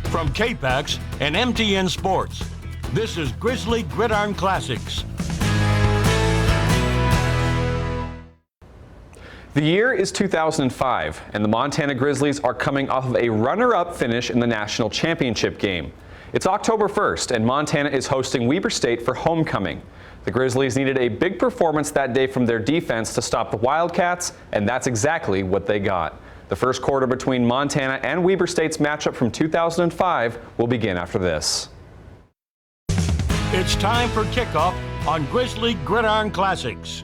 From KPAX and MTN Sports, this is Grizzly Gridiron Classics. The year is 2005, and the Montana Grizzlies are coming off of a runner-up finish in the national championship game. It's October 1st, and Montana is hosting Weber State for homecoming. The Grizzlies needed a big performance that day from their defense to stop the Wildcats, and that's exactly what they got. The first quarter between Montana and Weber State's matchup from 2005 will begin after this. It's time for kickoff on Grizzly Gridiron Classics.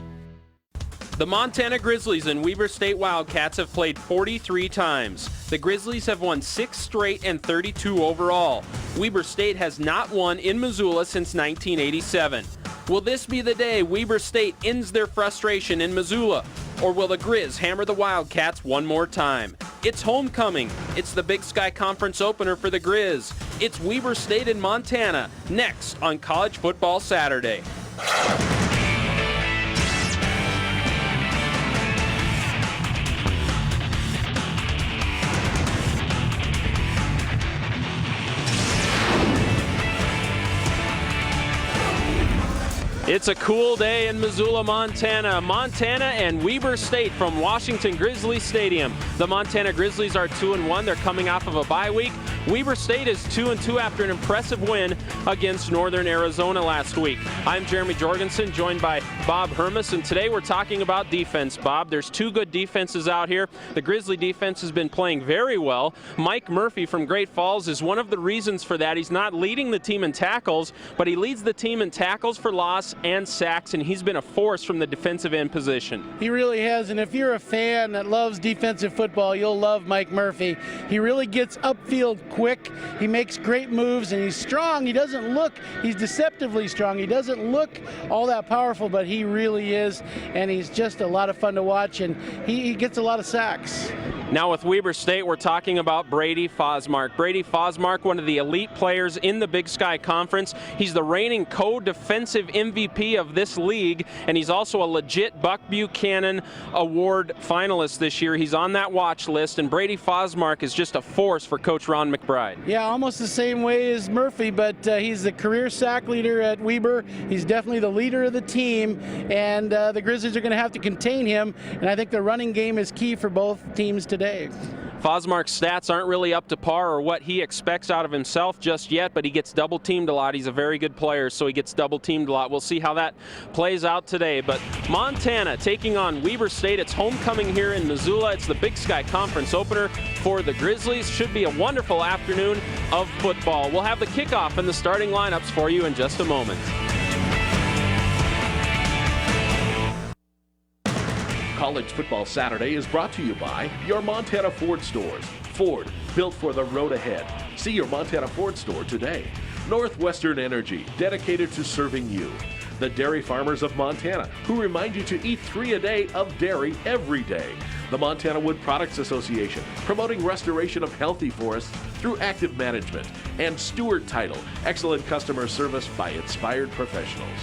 The Montana Grizzlies and Weber State Wildcats have played 43 times. The Grizzlies have won 6 straight and 32 overall. Weber State has not won in Missoula since 1987. Will this be the day Weber State ends their frustration in Missoula? Or will the Grizz hammer the Wildcats one more time? It's homecoming. It's the Big Sky Conference opener for the Grizz. It's Weber State in Montana, next on College Football Saturday. It's a cool day in Missoula, Montana. Montana and Weber State from Washington Grizzly Stadium. The Montana Grizzlies are 2-1. They're coming off of a bye week. Weber State is 2-2 after an impressive win against Northern Arizona last week. I'm Jeremy Jorgensen, joined by Bob Hermes, and today we're talking about defense. Bob, there's 2 good defenses out here. The Grizzly defense has been playing very well. Mike Murphy from Great Falls is one of the reasons for that. He's not leading the team in tackles, but he leads the team in tackles for loss and sacks, and he's been a force from the defensive end position. He really has, and if you're a fan that loves defensive football, you'll love Mike Murphy. He really gets upfield quick. He makes great moves, and he's strong. He's deceptively strong. He doesn't look all that powerful, but he really is, and he's just a lot of fun to watch, and he gets a lot of sacks. Now with Weber State, we're talking about Brady Fosmark. Brady Fosmark, one of the elite players in the Big Sky Conference. He's the reigning co-defensive MVP of this league, and he's also a legit Buck Buchanan Award finalist this year. He's on that watch list, and Brady Fosmark is just a force for Coach Ron McBride. Yeah, almost the same way as Murphy, but he's the career sack leader at Weber. He's definitely the leader of the team, and the Grizzlies are going to have to contain him, and I think the running game is key for both teams today. Fosmark's stats aren't really up to par or what he expects out of himself just yet, but he gets double teamed a lot. He's a very good player, so he gets double teamed a lot. We'll see how that plays out today. But Montana taking on Weber State. It's homecoming here in Missoula. It's the Big Sky Conference opener for the Grizzlies. Should be a wonderful afternoon of football. We'll have the kickoff and the starting lineups for you in just a moment. College Football Saturday is brought to you by your Montana Ford stores. Ford, built for the road ahead. See your Montana Ford store today. Northwestern Energy, dedicated to serving you. The Dairy Farmers of Montana, who remind you to eat 3 a day of dairy every day. The Montana Wood Products Association, promoting restoration of healthy forests through active management. And Stewart Title, excellent customer service by inspired professionals.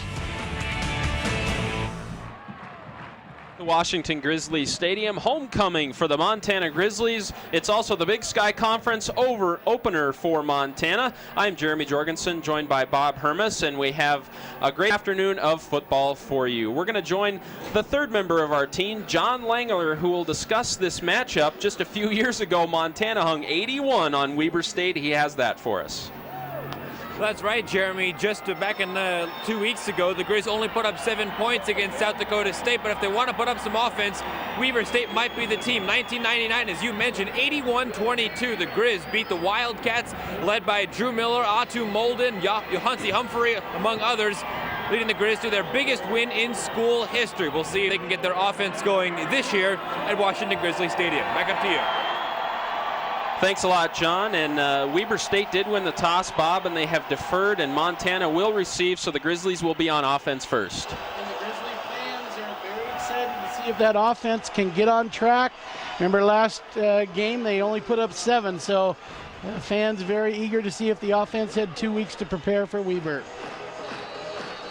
Washington Grizzly Stadium, homecoming for the Montana Grizzlies. It's also the Big Sky Conference opener for Montana. I'm Jeremy Jorgensen, joined by Bob Hermes, and we have a great afternoon of football for you. We're going to join the third member of our team, John Langler, who will discuss this matchup. Just a few years ago, Montana hung 81 on Weber State. He has that for us. Well, that's right, Jeremy. Just back in 2 weeks ago, the Grizz only put up 7 points against South Dakota State, but if they want to put up some offense, Weber State might be the team. 1999, as you mentioned, 81-22. The Grizz beat the Wildcats, led by Drew Miller, Atu Molden, Johansi Humphrey, among others, leading the Grizz to their biggest win in school history. We'll see if they can get their offense going this year at Washington Grizzly Stadium. Back up to you. Thanks a lot, John. And Weber State did win the toss, Bob, and they have deferred, and Montana will receive, so the Grizzlies will be on offense first. And the Grizzly fans are very excited to see if that offense can get on track. Remember last game, they only put up 7, so fans very eager to see if the offense had 2 weeks to prepare for Weber.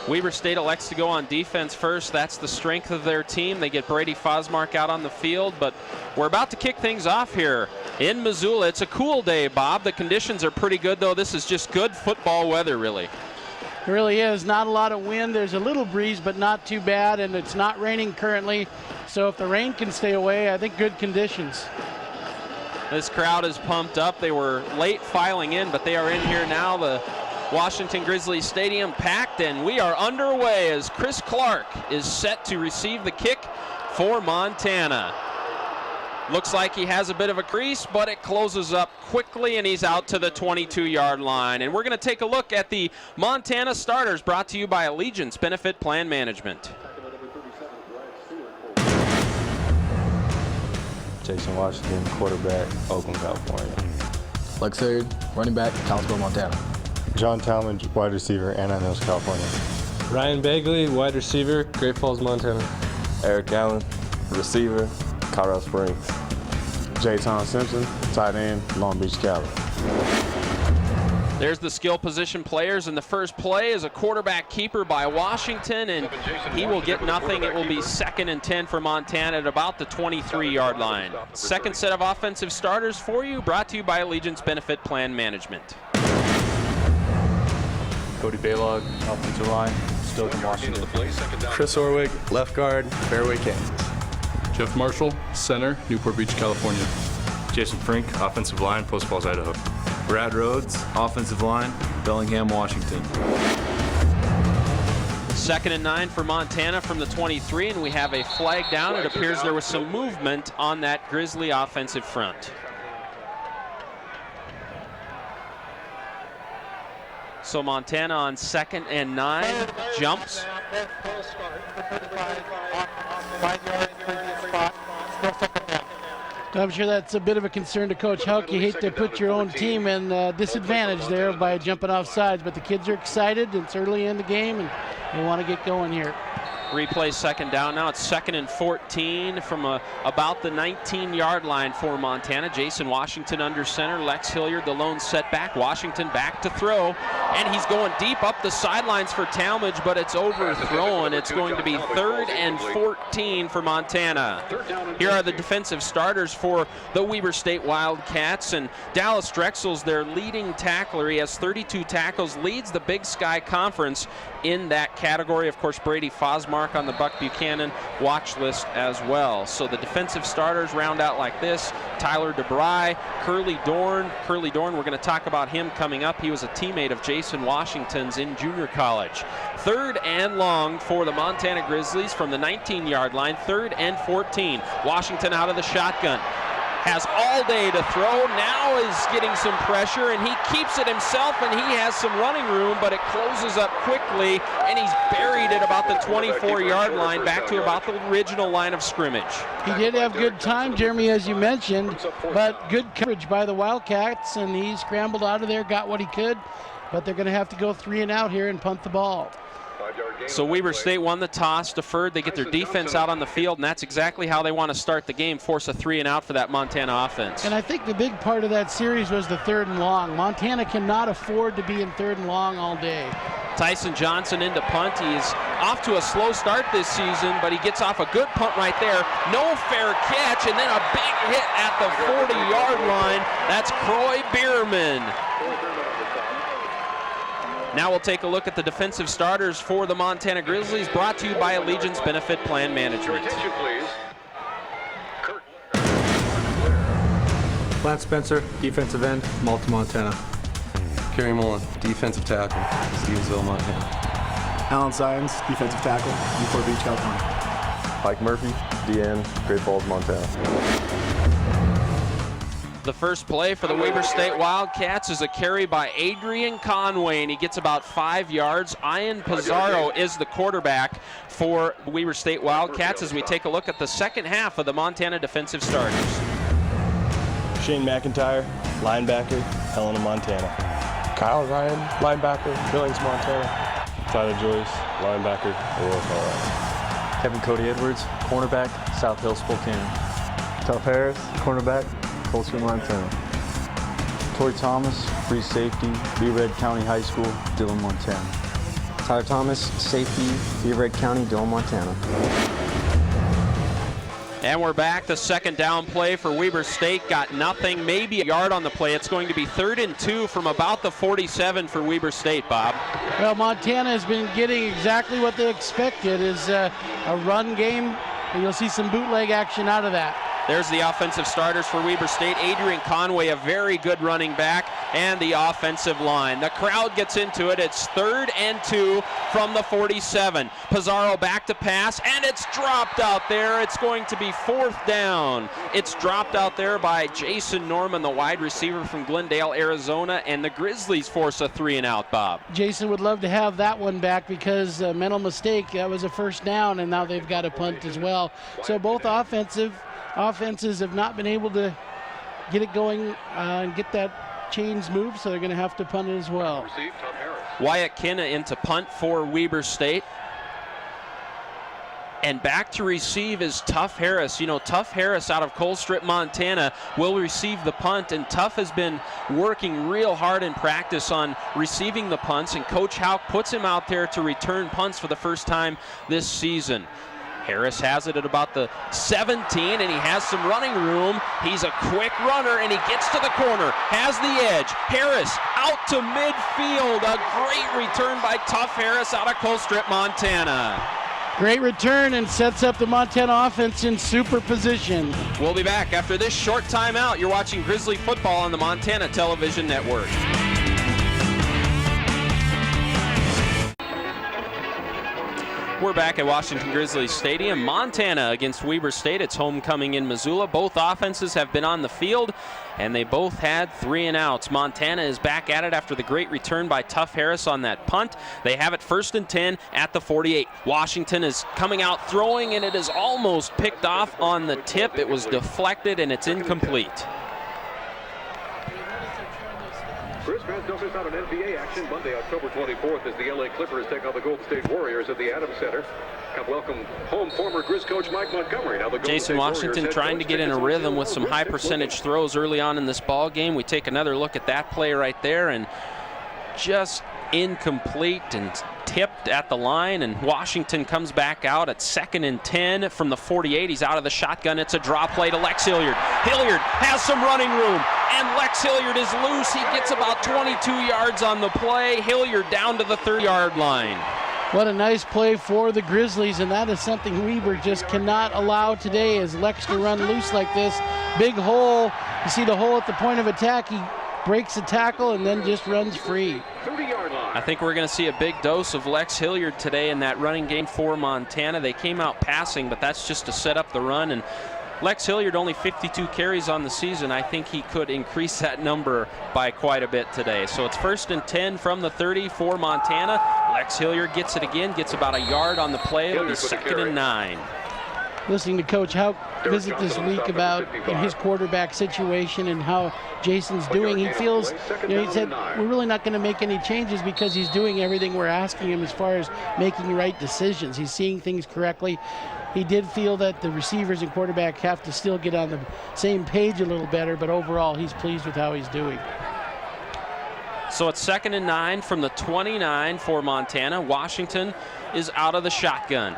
Weber State elects to go on defense first. That's the strength of their team. They get Brady Fosmark out on the field, but we're about to kick things off here In Missoula, it's a cool day, Bob. The conditions are pretty good, though. This is just good football weather, really. It really is. Not a lot of wind. There's a little breeze, but not too bad, and it's not raining currently. So if the rain can stay away, I think good conditions. This crowd is pumped up. They were late filing in, but they are in here now. The Washington Grizzlies Stadium packed, and we are underway as Chris Clark is set to receive the kick for Montana. Looks like he has a bit of a crease, but it closes up quickly, and he's out to the 22-yard line. And we're going to take a look at the Montana starters, brought to you by Allegiance Benefit Plan Management. Jason Washington, quarterback, Oakland, California. Lex Hilliard, running back, Kalispell, Montana. John Talmadge, wide receiver, Anaheim Hills, California. Ryan Bagley, wide receiver, Great Falls, Montana. Eric Allen, receiver, Colorado Springs. J. Tom Simpson, tight end, Long Beach, Cali. There's the skill position players, and the first play is a quarterback keeper by Washington, and he will get nothing. It will be 2nd and 10 for Montana at about the 23-yard line. Second set of offensive starters for you, brought to you by Allegiance Benefit Plan Management. Cody Baylog, offensive line, Stoughton, Washington. Chris Orwig, left guard, Fairway, Kansas. Jeff Marshall, center, Newport Beach, California. Jason Frink, offensive line, Post Falls, Idaho. Brad Rhodes, offensive line, Bellingham, Washington. 2nd and 9 for Montana from the 23, and we have a flag down. It appears there was some movement on that Grizzly offensive front. So Montana on 2nd and 9, jumps. I'm sure that's a bit of a concern to Coach Houck. You hate to put your own team in disadvantage there by jumping off sides, but the kids are excited. It's early in the game, and they want to get going here. Replay 2nd down. Now it's 2nd and 14 from about the 19-yard line for Montana. Jason Washington under center. Lex Hilliard, the lone setback. Washington back to throw, and he's going deep up the sidelines for Talmadge, but it's overthrown. It's going to be 3rd and 14 for Montana. Here are the defensive starters for the Weber State Wildcats, and Dallas Drexel's their leading tackler. He has 32 tackles, leads the Big Sky Conference in that category. Of course, Brady Fosmark on the Buck Buchanan watch list as well. So the defensive starters round out like this: Tyler DeBry, Curly Dorn. Curly Dorn, we're going to talk about him coming up. He was a teammate of Jason Washington's in junior college. 3rd and long for the Montana Grizzlies from the 19-yard line. 3rd and 14. Washington out of the shotgun. Has all day to throw, now is getting some pressure, and he keeps it himself, and he has some running room, but it closes up quickly, and he's buried at about the 24-yard line, back to about the original line of scrimmage. He did have good time, Jeremy, as you mentioned, but good coverage by the Wildcats, and he scrambled out of there, got what he could, but they're going to have to go 3 and out here and punt the ball. So Weber State won the toss, deferred. They get their defense out on the field, and that's exactly how they want to start the game, force a 3 and out for that Montana offense. And I think the big part of that series was the 3rd and long. Montana cannot afford to be in 3rd and long all day. Tyson Johnson into punt. He's off to a slow start this season, but he gets off a good punt right there. No fair catch, and then a big hit at the 40-yard line. That's Croy Bierman. Now we'll take a look at the defensive starters for the Montana Grizzlies, brought to you by Allegiance Benefit Plan Management. Lance Spencer, defensive end, Malta, Montana. Kerry Mullen, defensive tackle, Stevensville, Montana. Alan Simons, defensive tackle, Newport Beach, California. Mike Murphy, DN, Great Falls, Montana. The first play for the Weber State Wildcats is a carry by Adrian Conway, and he gets about 5 yards. Ian Pizarro is the quarterback for Weber State Wildcats as we take a look at the second half of the Montana defensive starters. Shane McIntyre, linebacker, Helena, Montana. Kyle Ryan, linebacker, Billings, Montana. Tyler Joyce, linebacker, Aurora, Colorado. Kevin Cody Edwards, cornerback, South Hill, Spokane. Tuff Harris, cornerback, Colesville, Montana. Torrey Thomas, free safety, Beaver Red County High School, Dillon, Montana. Tyler Thomas, safety, Beaver Red County, Dillon, Montana. And we're back. The second down play for Weber State got nothing, maybe a yard on the play. It's going to be 3rd and 2 from about the 47 for Weber State, Bob. Well, Montana has been getting exactly what they expected, is a run game, and you'll see some bootleg action out of that. There's the offensive starters for Weber State. Adrian Conway, a very good running back, and the offensive line. The crowd gets into it. It's 3rd and 2 from the 47. Pizarro back to pass, and it's dropped out there. It's going to be 4th down. It's dropped out there by Jason Norman, the wide receiver from Glendale, Arizona, and the Grizzlies force a 3-and-out, Bob. Jason would love to have that one back because mental mistake, that was a 1st down, and now they've got a punt as well. So both offenses have not been able to get it going and get that chains moved, so they're going to have to punt it as well. Wyatt Kinna into punt for Weber State. And back to receive is Tuff Harris. You know, Tuff Harris out of Colstrip, Montana will receive the punt, and Tuff has been working real hard in practice on receiving the punts, and Coach Houck puts him out there to return punts for the first time this season. Harris has it at about the 17, and he has some running room. He's a quick runner, and he gets to the corner, has the edge. Harris out to midfield. A great return by Tuff Harris out of Colstrip, Montana. Great return and sets up the Montana offense in super position. We'll be back after this short timeout. You're watching Grizzly football on the Montana Television Network. We're back at Washington Grizzlies Stadium. Montana against Weber State. It's homecoming in Missoula. Both offenses have been on the field, and they both had 3-and-outs. Montana is back at it after the great return by Tuff Harris on that punt. They have it 1st and 10 at the 48. Washington is coming out throwing, and it is almost picked off on the tip. It was deflected, and it's incomplete. Chris fans, don't miss out on NBA action Monday, October 24th, as the LA Clippers take on the Golden State Warriors at the Adams Center. Come welcome home former Grizz coach Mike Montgomery. Now the Jason Washington trying to get in a rhythm with some high percentage throws early on in this ball game. We take another look at that play right there, and just incomplete and tipped at the line, and Washington comes back out at 2nd and 10 from the 48. He's out of the shotgun. It's a draw play to Lex Hilliard. Hilliard has some running room, and Lex Hilliard is loose. He gets about 22 yards on the play. Hilliard down to the 30-yard line. What a nice play for the Grizzlies, and that is something Weber just cannot allow today, is Lex to run loose like this. Big hole. You see the hole at the point of attack. He breaks the tackle and then just runs free. I think we're going to see a big dose of Lex Hilliard today in that running game for Montana. They came out passing, but that's just to set up the run. And Lex Hilliard only 52 carries on the season. I think he could increase that number by quite a bit today. So it's 1st and 10 from the 30 for Montana. Lex Hilliard gets it again, gets about a yard on the play. It'll be 2nd and 9. Listening to Coach Houck visit this week about his quarterback situation and how Jason's doing, he feels, he said, we're really not going to make any changes because he's doing everything we're asking him as far as making the right decisions. He's seeing things correctly. He did feel that the receivers and quarterback have to still get on the same page a little better, but overall he's pleased with how he's doing. So it's 2nd and 9 from the 29 for Montana. Washington is out of the shotgun,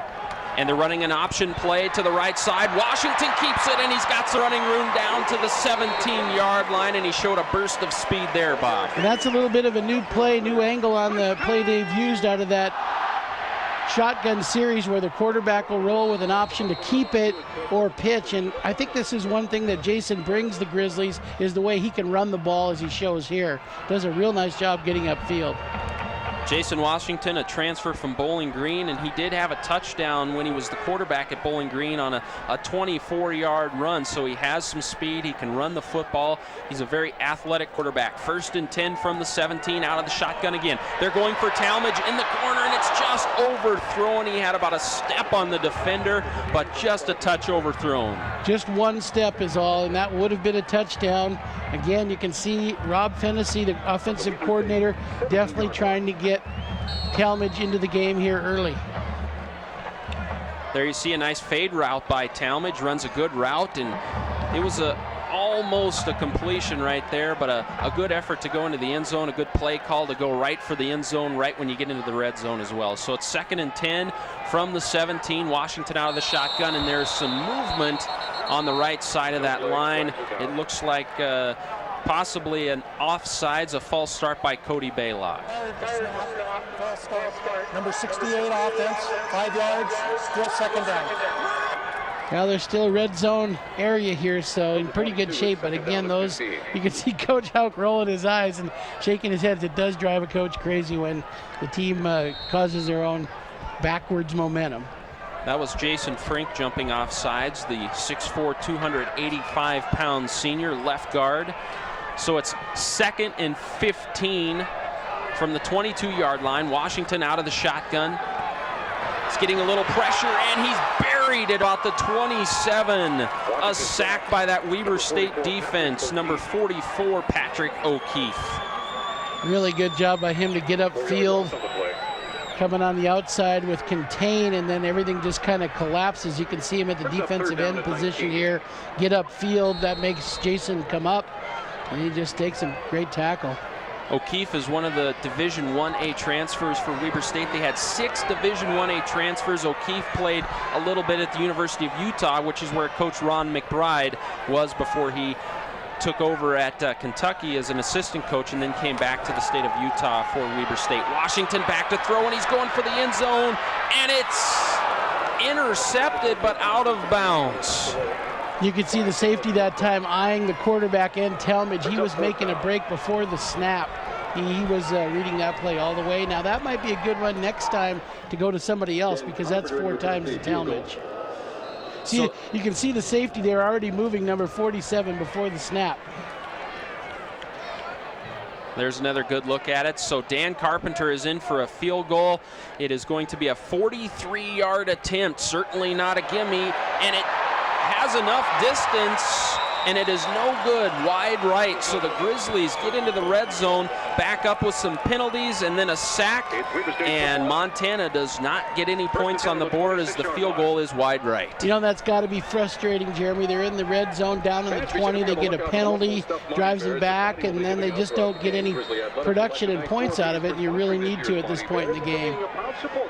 and they're running an option play to the right side. Washington keeps it, and he's got the running room down to the 17-yard line, and he showed a burst of speed there, Bob. And that's a little bit of a new play, new angle on the play they've used out of that shotgun series, where the quarterback will roll with an option to keep it or pitch. And I think this is one thing that Jason brings the Grizzlies, is the way he can run the ball, as he shows here. Does a real nice job getting upfield. Jason Washington, a transfer from Bowling Green, and he did have a touchdown when he was the quarterback at Bowling Green on a 24-yard run, so he has some speed. He can run the football. He's a very athletic quarterback. 1st and 10 from the 17, out of the shotgun again. They're going for Talmadge in the corner, and it's just overthrown. He had about a step on the defender, but just a touch overthrown. Just one step is all, and that would have been a touchdown. Again, you can see Rob Fennessy, the offensive coordinator, definitely trying to get Talmadge into the game here early. There you see a nice fade route by Talmadge, runs a good route, and it was a almost a completion right there, but a good effort to go into the end zone, a good play call to go right for the end zone right when you get into the red zone as well. So it's 2nd and 10 from the 17. Washington out of the shotgun, and there's some movement on the right side of that line. It looks like possibly an offsides, a false start by Cody Baylock. False start. Number 68 offense, 5 yards, still 2nd down. Well, there's still red zone area here, so in pretty good shape. But again, those, you can see Coach Houck rolling his eyes and shaking his head. It does drive a coach crazy when the team causes their own backwards momentum. That was Jason Frink jumping off sides, the 6'4", 285-pound senior left guard. So it's 2nd and 15 from the 22-yard line. Washington out of the shotgun. He's getting a little pressure, and he's buried at about the 27. A sack by that Weber State defense, number 44, Patrick O'Keefe. Really good job by him to get upfield. Coming on the outside with contain, and then everything just kind of collapses. You can see him at the defensive end position here. Get upfield, that makes Jason come up, and he just takes a great tackle. O'Keefe is one of the Division 1A transfers for Weber State. They had 6 Division 1A transfers. O'Keefe played a little bit at the University of Utah, which is where Coach Ron McBride was before he took over at Kentucky as an assistant coach and then came back to the state of Utah for Weber State. Washington back to throw, and he's going for the end zone, and it's intercepted but out of bounds. You could see the safety that time eyeing the quarterback and Talmadge. He was making a break before the snap. He was reading that play all the way. Now that might be a good one next time to go to somebody else, because that's 4 times to Talmadge. See, so, you can see the safety there already moving number 47 before the snap. There's another good look at it. So Dan Carpenter is in for a field goal. It is going to be a 43-yard attempt, certainly not a gimme, and it has enough distance, and it is no good. Wide right, so the Grizzlies get into the red zone, back up with some penalties, and then a sack, and Montana does not get any points on the board as the field goal is wide right. You know, that's got to be frustrating, Jeremy. They're in the red zone down in the 20. They get a penalty, drives them back, and then they just don't get any production and points out of it, and you really need to at this point in the game.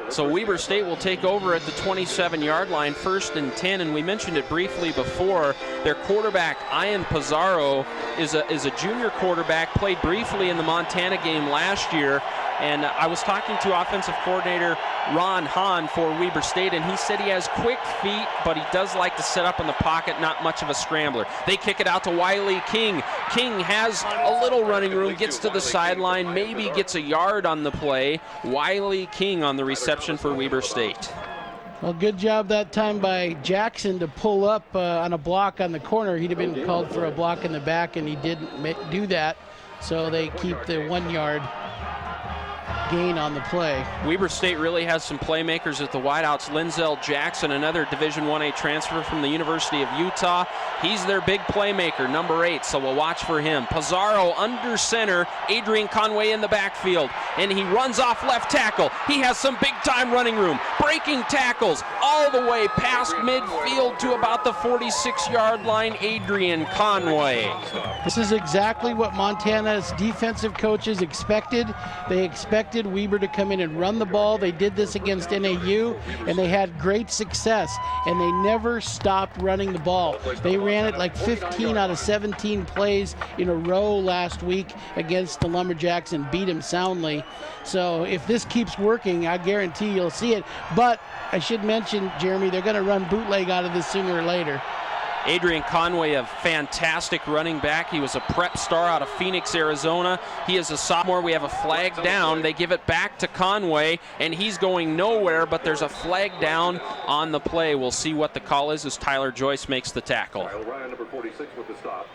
So Weber State will take over at the 27-yard line, 1st and 10, and we mentioned it briefly before. Their quarterback, Ian Pizarro, is a junior quarterback, played briefly in the Montana game last year, and I was talking to offensive coordinator Ron Hahn for Weber State, and he said he has quick feet, but he does like to set up in the pocket, not much of a scrambler. They kick it out to Wiley King. King has a little running room, gets to the sideline, maybe gets a yard on the play. Wiley King on the reception for Weber State. Well, good job that time by Jackson to pull up on a block on the corner. He'd have been called for a block in the back, and he didn't do that, so they keep the 1-yard gain on the play. Weber State really has some playmakers at the wideouts. Linzel Jackson, another Division 1A transfer from the University of Utah. He's their big playmaker, number 8, so we'll watch for him. Pizarro under center, Adrian Conway in the backfield, and he runs off left tackle. He has some big-time running room, breaking tackles all the way past midfield to about the 46-yard line, Adrian Conway. This is exactly what Montana's defensive coaches expected. They expected Weber to come in and run the ball. They did this against NAU, and they had great success, and they never stopped running the ball. They ran it like 15 out of 17 plays in a row last week against the Lumberjacks and beat them soundly. So if this keeps working, I guarantee you'll see it. But I should mention, Jeremy, they're going to run bootleg out of this sooner or later. Adrian Conway, a fantastic running back. He was a prep star out of Phoenix, Arizona. He is a sophomore. We have a flag down. They give it back to Conway, and he's going nowhere, but there's a flag down on the play. We'll see what the call is as Tyler Joyce makes the tackle. Number 46 with the stop.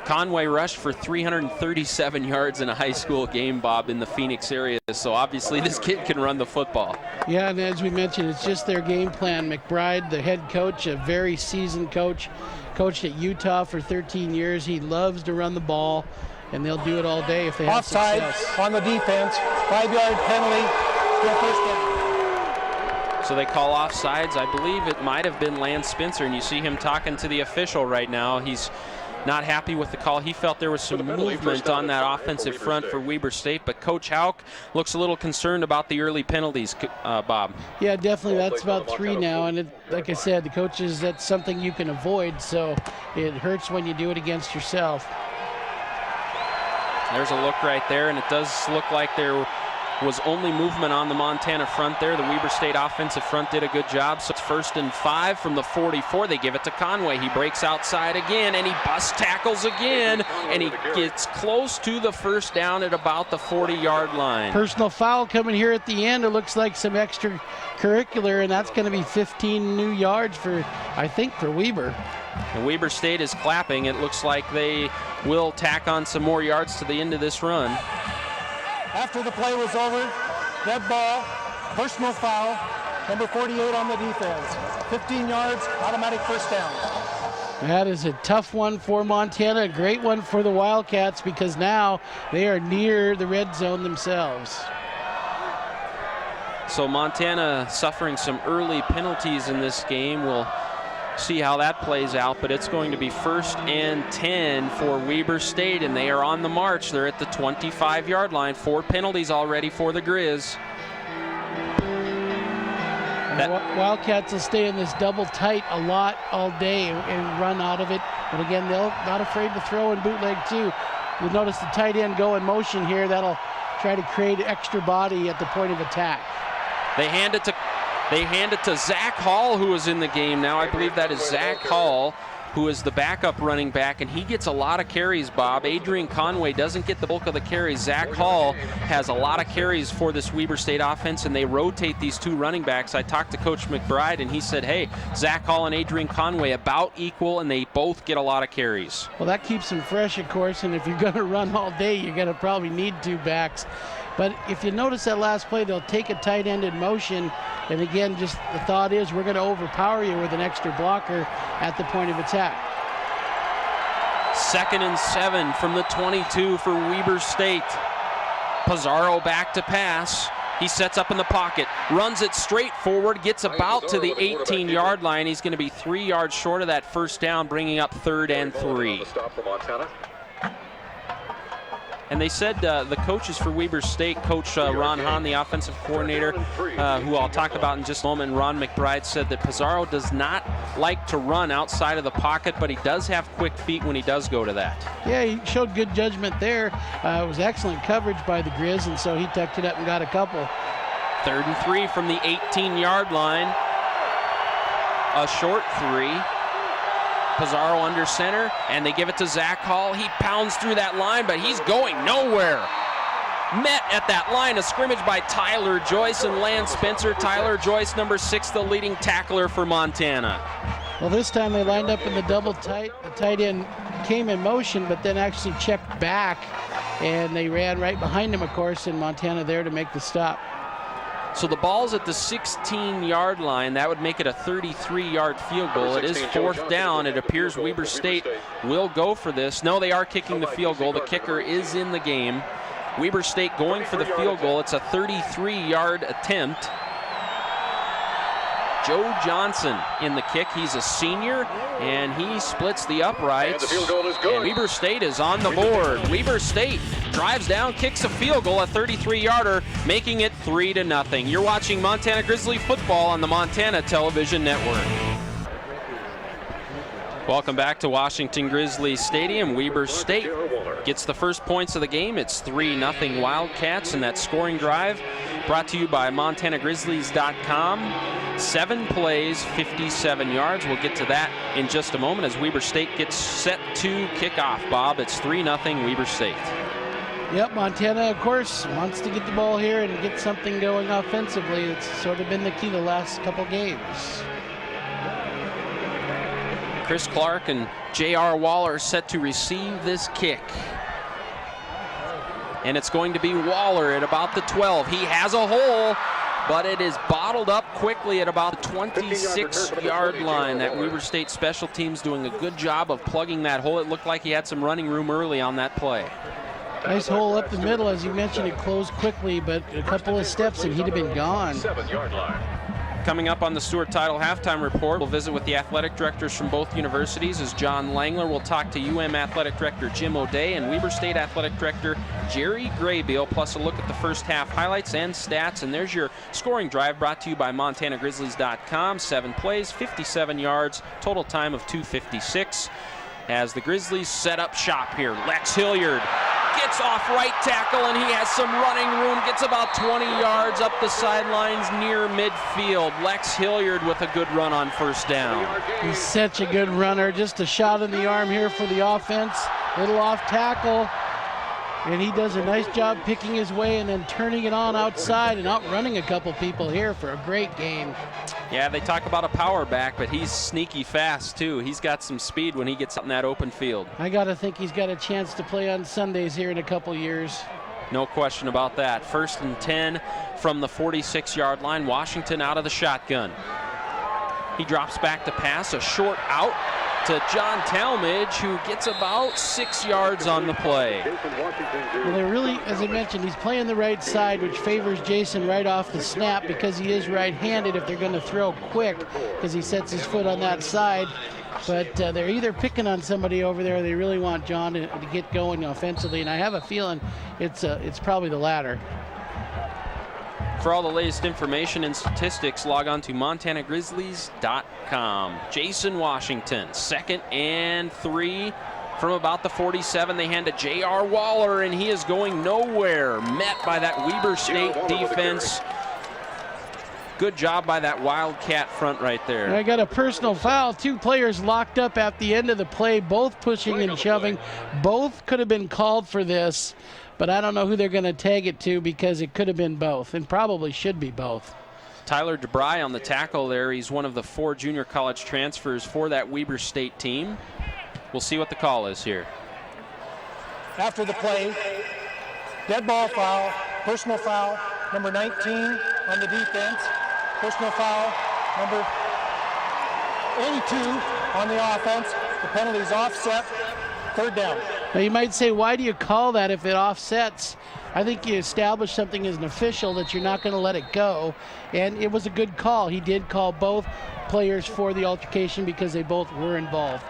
Conway rushed for 337 yards in a high school game, Bob, in the Phoenix area. So obviously this kid can run the football. Yeah, and as we mentioned, it's just their game plan. McBride, the head coach, a very seasoned coach, coached at Utah for 13 years. He loves to run the ball, and they'll do it all day if they have success. Offside on the defense, 5-yard penalty, still 1st down. So they call offsides. I believe it might have been Lance Spencer, and you see him talking to the official right now. He's not happy with the call. He felt there was some movement on that offensive front for Weber State, but Coach Hauk looks a little concerned about the early penalties, Bob. Yeah, definitely. That's about 3 now, and like I said, the coaches, that's something you can avoid, so it hurts when you do it against yourself. There's a look right there, and it does look like there was only movement on the Montana front there. The Weber State offensive front did a good job. So it's 1st and 5 from the 44. They give it to Conway. He breaks outside again, and he bust tackles again, and he gets close to the first down at about the 40-yard line. Personal foul coming here at the end. It looks like some extracurricular, and that's going to be 15 new yards for, I think, for Weber. And Weber State is clapping. It looks like they will tack on some more yards to the end of this run. After the play was over, dead ball, personal foul, number 48 on the defense. 15 yards, automatic first down. That is a tough one for Montana, a great one for the Wildcats because now they are near the red zone themselves. So Montana suffering some early penalties in this game. We'll see how that plays out, but it's going to be 1st and 10 for Weber State, and they are on the march. They're at the 25-yard line. 4 penalties already for the Grizz. Wildcats will stay in this double tight a lot all day and run out of it. But again, they're not afraid to throw and bootleg too. You'll notice the tight end go in motion here. That'll try to create extra body at the point of attack. They hand it to Zach Hall, who is in the game now. I believe that is Zach Hall, who is the backup running back, and he gets a lot of carries, Bob. Adrian Conway doesn't get the bulk of the carries. Zach Hall has a lot of carries for this Weber State offense, and they rotate these 2 running backs. I talked to Coach McBride, and he said, hey, Zach Hall and Adrian Conway about equal, and they both get a lot of carries. Well, that keeps them fresh, of course, and if you're going to run all day, you're going to probably need 2 backs. But if you notice that last play, they'll take a tight end in motion. And again, just the thought is we're going to overpower you with an extra blocker at the point of attack. 2nd and 7 from the 22 for Weber State. Pizarro back to pass. He sets up in the pocket, runs it straight forward, gets about to the 18-yard line. He's going to be 3 yards short of that first down, bringing up 3rd and 3. And they said the coaches for Weber State, Coach Ron Hahn, the offensive coordinator, who I'll talk about in just a moment, and Ron McBride said that Pizarro does not like to run outside of the pocket, but he does have quick feet when he does go to that. Yeah, he showed good judgment there. It was excellent coverage by the Grizz, and so he tucked it up and got a couple. 3rd and 3 from the 18-yard line. A short 3. Pizarro under center, and they give it to Zach Hall. He pounds through that line, but he's going nowhere. Met at that line of scrimmage by Tyler Joyce and Lance Spencer. Tyler Joyce, number 6, the leading tackler for Montana. Well, this time they lined up in the double tight. The tight end came in motion, but then actually checked back, and they ran right behind him, of course, and Montana there to make the stop. So the ball's at the 16-yard line. That would make it a 33-yard field goal. It is 4th down. It appears Weber State will go for this. No, they are kicking the field goal. The kicker is in the game. Weber State going for the field goal. It's a 33-yard attempt. Joe Johnson in the kick. He's a senior, and he splits the uprights. And the field goal is good. And Weber State is on the board. Weber State drives down, kicks a field goal, a 33-yarder, making it 3-0. You're watching Montana Grizzly football on the Montana Television Network. Welcome back to Washington Grizzly Stadium. Weber State gets the first points of the game. It's 3-0 Wildcats, and that scoring drive brought to you by MontanaGrizzlies.com. 7 plays, 57 yards. We'll get to that in just a moment as Weber State gets set to kick off. Bob, it's 3-0 Weber State. Yep, Montana, of course, wants to get the ball here and get something going offensively. It's sort of been the key the last couple games. Chris Clark and J.R. Waller set to receive this kick. And it's going to be Waller at about the 12. He has a hole, but it is bottled up quickly at about the 26-yard line. That Weber State special teams doing a good job of plugging that hole. It looked like he had some running room early on that play. Nice hole up the middle. As you mentioned, it closed quickly, but a couple of steps and he'd have been gone. 7-yard line. Coming up on the Stewart Title Halftime Report, we'll visit with the athletic directors from both universities as John Langler will talk to UM Athletic Director Jim O'Day and Weber State Athletic Director Jerry Graybeal, plus a look at the first half highlights and stats. And there's your scoring drive brought to you by MontanaGrizzlies.com. 7 plays, 57 yards, total time of 2:56. As the Grizzlies set up shop here, Lex Hilliard gets off right tackle, and he has some running room, gets about 20 yards up the sidelines near midfield. Lex Hilliard with a good run on first down. He's such a good runner. Just a shot in the arm here for the offense. Little off tackle, and he does a nice job picking his way and then turning it on outside and outrunning a couple people here for a great game. Yeah, they talk about a power back, but he's sneaky fast too. He's got some speed when he gets out in that open field. I got to think he's got a chance to play on Sundays here in a couple years. No question about that. 1st and 10 from the 46-yard line. Washington out of the shotgun. He drops back to pass, a short out to John Talmadge, who gets about 6 yards on the play. Well, they're really, as I mentioned, he's playing the right side, which favors Jason right off the snap because he is right-handed if they're going to throw quick, because he sets his foot on that side. But they're either picking on somebody over there or they really want John to get going offensively, and I have a feeling it's probably the latter. For all the latest information and statistics, log on to MontanaGrizzlies.com. Jason Washington, 2nd and 3 from about the 47. They hand to J.R. Waller, and he is going nowhere. Met by that Weber State defense. Good job by that Wildcat front right there. I got a personal foul. 2 players locked up at the end of the play, both pushing and shoving. Both could have been called for this, but I don't know who they're going to tag it to because it could have been both and probably should be both. Tyler DeBry on the tackle there. He's one of the 4 junior college transfers for that Weber State team. We'll see what the call is here. After the play, dead ball foul, personal foul, number 19 on the defense, personal foul, number 82 on the offense. The penalty's offset, 3rd down. Now you might say, why do you call that if it offsets? I think you establish something as an official that you're not going to let it go, and it was a good call. He did call both players for the altercation because they both were involved.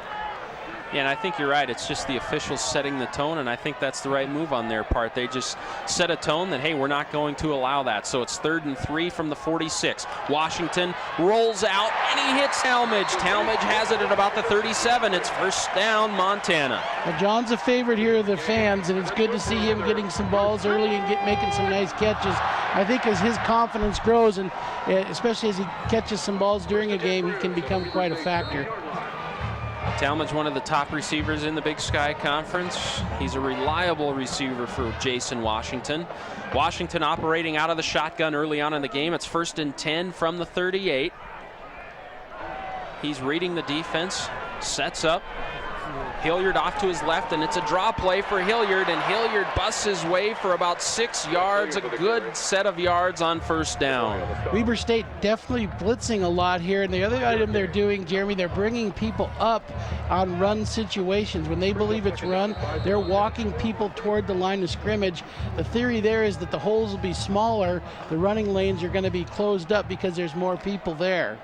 Yeah, and I think you're right. It's just the officials setting the tone, and I think that's the right move on their part. They just set a tone that, hey, we're not going to allow that. So it's 3rd and 3 from the 46. Washington rolls out, and he hits Talmadge. Talmadge has it at about the 37. It's 1st down, Montana. Well, John's a favorite here of the fans, and it's good to see him getting some balls early and making some nice catches. I think as his confidence grows, and especially as he catches some balls during a game, he can become quite a factor. Talmadge, one of the top receivers in the Big Sky Conference. He's a reliable receiver for Jason Washington. Washington operating out of the shotgun early on in the game. It's 1st and 10 from the 38. He's reading the defense, sets up. Hilliard off to his left, and it's a draw play for Hilliard, and Hilliard busts his way for about 6 yards, a good set of yards on 1st down. Weber State definitely blitzing a lot here, and the other item they're doing, Jeremy, they're bringing people up on run situations. When they believe it's run, they're walking people toward the line of scrimmage. The theory there is that the holes will be smaller, the running lanes are going to be closed up because there's more people there.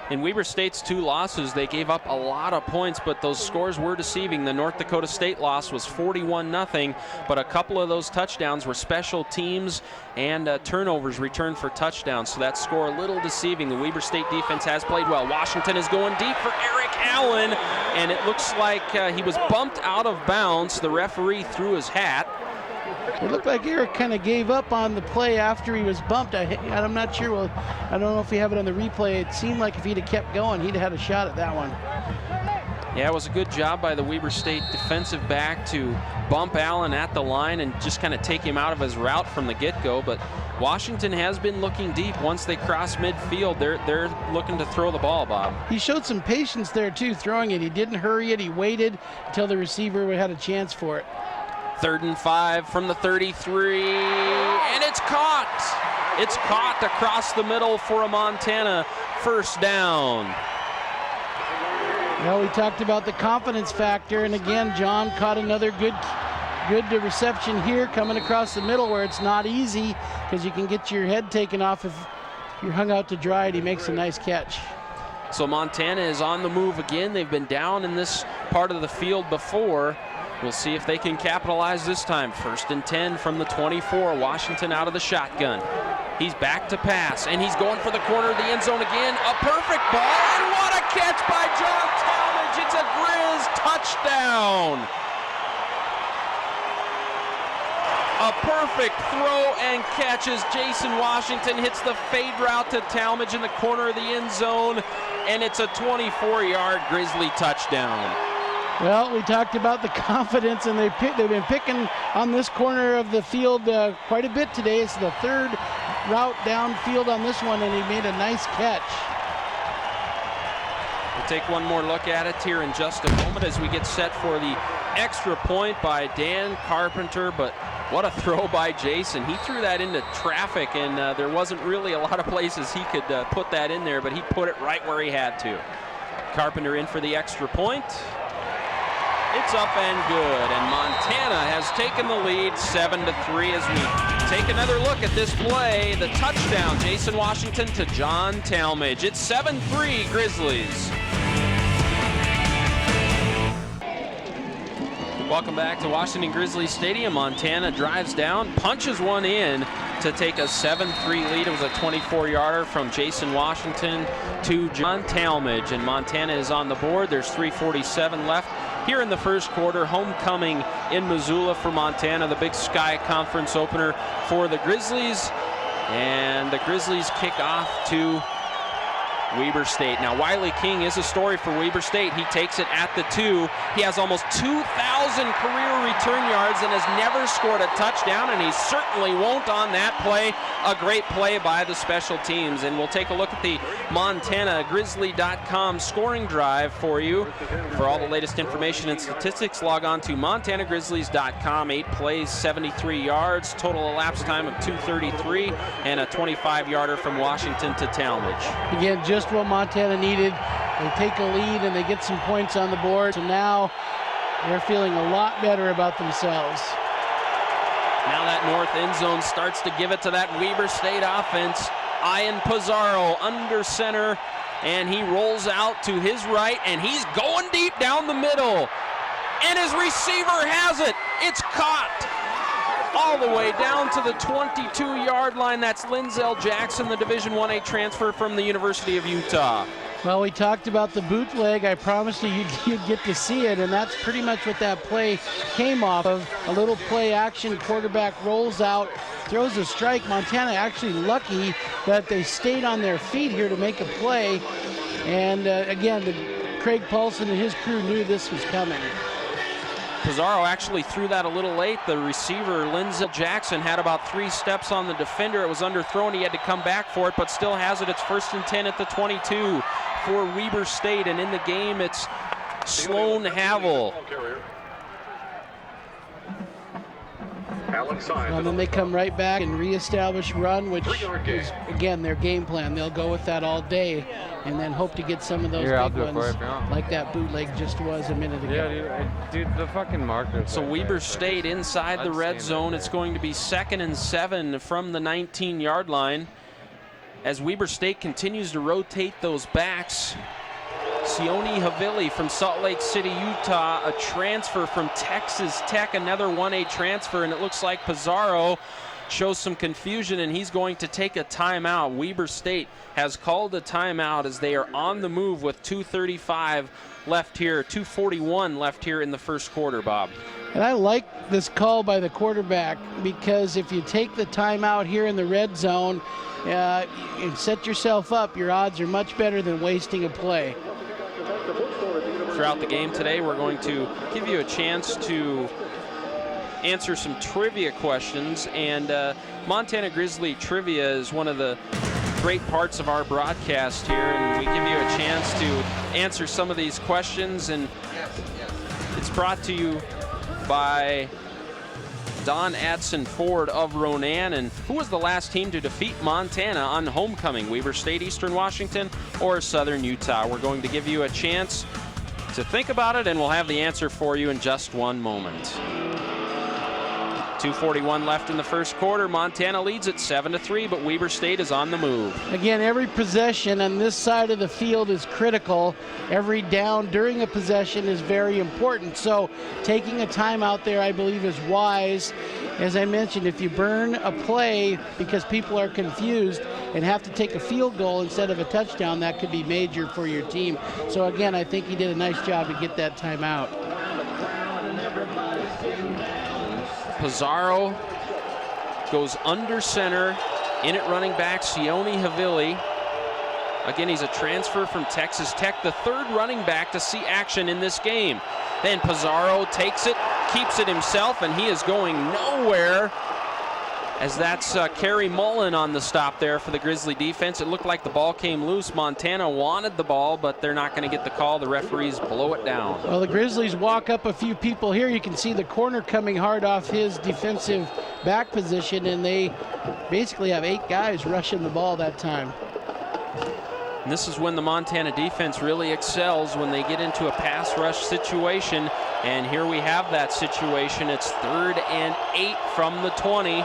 In Weber State's 2 losses, they gave up a lot of points, but those scores were deceiving. The North Dakota State loss was 41-0, but a couple of those touchdowns were special teams and turnovers returned for touchdowns, so that score a little deceiving. The Weber State defense has played well. Washington is going deep for Eric Allen, and it looks like he was bumped out of bounds. The referee threw his hat. It looked like Eric kind of gave up on the play after he was bumped. I'm not sure. Well, I don't know if we have it on the replay. It seemed like if he'd have kept going, he'd have had a shot at that one. Yeah, it was a good job by the Weber State defensive back to bump Allen at the line and just kind of take him out of his route from the get-go. But Washington has been looking deep. Once they cross midfield, they're looking to throw the ball, Bob. He showed some patience there, too, throwing it. He didn't hurry it. He waited until the receiver had a chance for it. 3rd and 5 from the 33, and it's caught. It's caught across the middle for a Montana 1st down. Well, we talked about the confidence factor, and again, John caught another good reception here coming across the middle where it's not easy because you can get your head taken off you're hung out to dry and he makes a nice catch. So Montana is on the move again. They've been down in this part of the field before. We'll see if they can capitalize this time. 1st and 10 from the 24. Washington out of the shotgun. He's back to pass, and he's going for the corner of the end zone again. A perfect ball, and what a catch by John Talmadge. It's a Grizz touchdown. A perfect throw and catch as Jason Washington hits the fade route to Talmadge in the corner of the end zone, and it's a 24-yard Grizzly touchdown. Well, we talked about the confidence, and they've been picking on this corner of the field quite a bit today. It's the 3rd route downfield on this one, and he made a nice catch. We'll take one more look at it here in just a moment as we get set for the extra point by Dan Carpenter, but what a throw by Jason. He threw that into traffic, and there wasn't really a lot of places he could put that in there, but he put it right where he had to. Carpenter in for the extra point. It's up and good, and Montana has taken the lead 7-3 as we take another look at this play. The touchdown, Jason Washington to John Talmadge. It's 7-3 Grizzlies. Welcome back to Washington Grizzlies Stadium. Montana drives down, punches one in to take a 7-3 lead. It was a 24-yarder from Jason Washington to John Talmadge, and Montana is on the board. There's 3:47 left here in the first quarter. Homecoming in Missoula for Montana, the Big Sky Conference opener for the Grizzlies, and the Grizzlies kick off to Weber State. Now, Wiley King is a story for Weber State. He takes it at the 2. He has almost 2,000 career return yards and has never scored a touchdown, and he certainly won't on that play. A great play by the special teams. And we'll take a look at the MontanaGrizzly.com scoring drive for you. For all the latest information and statistics, log on to MontanaGrizzlies.com. 8 plays, 73 yards, total elapsed time of 2:33, and a 25-yarder from Washington to Talmadge. Again, just what Montana needed. They take a lead and they get some points on the board. So now they're feeling a lot better about themselves. Now that north end zone starts to give it to that Weber State offense. Ian Pizarro under center, and he rolls out to his right, and he's going deep down the middle. And his receiver has it. It's caught all the way down to the 22-yard line. That's Linzel Jackson, the Division 1A transfer from the University of Utah. Well, we talked about the bootleg. I promised you you'd get to see it, and that's pretty much what that play came off of. A little play action, quarterback rolls out, throws a strike. Montana actually lucky that they stayed on their feet here to make a play. And again, Craig Paulson and his crew knew this was coming. Pizarro actually threw that a little late. The receiver, Linzel Jackson, had about 3 steps on the defender. It was underthrown. He had to come back for it, but still has it. It's 1st and 10 at the 22 for Weber State. And in the game, it's Sloan Havel. And then they come right back and reestablish run, which is, again, their game plan. They'll go with that all day and then hope to get some of those big ones like that bootleg just was a minute ago. Yeah, dude, the fucking marker. So Weber State inside the red zone. It's going to be 2nd and 7 from the 19-yard line as Weber State continues to rotate those backs. Sione Havili from Salt Lake City, Utah, a transfer from Texas Tech, another 1A transfer, and it looks like Pizarro shows some confusion, and he's going to take a timeout. Weber State has called a timeout as they are on the move with 2:35 left here, 2:41 left here in the first quarter, Bob. And I like this call by the quarterback because if you take the timeout here in the red zone and set yourself up, your odds are much better than wasting a play. Throughout the game today, we're going to give you a chance to answer some trivia questions, and Montana Grizzly trivia is one of the great parts of our broadcast here, and we give you a chance to answer some of these questions, and it's brought to you by Don Adson Ford of Ronan. And who was the last team to defeat Montana on homecoming? Weber State, Eastern Washington, or Southern Utah? We're going to give you a chance to think about it, and we'll have the answer for you in just one moment. 2:41 left in the first quarter. Montana leads at 7-3, but Weber State is on the move. Again, every possession on this side of the field is critical. Every down during a possession is very important. So taking a timeout there, I believe, is wise. As I mentioned, if you burn a play because people are confused and have to take a field goal instead of a touchdown, that could be major for your team. So again, I think he did a nice job to get that timeout. Pizarro goes under center. In at running back, Sione Havili. Again, he's a transfer from Texas Tech, the third running back to see action in this game. Then Pizarro takes it, keeps it himself, and he is going nowhere, as that's Kerry Mullen on the stop there for the Grizzly defense. It looked like the ball came loose. Montana wanted the ball, but they're not going to get the call. The referees blow it down. Well, the Grizzlies walk up a few people here. You can see the corner coming hard off his defensive back position, and they basically have 8 guys rushing the ball that time. And this is when the Montana defense really excels, when they get into a pass rush situation. And here we have that situation. It's 3rd and 8 from the 20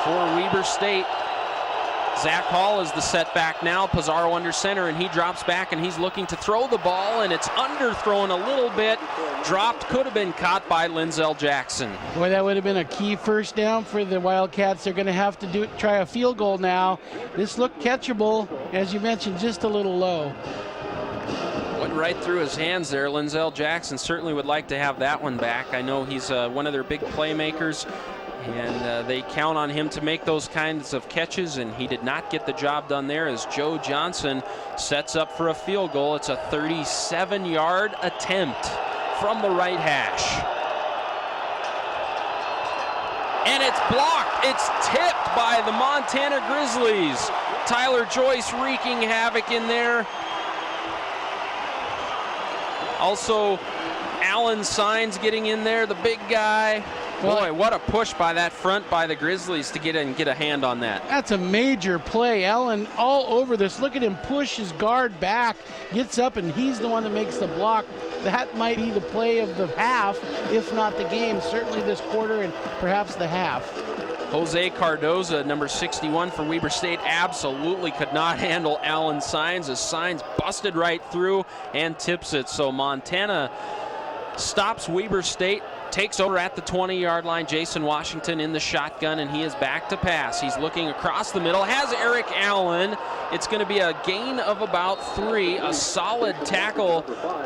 for Weber State. Zach Hall is the setback now. Pizarro under center, and he drops back, and he's looking to throw the ball, and it's underthrown a little bit. Dropped, could have been caught by Linzel Jackson. Boy, that would have been a key first down for the Wildcats. They're going to have to try a field goal now. This looked catchable, as you mentioned, just a little low. Went right through his hands there. Linzel Jackson certainly would like to have that one back. I know he's one of their big playmakers, and they count on him to make those kinds of catches, and he did not get the job done there as Joe Johnson sets up for a field goal. It's a 37-yard attempt from the right hash. And it's blocked. It's tipped by the Montana Grizzlies. Tyler Joyce wreaking havoc in there. Also, Alan Sines getting in there, the big guy. Boy, what a push by that front by the Grizzlies to get in and get a hand on that. That's a major play. Allen all over this. Look at him push his guard back, gets up, and he's the one that makes the block. That might be the play of the half, if not the game. Certainly this quarter and perhaps the half. Jose Cardoza, number 61 for Weber State, absolutely could not handle Alan Sines as Sines busted right through and tips it. So Montana stops Weber State, takes over at the 20-yard line. Jason Washington in the shotgun, and he is back to pass. He's looking across the middle, has Eric Allen. It's going to be a gain of about 3. A solid tackle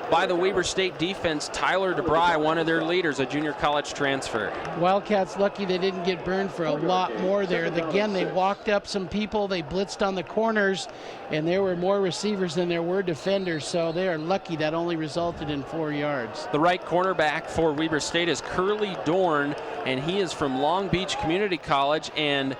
by the Weber State defense. Tyler DeBry, one of their leaders, a junior college transfer. Wildcats lucky they didn't get burned for a lot more there. Again, they walked up some people, they blitzed on the corners, and there were more receivers than there were defenders, so they are lucky that only resulted in 4 yards. The right cornerback for Weber State is Curly Dorn, and he is from Long Beach Community College, and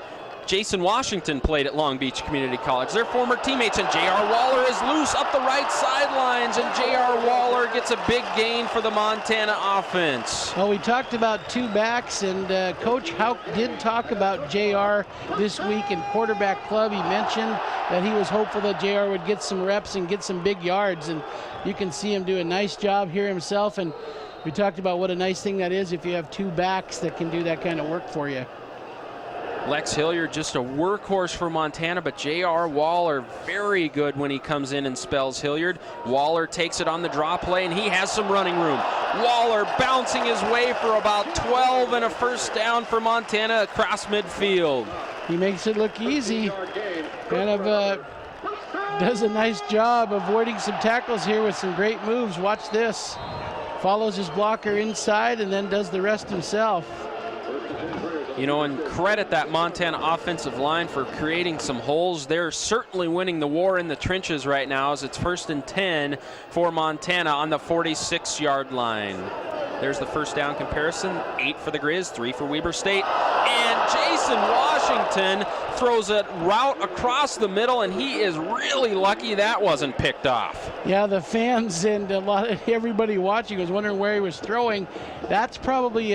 Jason Washington played at Long Beach Community College. They're former teammates, and J.R. Waller is loose up the right sidelines, and J.R. Waller gets a big gain for the Montana offense. Well, we talked about 2 backs, and Coach Houck did talk about J.R. this week in quarterback club. He mentioned that he was hopeful that J.R. would get some reps and get some big yards, and you can see him do a nice job here himself, and we talked about what a nice thing that is if you have 2 backs that can do that kind of work for you. Lex Hilliard, just a workhorse for Montana, but J.R. Waller, very good when he comes in and spells Hilliard. Waller takes it on the draw play, and he has some running room. Waller bouncing his way for about 12 and a first down for Montana across midfield. He makes it look easy. Kind of does a nice job avoiding some tackles here with some great moves. Watch this. Follows his blocker inside and then does the rest himself. You know, and credit that Montana offensive line for creating some holes. They're certainly winning the war in the trenches right now as it's 1st and 10 for Montana on the 46-yard line. There's the first down comparison. 8 for the Grizz, 3 for Weber State. And Jason Washington throws a route across the middle, and he is really lucky that wasn't picked off. Yeah, the fans and everybody watching was wondering where he was throwing. That's probably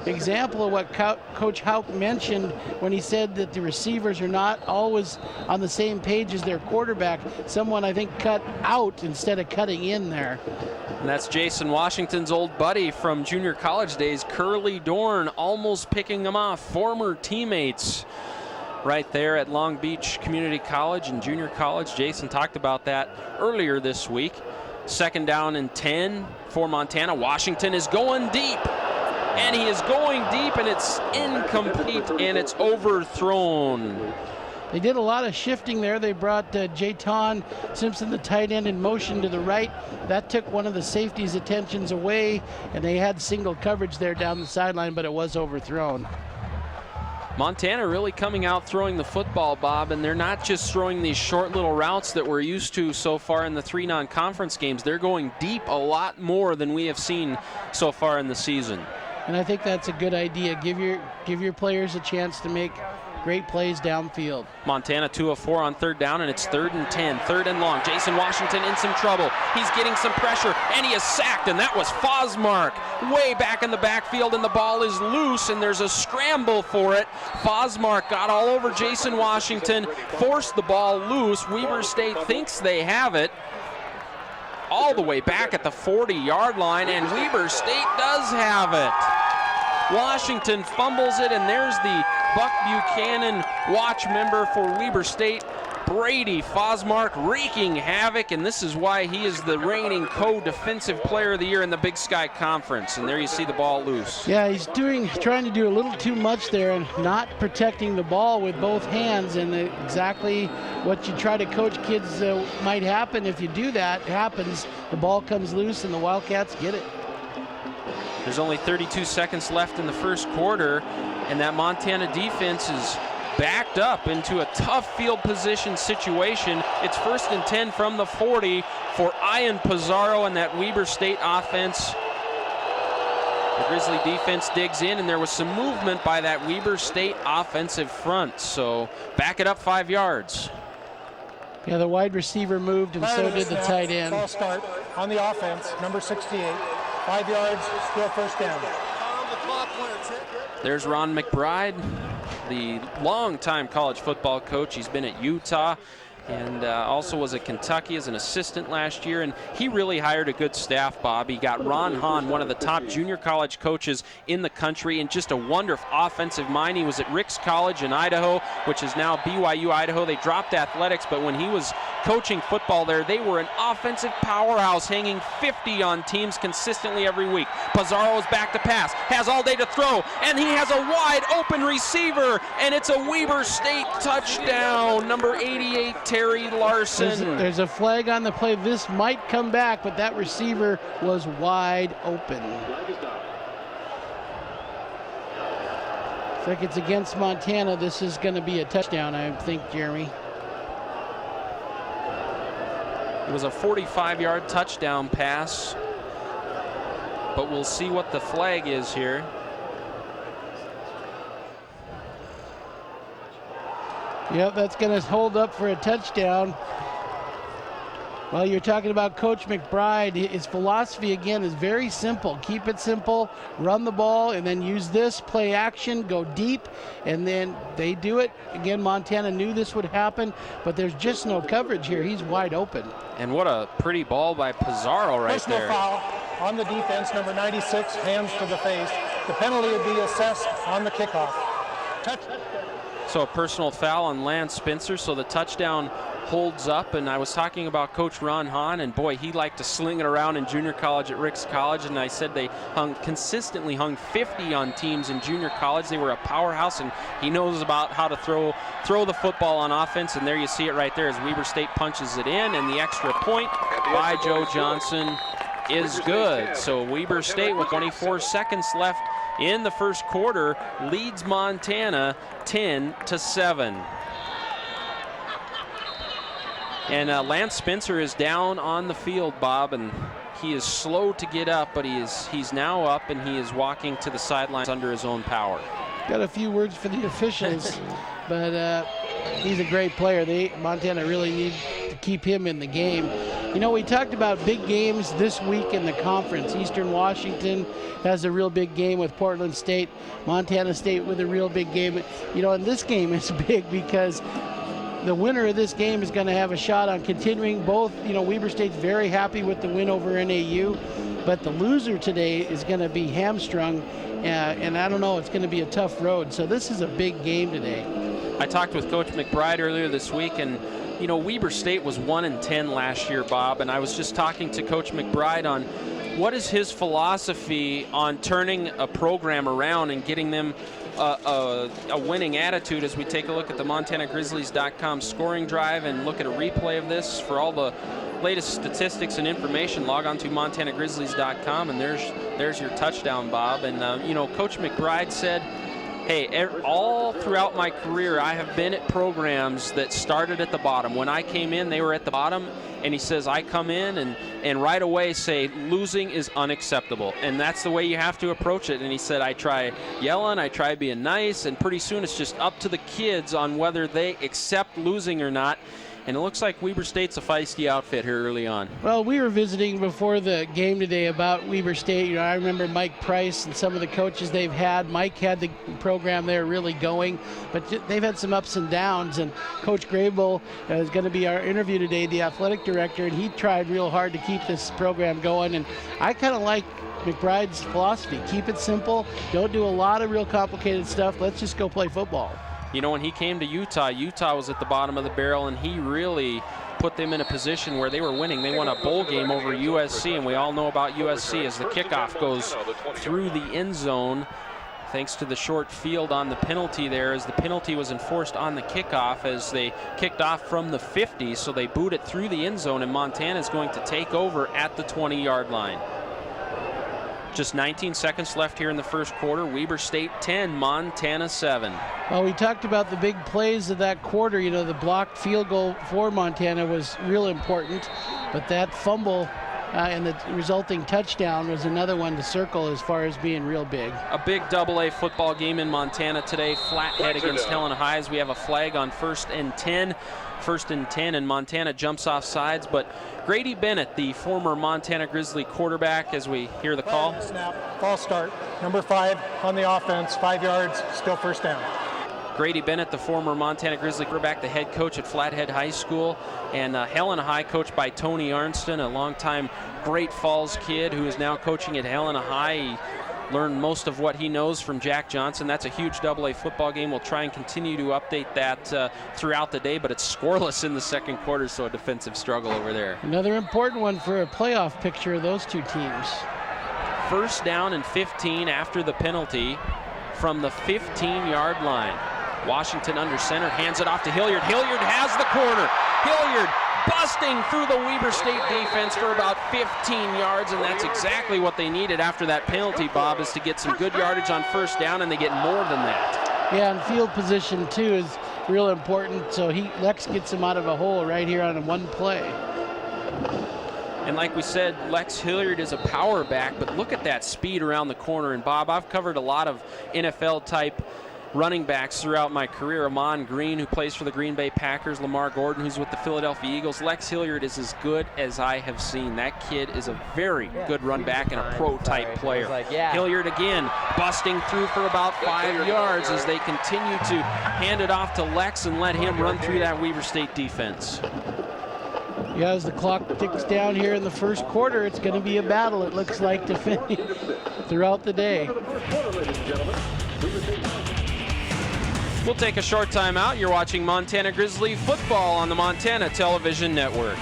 example of what Coach Houck mentioned when he said that the receivers are not always on the same page as their quarterback. Someone, I think, cut out instead of cutting in there. And that's Jason Washington's old buddy from junior college days, Curly Dorn, almost picking him off. Former teammates right there at Long Beach Community College and junior college. Jason talked about that earlier this week. 2nd down and 10 for Montana. Washington is going deep. And he is going deep, and it's incomplete, and it's overthrown. They did a lot of shifting there. They brought Jayton Simpson, the tight end, in motion to the right. That took one of the safety's attentions away, and they had single coverage there down the sideline, but it was overthrown. Montana really coming out throwing the football, Bob, and they're not just throwing these short little routes that we're used to so far in the 3 non-conference games. They're going deep a lot more than we have seen so far in the season. And I think that's a good idea. Give your players a chance to make great plays downfield. Montana 2 of 4 on 3rd down, and it's 3rd and 10, 3rd and long. Jason Washington in some trouble. He's getting some pressure, and he is sacked, and that was Fosmark way back in the backfield, and the ball is loose, and there's a scramble for it. Fosmark got all over Jason Washington, forced the ball loose. Weber State thinks they have it all the way back at the 40-yard line, and Weber State does have it. Washington fumbles it, and there's the Buck Buchanan watch member for Weber State, Brady Fosmark, wreaking havoc, and this is why he is the reigning co-defensive player of the year in the Big Sky Conference. And there you see the ball loose. Yeah, he's trying to do a little too much there and not protecting the ball with both hands, and exactly what you try to coach kids might happen if you do that happens. The ball comes loose and the Wildcats get it. There's only 32 seconds left in the first quarter, and that Montana defense is backed up into a tough field position situation. It's 1st and 10 from the 40 for Ian Pizarro and that Weber State offense. The Grizzly defense digs in, and there was some movement by that Weber State offensive front. So back it up 5 yards. Yeah, the wide receiver moved, and so did the tight end. Ball start on the offense, number 68. 5 yards, still 1st down. There's Ron McBride, the longtime college football coach. He's been at Utah and also was at Kentucky as an assistant last year, and he really hired a good staff, Bob. He got Ron Hahn, one of the top junior college coaches in the country, and just a wonderful offensive mind. He was at Ricks College in Idaho, which is now BYU Idaho. They dropped athletics, but when he was coaching football there, they were an offensive powerhouse, hanging 50 on teams consistently every week. Pizarro is back to pass, has all day to throw, and he has a wide open receiver, and it's a Weber State touchdown. Number 88, Terry Larson. There's a flag on the play. This might come back, but that receiver was wide open. Looks like it's against Montana. This is going to be a touchdown, I think, Jeremy. It was a 45-yard touchdown pass, but we'll see what the flag is here. Yep, that's going to hold up for a touchdown. Well, you're talking about Coach McBride. His philosophy, again, is very simple. Keep it simple, run the ball, and then use this, play action, go deep, and then they do it. Again, Montana knew this would happen, but there's just no coverage here. He's wide open. And what a pretty ball by Pizarro right Personal there. foul on the defense, number 96, hands to the face. The penalty would be assessed on the kickoff. So a personal foul on Lance Spencer, so the touchdown holds up. And I was talking about Coach Ron Hahn, and boy, he liked to sling it around in junior college at Ricks College, and I said they consistently hung 50 on teams in junior college. They were a powerhouse, and he knows about how to throw the football on offense, and there you see it right there as Weber State punches it in, and the extra point by Joe Johnson is good. So Weber State, with 24 seconds left in the first quarter, leads Montana 10-7. And Lance Spencer is down on the field, Bob, and he is slow to get up, but he's now up, and he is walking to the sidelines under his own power. Got a few words for the officials, but he's a great player. Montana really needs to keep him in the game. You know, we talked about big games this week in the conference. Eastern Washington has a real big game with Portland State, Montana State with a real big game. You know, and this game is big because the winner of this game is going to have a shot on continuing both. You know, Weber State's very happy with the win over NAU, but the loser today is going to be hamstrung, and I don't know, it's going to be a tough road. So this is a big game today. I talked with Coach McBride earlier this week, and you know, Weber State was 1-10 last year, Bob, and I was just talking to Coach McBride on what is his philosophy on turning a program around and getting them a winning attitude as we take a look at the MontanaGrizzlies.com scoring drive and look at a replay of this. For all the latest statistics and information, log on to MontanaGrizzlies.com, and there's your touchdown, Bob. And, you know, Coach McBride said, hey, all throughout my career, I have been at programs that started at the bottom. When I came in, they were at the bottom, and he says, I come in and right away say, losing is unacceptable, and that's the way you have to approach it. And he said, I try yelling, I try being nice, and pretty soon it's just up to the kids on whether they accept losing or not. And it looks like Weber State's a feisty outfit here early on. Well, we were visiting before the game today about Weber State. You know, I remember Mike Price and some of the coaches they've had. Mike had the program there really going, but they've had some ups and downs. And Coach Grable is going to be our interview today, the athletic director, and he tried real hard to keep this program going. And I kind of like McBride's philosophy. Keep it simple. Don't do a lot of real complicated stuff. Let's just go play football. You know, when he came to Utah, Utah was at the bottom of the barrel, and he really put them in a position where they were winning. They won a bowl game over USC, and we all know about USC as the kickoff goes through the end zone, thanks to the short field on the penalty there, as the penalty was enforced on the kickoff as they kicked off from the 50, so they boot it through the end zone, and Montana is going to take over at the 20-yard line. Just 19 seconds left here in the first quarter. Weber State 10, Montana 7. Well, we talked about the big plays of that quarter. You know, the blocked field goal for Montana was real important, but that fumble and the resulting touchdown was another one to circle as far as being real big. A big AA football game in Montana today. Flathead against Helena High as we have a flag on 1st and 10. 1st and 10, and Montana jumps off sides, but Grady Bennett, the former Montana Grizzly quarterback, as we hear the call. Snap, false start, number 5 on the offense, 5 yards, still first down. Grady Bennett, the former Montana Grizzly quarterback, the head coach at Flathead High School, and Helena High, coached by Tony Arnston, a longtime Great Falls kid who is now coaching at Helena High. He learned most of what he knows from Jack Johnson. That's a huge AA football game. We'll try and continue to update that throughout the day, but it's scoreless in the second quarter, so a defensive struggle over there. Another important one for a playoff picture of those two teams. 1st down and 15 after the penalty from the 15-yard line. Washington under center, hands it off to Hilliard. Hilliard has the corner. Hilliard busting through the Weber State defense for about 15 yards, and that's exactly what they needed after that penalty, Bob, is to get some good yardage on 1st down, and they get more than that. Yeah, and field position, too, is real important, so Lex gets him out of a hole right here on one play. And like we said, Lex Hilliard is a power back, but look at that speed around the corner. And, Bob, I've covered a lot of NFL-type running backs throughout my career. Amon Green, who plays for the Green Bay Packers, Lamar Gordon, who's with the Philadelphia Eagles. Lex Hilliard is as good as I have seen. That kid is a very good run back and a pro-type player. Hilliard again busting through for about 5 yards as they continue to hand it off to Lex and let him run through that Weber State defense. Yeah, as the clock ticks down here in the first quarter, it's going to be a battle, it looks like, to finish throughout the day. We'll take a short time out. You're watching Montana Grizzly football on the Montana Television Network.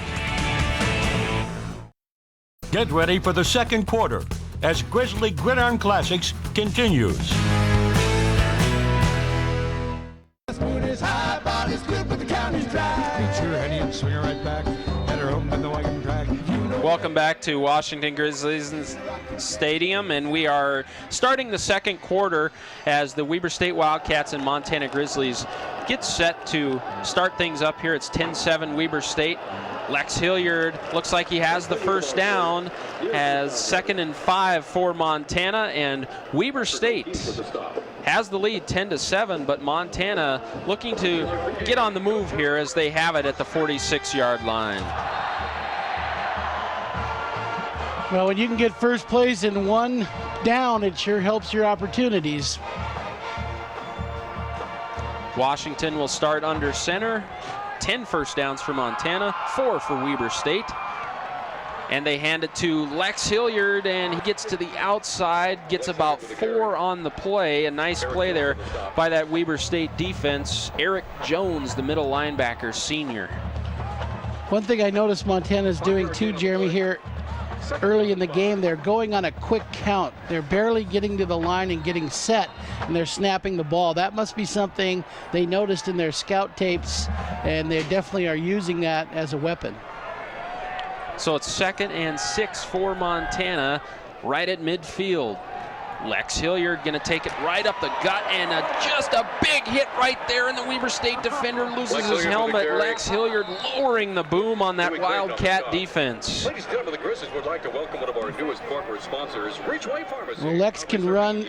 Get ready for the second quarter as Grizzly Gridiron Classics continues. Moon is high, body's good, but the county's dry. Get your head in, swing her right back, head her home in the wagon track. Welcome back to Washington Grizzlies Stadium, and we are starting the second quarter as the Weber State Wildcats and Montana Grizzlies get set to start things up here. It's 10-7 Weber State. Lex Hilliard looks like he has the 1st down, as 2nd and 5 for Montana, and Weber State has the lead 10-7, but Montana looking to get on the move here as they have it at the 46-yard line. Well, when you can get first place in one down, it sure helps your opportunities. Washington will start under center. 10 first downs for Montana, 4 for Weber State. And they hand it to Lex Hilliard, and he gets to the outside, gets about 4 on the play. A nice play there by that Weber State defense. Eric Jones, the middle linebacker, senior. One thing I noticed Montana's doing too, Jeremy, here early in the game, they're going on a quick count. They're barely getting to the line and getting set, and they're snapping the ball. That must be something they noticed in their scout tapes, and they definitely are using that as a weapon. So it's 2nd and 6 for Montana, right at midfield. Lex Hilliard going to take it right up the gut, and just a big hit right there, and the Weber State defender loses his helmet. Lex Hilliard lowering the boom on that Wildcat defense. Ladies and gentlemen, the Grizzlies would like to welcome one of our newest corporate sponsors, Reachway Pharmacy. Well, Lex can run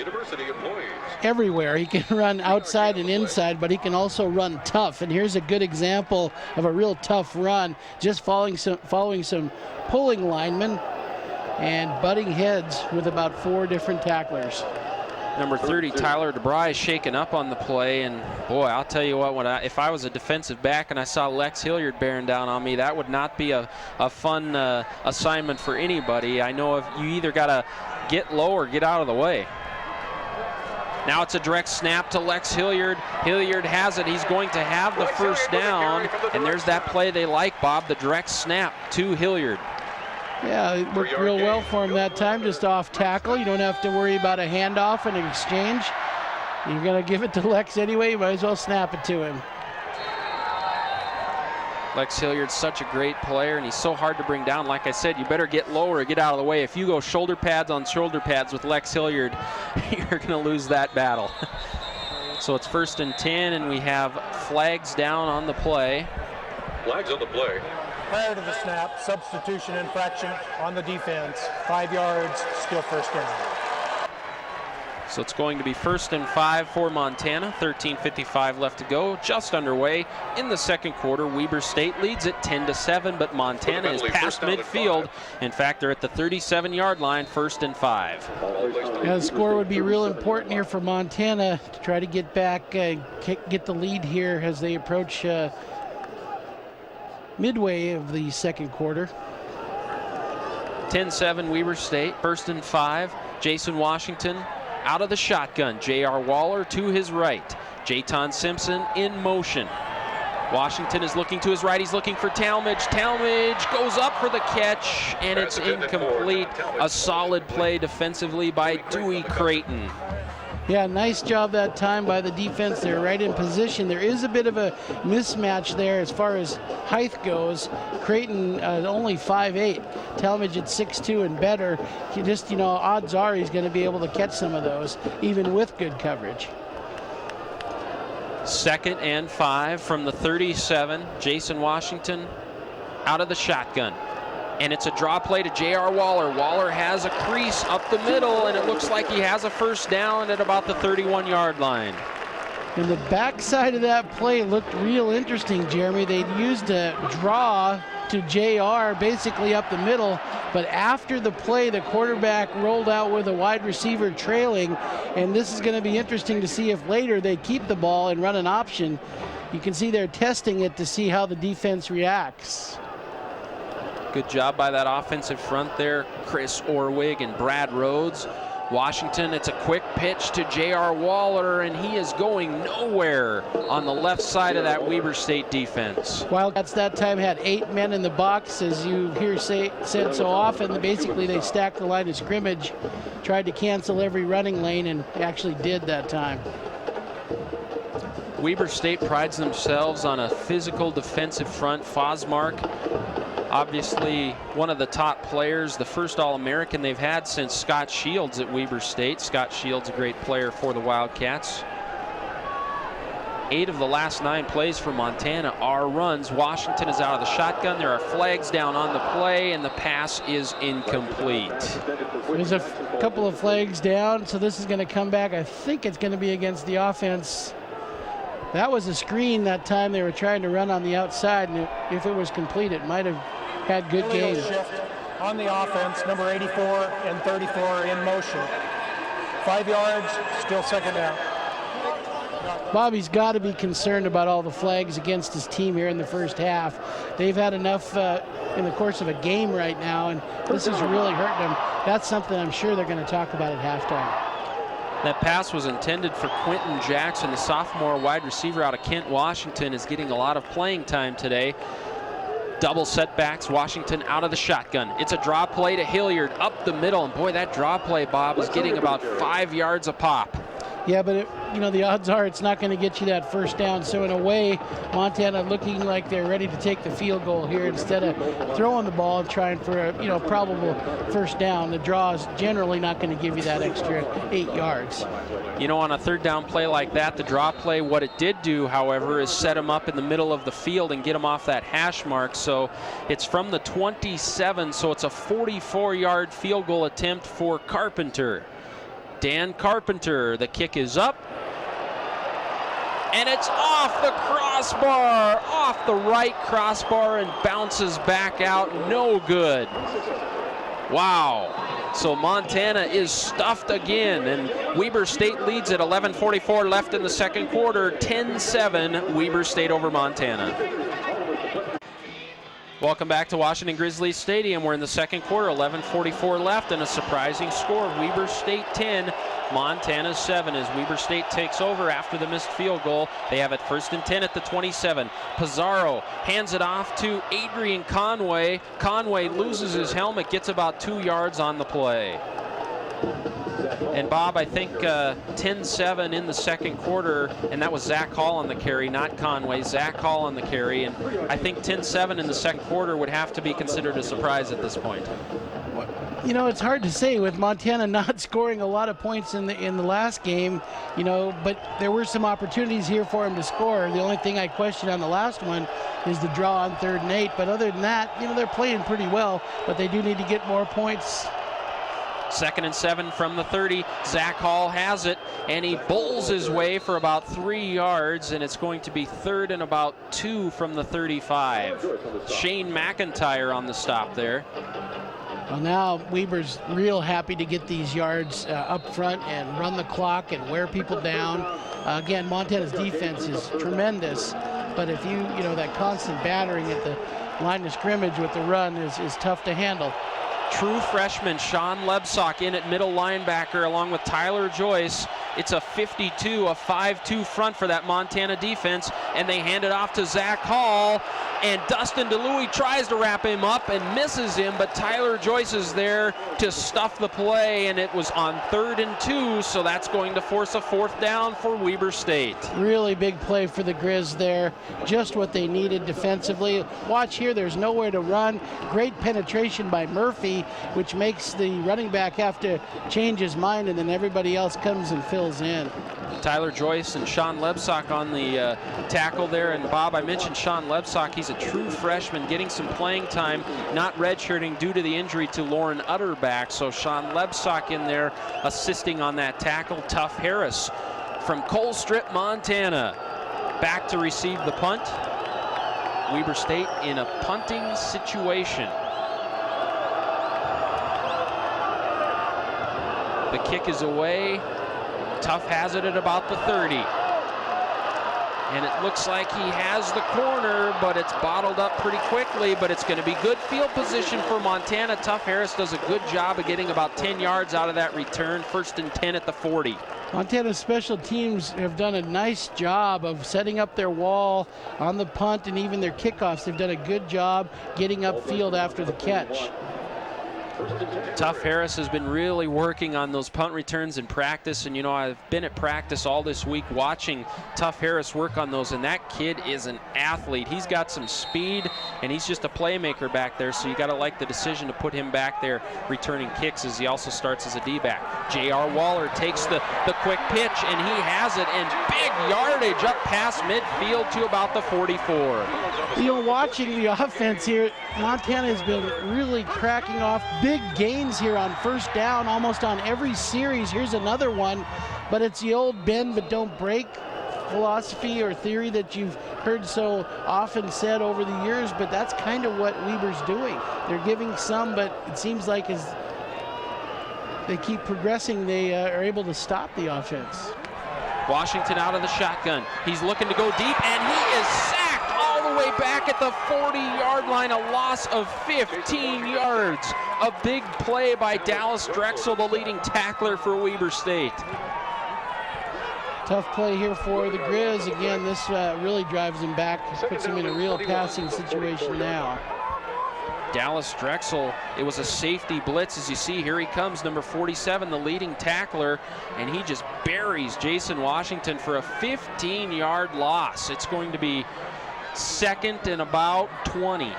everywhere. He can run outside and inside, but he can also run tough. And here's a good example of a real tough run, just following some pulling linemen and butting heads with about 4 different tacklers. Number 30, Tyler DeBry, shaken up on the play, and boy, I'll tell you what, if I was a defensive back and I saw Lex Hilliard bearing down on me, that would not be a fun assignment for anybody. I know if you either got to get low or get out of the way. Now it's a direct snap to Lex Hilliard. Hilliard has it. He's going to have the first down, and there's that play they like, Bob, the direct snap to Hilliard. Yeah, it worked real well for him that time, just off tackle. You don't have to worry about a handoff and an exchange. You're going to give it to Lex anyway, you might as well snap it to him. Lex Hilliard's such a great player, and he's so hard to bring down. Like I said, you better get lower or get out of the way. If you go shoulder pads on shoulder pads with Lex Hilliard, you're going to lose that battle. So it's 1st and 10, and we have flags down on the play. Flags on the play. Prior to the snap, substitution infraction on the defense. 5 yards, still first down. So it's going to be 1st and 5 for Montana. 13:55 left to go, just underway in the second quarter. Weber State leads it 10-7, but Montana is past midfield. In fact, they're at the 37-yard line, 1st and 5. Yeah, the score would be real important here for Montana to try to get back, get the lead here as they approach midway of the second quarter. 10-7 Weber State, 1st and 5. Jason Washington out of the shotgun. J.R. Waller to his right. Jayton Simpson in motion. Washington is looking to his right. He's looking for Talmadge. Talmadge goes up for the catch, and it's incomplete. A solid play defensively by Dewey Creighton. Yeah, nice job that time by the defense. They're right in position. There is a bit of a mismatch there as far as height goes. Creighton only 5'8", Talmadge at 6'2" and better. He just, odds are he's going to be able to catch some of those, even with good coverage. 2nd and 5 from the 37. Jason Washington out of the shotgun. And it's a draw play to J.R. Waller. Waller has a crease up the middle, and it looks like he has a first down at about the 31-yard line. And the backside of that play looked real interesting, Jeremy. They'd used a draw to JR basically up the middle, but after the play, the quarterback rolled out with a wide receiver trailing, and this is going to be interesting to see if later they keep the ball and run an option. You can see they're testing it to see how the defense reacts. Good job by that offensive front there, Chris Orwig and Brad Rhodes. Washington, it's a quick pitch to J.R. Waller, and he is going nowhere on the left side of that Weber State defense. Wildcats that time had 8 men in the box, as you hear said so often. Basically, they stacked the line of scrimmage, tried to cancel every running lane, and actually did that time. Weber State prides themselves on a physical defensive front. Fosmark, obviously one of the top players, the first All-American they've had since Scott Shields at Weber State. Scott Shields, a great player for the Wildcats. 8 of the last 9 plays for Montana are runs. Washington is out of the shotgun. There are flags down on the play, and the pass is incomplete. There's a couple of flags down, so this is going to come back. I think it's going to be against the offense. That was a screen that time they were trying to run on the outside, and if it was complete, it might have had good gain. on the offense, number 84 and 34 in motion. 5 yards, still second down. Bobby's got to be concerned about all the flags against his team here in the first half. They've had enough in the course of a game right now, and this is really hurting them. That's something I'm sure they're going to talk about at halftime. That pass was intended for Quentin Jackson, the sophomore wide receiver out of Kent, Washington, is getting a lot of playing time today. Double setbacks, Washington out of the shotgun. It's a draw play to Hilliard up the middle, and boy, that draw play, Bob, is getting about 5 yards a pop. Yeah, but the odds are it's not going to get you that first down. So in a way, Montana looking like they're ready to take the field goal here instead of throwing the ball and trying for a probable first down. The draw is generally not going to give you that extra 8 yards. On a third down play like that, the draw play, what it did do, however, is set him up in the middle of the field and get him off that hash mark. So it's from the 27, so it's a 44-yard field goal attempt for Carpenter. Dan Carpenter, the kick is up, and it's off the crossbar, off the right crossbar, and bounces back out, no good. Wow. So Montana is stuffed again, and Weber State leads at 11:44 left in the second quarter, 10-7, Weber State over Montana. Welcome back to Washington Grizzlies Stadium. We're in the second quarter, 11:44 left, and a surprising score. Weber State 10, Montana 7, as Weber State takes over after the missed field goal. They have it 1st and 10 at the 27. Pizarro hands it off to Adrian Conway. Conway loses his helmet, gets about 2 yards on the play. And Bob, I think 10-7 in the second quarter, and that was Zach Hall on the carry, not Conway. Zach Hall on the carry, and I think 10-7 in the second quarter would have to be considered a surprise at this point. It's hard to say with Montana not scoring a lot of points in the last game, but there were some opportunities here for him to score. The only thing I question on the last one is the draw on 3rd and 8. But other than that, they're playing pretty well, but they do need to get more points. 2nd and 7 from the 30. Zach Hall has it, and he bowls his way for about 3 yards, and it's going to be 3rd and about 2 from the 35. Shane McIntyre on the stop there. Well, now Weber's real happy to get these yards up front and run the clock and wear people down. Again, Montana's defense is tremendous, but if that constant battering at the line of scrimmage with the run is tough to handle. True freshman Sean Lebsock in at middle linebacker along with Tyler Joyce. It's a 52, a 5-2 front for that Montana defense, and they hand it off to Zach Hall, and Dustin DeLuey tries to wrap him up and misses him, but Tyler Joyce is there to stuff the play, and it was on 3rd and 2, so that's going to force a 4th down for Weber State. Really big play for the Grizz there, just what they needed defensively. Watch here, there's nowhere to run. Great penetration by Murphy, which makes the running back have to change his mind, and then everybody else comes and fills in. Tyler Joyce and Sean Lebsock on the tackle there. And Bob, I mentioned Sean Lebsock. He's a true freshman getting some playing time, not redshirting due to the injury to Lauren Utterback. So Sean Lebsock in there assisting on that tackle. Tough Harris from Colstrip, Montana, back to receive the punt. Weber State in a punting situation. The kick is away. Tough has it at about the 30. And it looks like he has the corner, but it's bottled up pretty quickly, but it's going to be good field position for Montana. Tough Harris does a good job of getting about 10 yards out of that return. 1st and 10 at the 40. Montana's special teams have done a nice job of setting up their wall on the punt and even their kickoffs. They've done a good job getting upfield after the catch. Tough Harris has been really working on those punt returns in practice, and I've been at practice all this week watching Tough Harris work on those, and that kid is an athlete. He's got some speed, and he's just a playmaker back there, so you got to like the decision to put him back there returning kicks, as he also starts as a D-back. J.R. Waller takes the quick pitch, and he has it, and big yardage up past midfield to about the 44. Watching the offense here, Montana has been really cracking off big gains here on 1st down almost on every series. Here's another one, but it's the old bend but don't break philosophy or theory that you've heard so often said over the years, but that's kind of what Weber's doing. They're giving some, but it seems like as they keep progressing, they are able to stop the offense. Washington out of the shotgun. He's looking to go deep, and he is sacked all the way back at the 40-yard line, a loss of 15 yards. A big play by Dallas Drexel, the leading tackler for Weber State. Tough play here for the Grizz. Again, this really drives them back, puts them in a real passing situation now. Dallas Drexel, it was a safety blitz. As you see, here he comes, number 47, the leading tackler, and he just buries Jason Washington for a 15-yard loss. It's going to be second and about 20.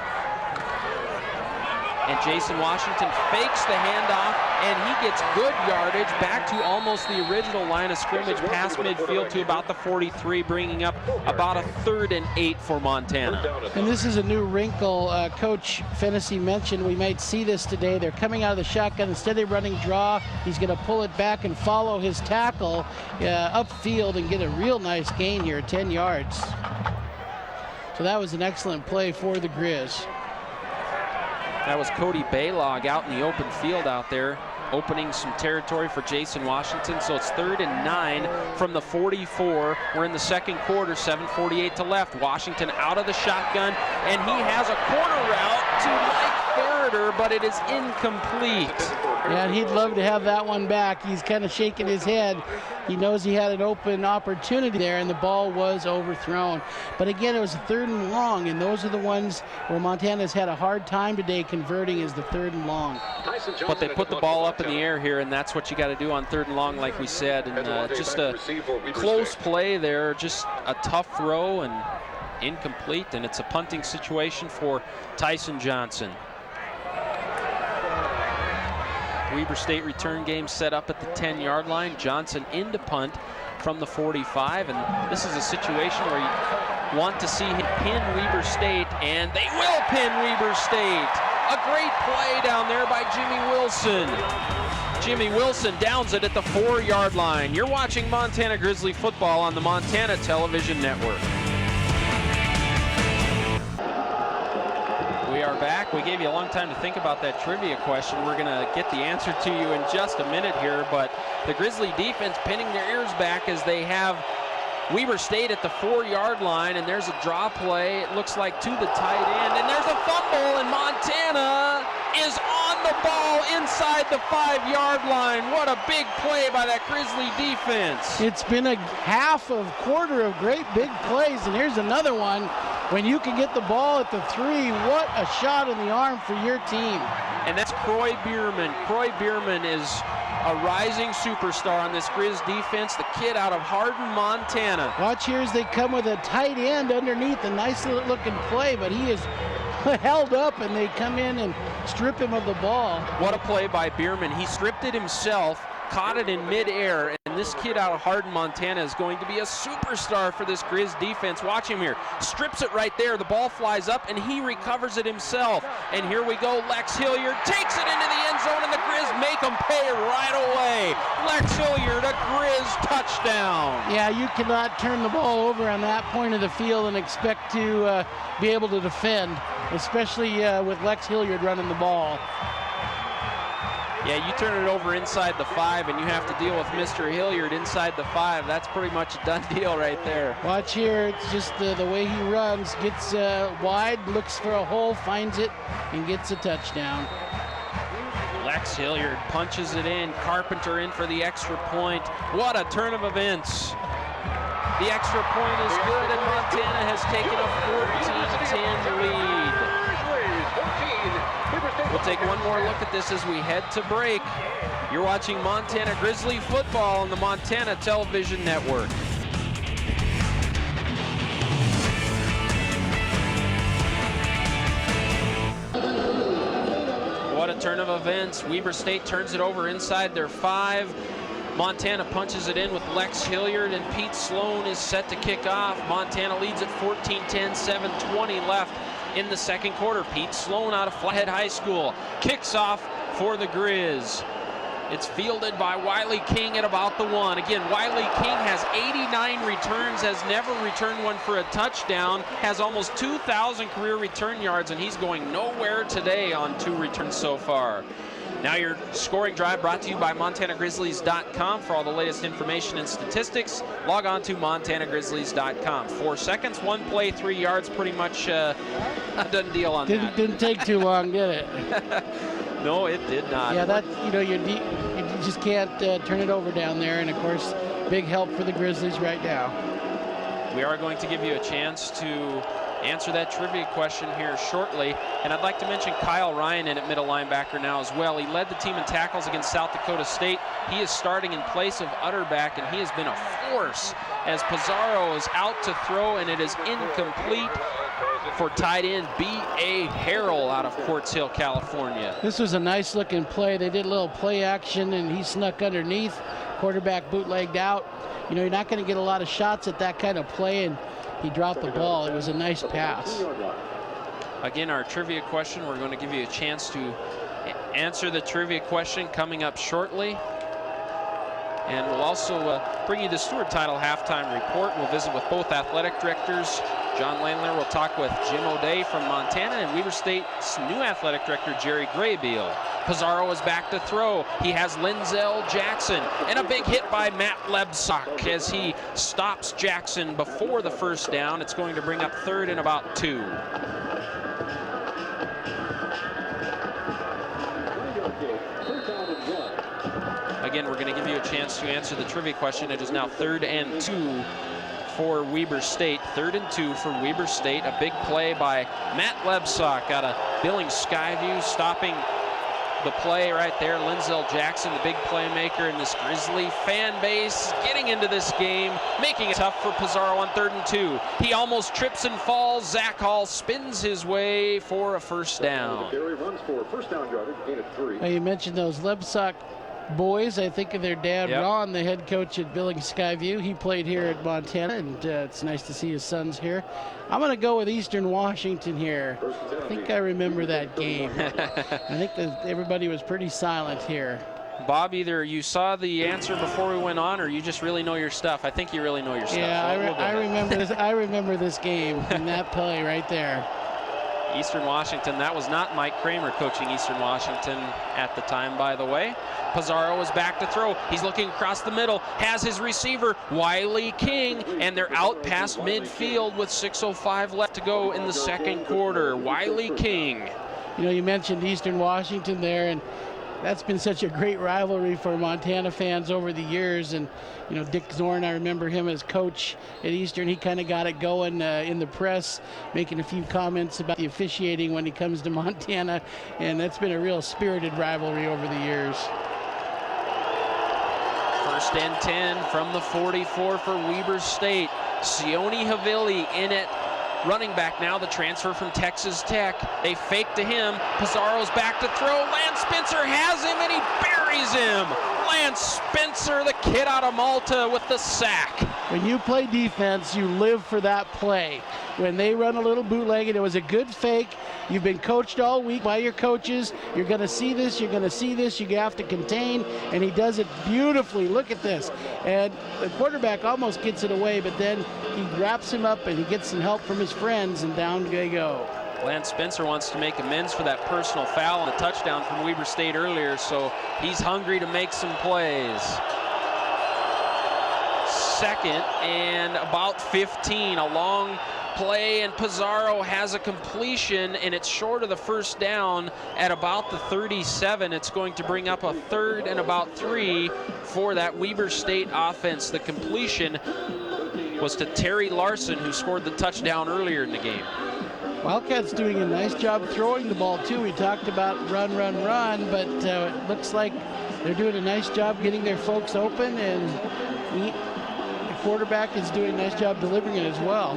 And Jason Washington fakes the handoff, and he gets good yardage back to almost the original line of scrimmage, past midfield to about the 43, bringing up about a 3rd and 8 for Montana. And this is a new wrinkle. Coach Fennessy mentioned we might see this today. They're coming out of the shotgun. Instead of running draw, he's going to pull it back and follow his tackle upfield and get a real nice gain here, 10 yards. So that was an excellent play for the Grizz. That was Cody Baylog out in the open field out there, opening some territory for Jason Washington. So it's 3rd and 9 from the 44. We're in the second quarter, 7:48 to left. Washington out of the shotgun, and he has a corner route to Mike Ferreter, but it is incomplete. Yeah, and he'd love to have that one back. He's kind of shaking his head. He knows he had an open opportunity there, and the ball was overthrown. But again, it was a 3rd and long, and those are the ones where Montana's had a hard time today converting, is the 3rd and long. But they put the ball up in the air here, and that's what you got to do on 3rd and long, like we said. And just a close play there, just a tough throw and incomplete, and it's a punting situation for Tyson Johnson. Weber State return game set up at the 10-yard line. Johnson into punt from the 45, and this is a situation where you want to see him pin Weber State, and they will pin Weber State. A great play down there by Jimmy Wilson. Jimmy Wilson downs it at the 4-yard line. You're watching Montana Grizzly football on the Montana Television Network. We are back. We gave you a long time to think about that trivia question. We're going to get the answer to you in just a minute here, but the Grizzly defense pinning their ears back as they have Weber State at the 4-yard line, and there's a draw play, it looks like, to the tight end, and there's a fumble, and Montana is on the ball inside the 5-yard line. What a big play by that Grizzly defense. It's been a quarter of great big plays, and here's another one. When you can get the ball at the 3, what a shot in the arm for your team. And that's Croy Bierman. Croy Bierman is a rising superstar on this Grizz defense, the kid out of Hardin, Montana. Watch here as they come with a tight end underneath, a nice looking play, but he is held up, and they come in and strip him of the ball. What a play by Bierman. He stripped it himself, caught it in midair, and this kid out of Hardin, Montana is going to be a superstar for this Grizz defense. Watch him here. Strips it right there. The ball flies up, and he recovers it himself. And here we go. Lex Hilliard takes it into the end zone, and the Grizz make them pay right away. Lex Hilliard, a Grizz touchdown. Yeah, you cannot turn the ball over on that point of the field and expect to be able to defend, especially with Lex Hilliard running the ball. Yeah, you turn it over inside the 5, and you have to deal with Mr. Hilliard inside the 5. That's pretty much a done deal right there. Watch here. It's just the way he runs. Gets wide, looks for a hole, finds it, and gets a touchdown. Lex Hilliard punches it in. Carpenter in for the extra point. What a turn of events. The extra point is good, and Montana has taken a 14-10 lead. We'll take one more look at this as we head to break. You're watching Montana Grizzly football on the Montana Television Network. What a turn of events. Weber State turns it over inside their 5. Montana punches it in with Lex Hilliard, and Pete Sloan is set to kick off. Montana leads at 14-10, 7:20 left in the second quarter. Pete Sloan out of Flathead High School kicks off for the Grizz. It's fielded by Wiley King at about the 1. Again, Wiley King has 89 returns, has never returned one for a touchdown, has almost 2,000 career return yards, and he's going nowhere today on 2 returns so far. Now your scoring drive brought to you by MontanaGrizzlies.com. For all the latest information and statistics, log on to MontanaGrizzlies.com. 4 seconds, 1 play, 3 yards, pretty much a done deal on that. Didn't take too long, did it? No, it did not. Yeah, that, you know, you just can't turn it over down there, and of course, big help for the Grizzlies right now. We are going to give you a chance to answer that trivia question here shortly. And I'd like to mention Kyle Ryan in at middle linebacker now as well. He led the team in tackles against South Dakota State. He is starting in place of Utterback, and he has been a force as Pizarro is out to throw, and it is incomplete for tight end B.A. Harrell out of Quartz Hill, California. This was a nice looking play. They did a little play action, and he snuck underneath. Quarterback bootlegged out. You know, you're not going to get a lot of shots at that kind of play, and he dropped the ball. It was a nice pass. Again, our trivia question, we're going to give you a chance to answer the trivia question coming up shortly. And we'll also bring you the Stewart Title halftime report. We'll visit with both athletic directors. John Langler will talk with Jim O'Day from Montana and Weber State's new athletic director, Jerry Graybeal. Pizarro is back to throw. He has Linzel Jackson, and a big hit by Matt Lebsock as he stops Jackson before the first down. It's going to bring up 3rd and about 2. Again, we're going to give you a chance to answer the trivia question. It is now 3rd and 2 for Weber State. 3rd and 2 for Weber State. A big play by Matt Lebsock out of Billings Skyview, stopping the play right there. Linzel Jackson, the big playmaker in this Grizzly fan base, getting into this game, making it tough for Pizarro on 3rd and 2. He almost trips and falls. Zach Hall spins his way for a first down. Runs for first down yardage, gain of 3. Well, you mentioned those Lebsock boys. I think of their dad, Ron, the head coach at Billings Skyview. He played here at Montana, and it's nice to see his sons here. I'm going to go with Eastern Washington here. I think I remember that game. I think that everybody was pretty silent here. Bob, either you saw the answer before we went on, or you just really know your stuff. I think you really know your stuff. Yeah, so I remember this. I remember this game and that play right there. Eastern Washington, that was not Mike Kramer coaching Eastern Washington at the time, by the way. Pizarro is back to throw. He's looking across the middle, has his receiver, Wiley King, and they're out past midfield with 6:05 left to go in the second quarter. Wiley King. You know, you mentioned Eastern Washington there, and that's been such a great rivalry for Montana fans over the years. And, you know, Dick Zorn, I remember him as coach at Eastern. He kind of got it going in the press, making a few comments about the officiating when he comes to Montana. And that's been a real spirited rivalry over the years. 1st and 10 from the 44 for Weber State. Sione Havili in it. Running back now, the transfer from Texas Tech. They fake to him. Pizarro's back to throw. Lance Spencer has him, and he buries him. Lance Spencer, the kid out of Malta, with the sack. When you play defense, you live for that play. When they run a little bootleg, and it was a good fake. You've been coached all week by your coaches. You're going to see this. You're going to see this. You have to contain, and he does it beautifully. Look at this. And the quarterback almost gets it away, but then he wraps him up, and he gets some help from his friends, and down they go. Lance Spencer wants to make amends for that personal foul and a touchdown from Weber State earlier, so he's hungry to make some plays. 2nd and about 15, a long play, and Pizarro has a completion, and it's short of the first down at about the 37. It's going to bring up a 3rd and about 3 for that Weber State offense. The completion was to Terry Larson, who scored the touchdown earlier in the game. Wildcats doing a nice job throwing the ball too. We talked about run, but it looks like they're doing a nice job getting their folks open, and the quarterback is doing a nice job delivering it as well.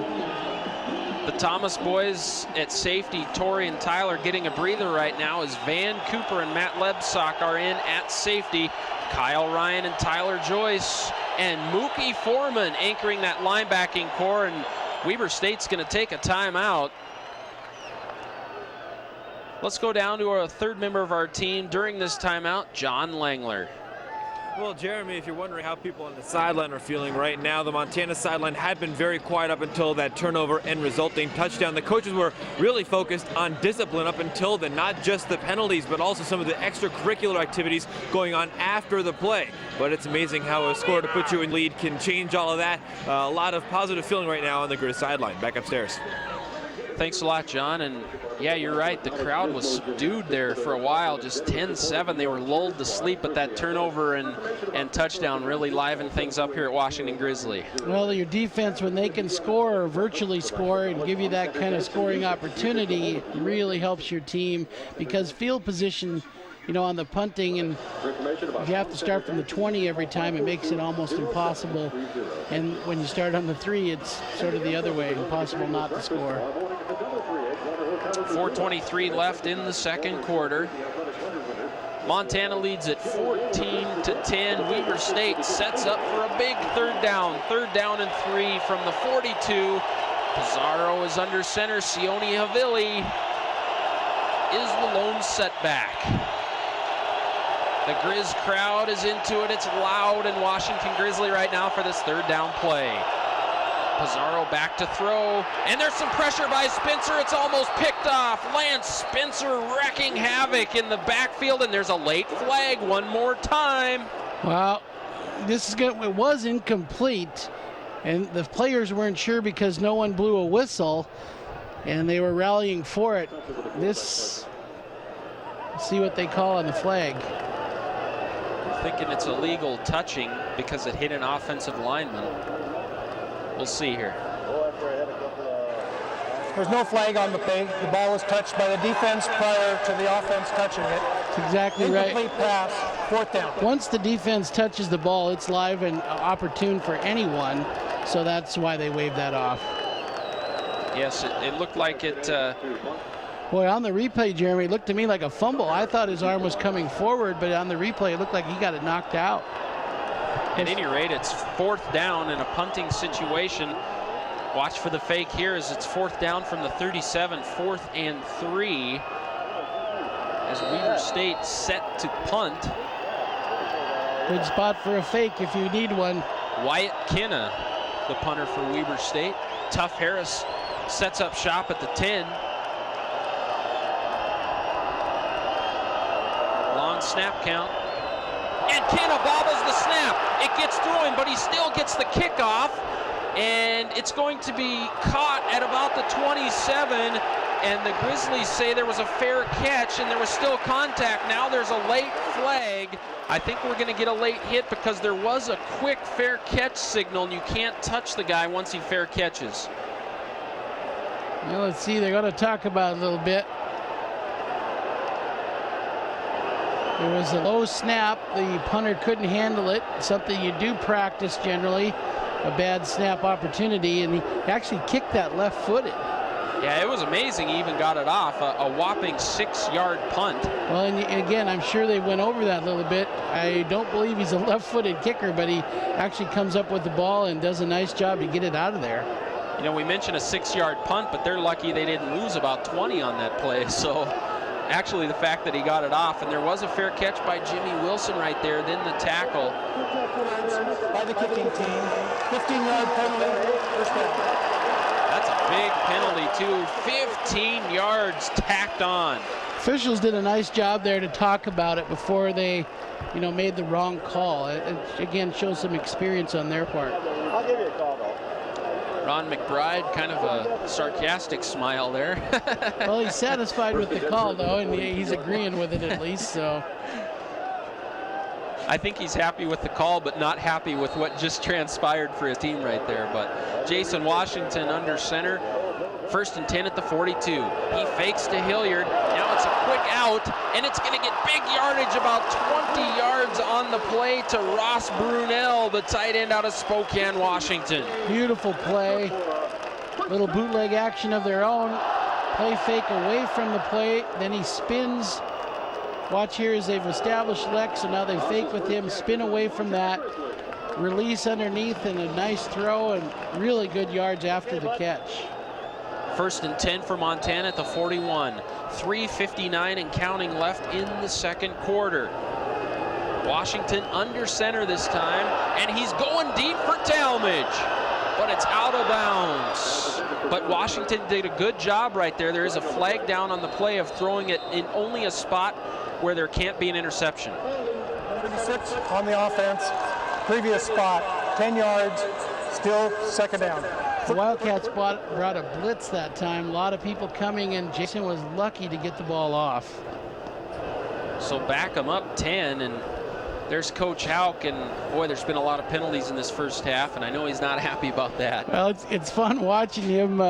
The Thomas boys at safety, Torrey and Tyler, getting a breather right now as Van Cooper and Matt Lebsock are in at safety. Kyle Ryan and Tyler Joyce and Mookie Foreman anchoring that linebacking core, and Weber State's going to take a timeout. Let's go down to our 3rd member of our team during this timeout, John Langler. Well, Jeremy, if you're wondering how people on the sideline are feeling right now, the Montana sideline had been very quiet up until that turnover and resulting touchdown. The coaches were really focused on discipline up until then, not just the penalties, but also some of the extracurricular activities going on after the play. But it's amazing how a score to put you in lead can change all of that. A lot of positive feeling right now on the Grizz sideline. Back upstairs. Thanks a lot, John. And yeah, you're right. The crowd was subdued there for a while, just 10-7. They were lulled to sleep, but that turnover and touchdown really livened things up here at Washington Grizzly. Well, your defense, when they can score or virtually score and give you that kind of scoring opportunity, really helps your team, because field position, you know, on the punting, and if you have to start from the 20 every time, it makes it almost impossible. And when you start on the 3, it's sort of the other way, impossible not to score. 4:23 left in the second quarter. Montana leads at 14-10. Weber State sets up for a big third down and 3 from the 42. Pizarro is under center. Sione Havili is the lone setback. The Grizz crowd is into it. It's loud in Washington Grizzly right now for this third down play. Pizarro back to throw, and there's some pressure by Spencer. It's almost picked off. Lance Spencer wrecking havoc in the backfield, and there's a late flag one more time. Well, it was incomplete, and the players weren't sure because no one blew a whistle, and they were rallying for it. Let's see what they call on the flag. Thinking it's illegal touching because it hit an offensive lineman. We'll see here. There's no flag on the play. The ball was touched by the defense prior to the offense touching it. That's exactly right. Incomplete pass, fourth down. Once the defense touches the ball, it's live and opportune for anyone, so that's why they waved that off. Yes, it looked like it. Boy, on the replay, Jeremy, it looked to me like a fumble. I thought his arm was coming forward, but on the replay, it looked like he got it knocked out. At any rate, it's fourth down in a punting situation. Watch for the fake here as it's fourth down from the 37, 4th and 3. As Weber State set to punt. Good spot for a fake if you need one. Wyatt Kinna, the punter for Weber State. Tuff Harris sets up shop at the 10. Long snap count. And Kinna bobbles the snap. It gets through him, but he still gets the kickoff. And it's going to be caught at about the 27. And the Grizzlies say there was a fair catch and there was still contact. Now there's a late flag. I think we're going to get a late hit because there was a quick fair catch signal, and you can't touch the guy once he fair catches. Well, let's see, they're going to talk about it a little bit. There was a low snap. The punter couldn't handle it, something you do practice generally, a bad snap opportunity, and he actually kicked that left-footed. Yeah, it was amazing he even got it off, a whopping 6-yard punt. Well, and again, I'm sure they went over that a little bit. I don't believe he's a left-footed kicker, but he actually comes up with the ball and does a nice job to get it out of there. You know, we mentioned a 6-yard punt, but they're lucky they didn't lose about 20 on that play, so actually the fact that he got it off, and there was a fair catch by Jimmy Wilson right there, then the tackle. By the kicking team, 15-yard penalty, first down. That's a big penalty too, 15 yards tacked on. Officials did a nice job there to talk about it before they, made the wrong call. It again shows some experience on their part. I'll give you a call though. Ron McBride, kind of a sarcastic smile there. Well, he's satisfied with the call, though, and he's agreeing with it at least, so. I think he's happy with the call, but not happy with what just transpired for his team right there. But Jason Washington under center, 1st and 10 at the 42. He fakes to Hilliard. Now it's a quick out, and it's going to get big yardage, about 20 yards on the play to Ross Brunel, the tight end out of Spokane, Washington. Beautiful play. Little bootleg action of their own. Play fake away from the play. Then he spins. Watch here as they've established Lex, so now they fake with him, spin away from that, release underneath, and a nice throw, and really good yards after the catch. 1st and 10 for Montana at the 41. 3:59 and counting left in the second quarter. Washington under center this time, and he's going deep for Talmadge, but it's out of bounds. But Washington did a good job right there. There is a flag down on the play of throwing it in only a spot where there can't be an interception. 36 on the offense, previous spot, 10 yards, still second down. The Wildcats brought a blitz that time. A lot of people coming, and Jason was lucky to get the ball off. So back them up 10, and there's Coach Houck, and boy, there's been a lot of penalties in this first half, and I know he's not happy about that. Well, it's fun watching him.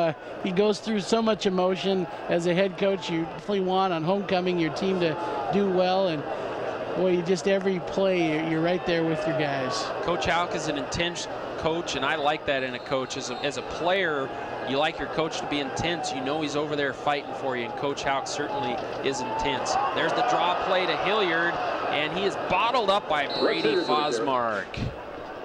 He goes through so much emotion. As a head coach, you definitely want on homecoming your team to do well, and boy, just every play, you're right there with your guys. Coach Houck is an intense coach, and I like that in a coach. As a player, you like your coach to be intense. You know he's over there fighting for you, and Coach Houck certainly is intense. There's the draw play to Hilliard, and he is bottled up by Brady Fosmark.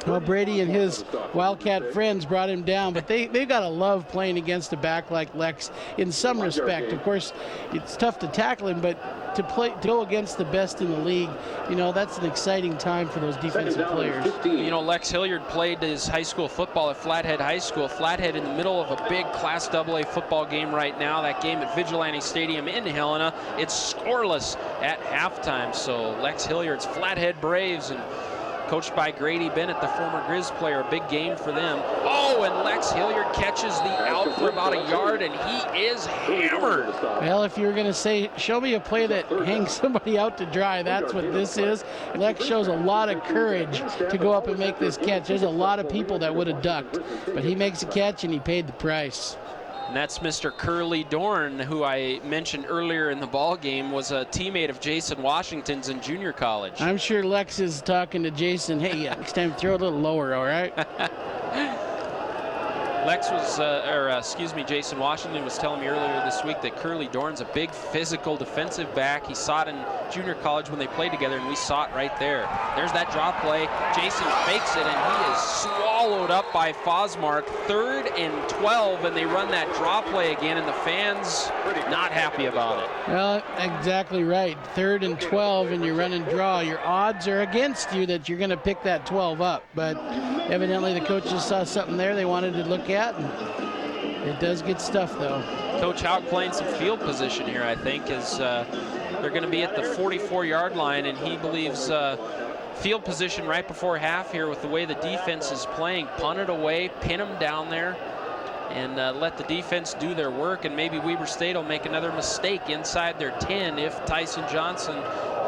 Well, Brady and his Wildcat friends brought him down, but they've got to love playing against a back like Lex in some respect. Of course, it's tough to tackle him, but to go against the best in the league, you know, that's an exciting time for those defensive players. You know, Lex Hilliard played his high school football at Flathead High School. Flathead in the middle of a big Class AA football game right now. That game at Vigilante Stadium in Helena. It's scoreless at halftime. So Lex Hilliard's Flathead Braves, and coached by Grady Bennett, the former Grizz player. A big game for them. Oh, and Lex Hilliard catches the out for about a yard, and he is hammered. Well, if you were going to say, show me a play that hangs somebody out to dry, that's what this is. Lex shows a lot of courage to go up and make this catch. There's a lot of people that would have ducked, but he makes a catch, and he paid the price. And that's Mr. Curly Dorn, who I mentioned earlier in the ball game, was a teammate of Jason Washington's in junior college. I'm sure Lex is talking to Jason, hey, next time throw a little lower, all right? Jason Washington was telling me earlier this week that Curly Dorn's a big physical defensive back. He saw it in junior college when they played together, and we saw it right there. There's that drop play. Jason fakes it, and he is swallowed up by Fosmark. 3rd and 12, and they run that drop play again, and the fans not happy about it. Well, exactly right. 3rd and 12, and you run and draw. Your odds are against you that you're going to pick that 12 up, but evidently the coaches saw something there they wanted to look at, and it does get stuff, though. Coach Houck playing some field position here, I think, as they're going to be at the 44-yard line, and he believes field position right before half here with the way the defense is playing. Punt it away, pin them down there, and let the defense do their work, and maybe Weber State will make another mistake inside their 10 if Tyson Johnson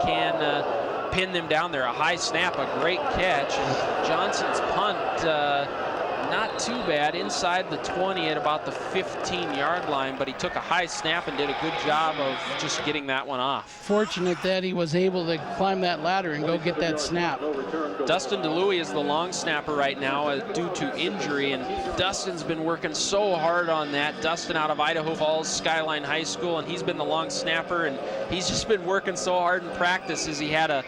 can pin them down there. A high snap, a great catch, and Johnson's punt not too bad inside the 20 at about the 15-yard line, but he took a high snap and did a good job of just getting that one off. Fortunate that he was able to climb that ladder and go get that snap. Dustin DeLuey is the long snapper right now due to injury, and Dustin's been working so hard on that. Dustin out of Idaho Falls Skyline High School, and he's been the long snapper, and he's just been working so hard in practice as he had a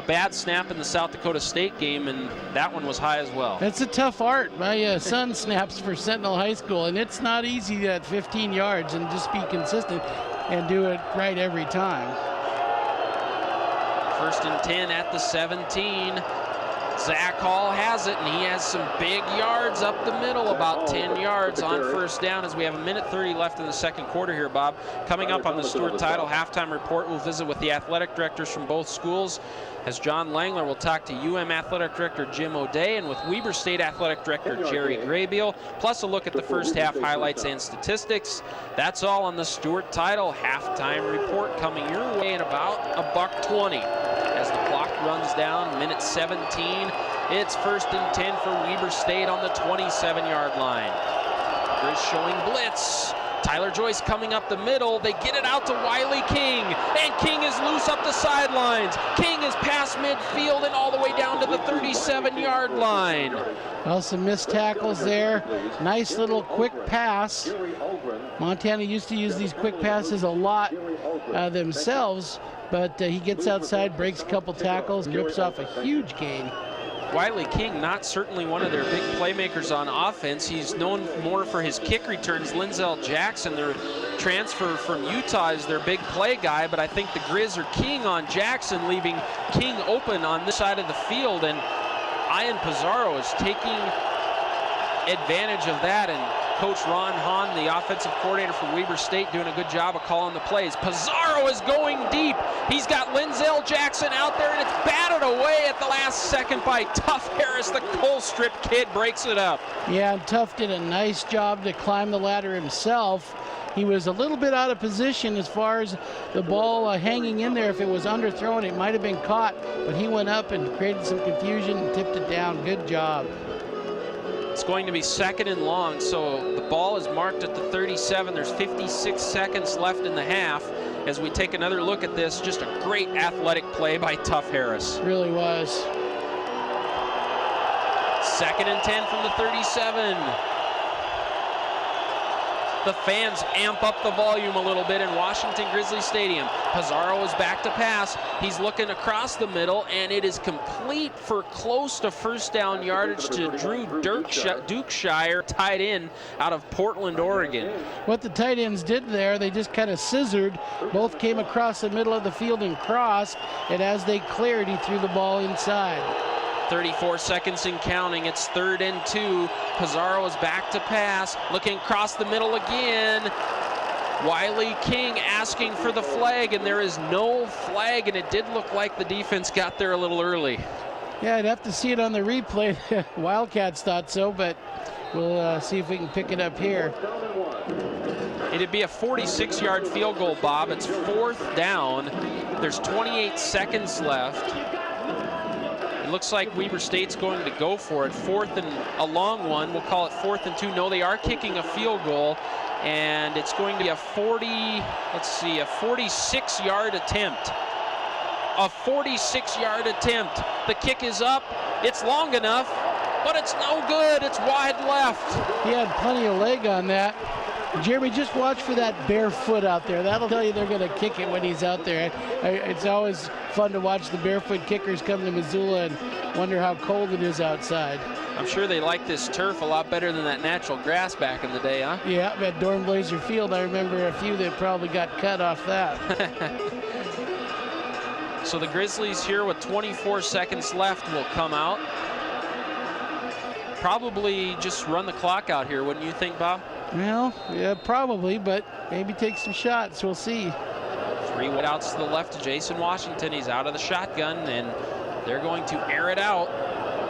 bad snap in the South Dakota State game, and that one was high as well. It's a tough art. My son snaps for Sentinel High School, and it's not easy at 15 yards and just be consistent and do it right every time. 1st and 10 at the 17. Zach Hall has it, and he has some big yards up the middle, about 10 yards on 1st down as we have 1:30 left in the 2nd quarter here, Bob. Coming up on the Stewart Title halftime report, we'll visit with the athletic directors from both schools, as John Langler will talk to UM Athletic Director Jim O'Day, and with Weber State Athletic Director Jerry Graybeal, plus a look at the first half highlights and statistics. That's all on the Stewart Title halftime report, coming your way in about $1:20. As the clock runs down, minute 17, it's 1st and 10 for Weber State on the 27-yard line. Grizz showing blitz. Tyler Joyce coming up the middle. They get it out to Wiley King, and King is loose up the sidelines. King is past midfield and all the way down to the 37-yard line. Well, some missed tackles there. Nice little quick pass. Montana used to use these quick passes a lot themselves, but he gets outside, breaks a couple tackles, and rips off a huge gain. Wiley King, not certainly one of their big playmakers on offense. He's known more for his kick returns. Linzel Jackson, their transfer from Utah, is their big play guy, but I think the Grizz are keying on Jackson, leaving King open on this side of the field, and Ian Pizarro is taking advantage of that, and Coach Ron Hahn, the offensive coordinator for Weber State, doing a good job of calling the plays. Pizarro is going deep. He's got Linzel Jackson out there, and it's batted away at the last second by Tough Harris. The Colstrip kid breaks it up. Yeah, and Tough did a nice job to climb the ladder himself. He was a little bit out of position as far as the ball hanging in there. If it was underthrown, it might have been caught, but he went up and created some confusion and tipped it down. Good job. It's going to be 2nd and long, so the ball is marked at the 37. There's 56 seconds left in the half. As we take another look at this, just a great athletic play by Tough Harris. Really was. 2nd and 10 from the 37. The fans amp up the volume a little bit in Washington Grizzly Stadium. Pizarro is back to pass. He's looking across the middle, and it is complete for close to first down yardage to Drew Dukeshire, tight end out of Portland, Oregon. What the tight ends did there, they just kind of scissored. Both came across the middle of the field and crossed, and as they cleared, he threw the ball inside. 34 seconds and counting. It's 3rd and 2. Pizarro is back to pass, looking across the middle again. Wiley King asking for the flag, and there is no flag, and it did look like the defense got there a little early. Yeah, I'd have to see it on the replay. Wildcats thought so, but we'll see if we can pick it up here. It'd be a 46-yard field goal, Bob. It's 4th down. There's 28 seconds left. It looks like Weber State's going to go for it. 4th and a long one. We'll call it 4th and 2. No, they are kicking a field goal, and it's going to be a 46-yard attempt. A 46-yard attempt. The kick is up. It's long enough, but it's no good. It's wide left. He had plenty of leg on that. Jeremy, just watch for that bare foot out there. That'll tell you they're going to kick it when he's out there. It's always fun to watch the barefoot kickers come to Missoula and wonder how cold it is outside. I'm sure they like this turf a lot better than that natural grass back in the day, huh? Yeah, at Dornblazer Field, I remember a few that probably got cut off that. So the Grizzlies here with 24 seconds left will come out. Probably just run the clock out here, wouldn't you think, Bob? Well, yeah, probably, but maybe take some shots. We'll see. 3 outs to the left to Jason Washington. He's out of the shotgun, and they're going to air it out.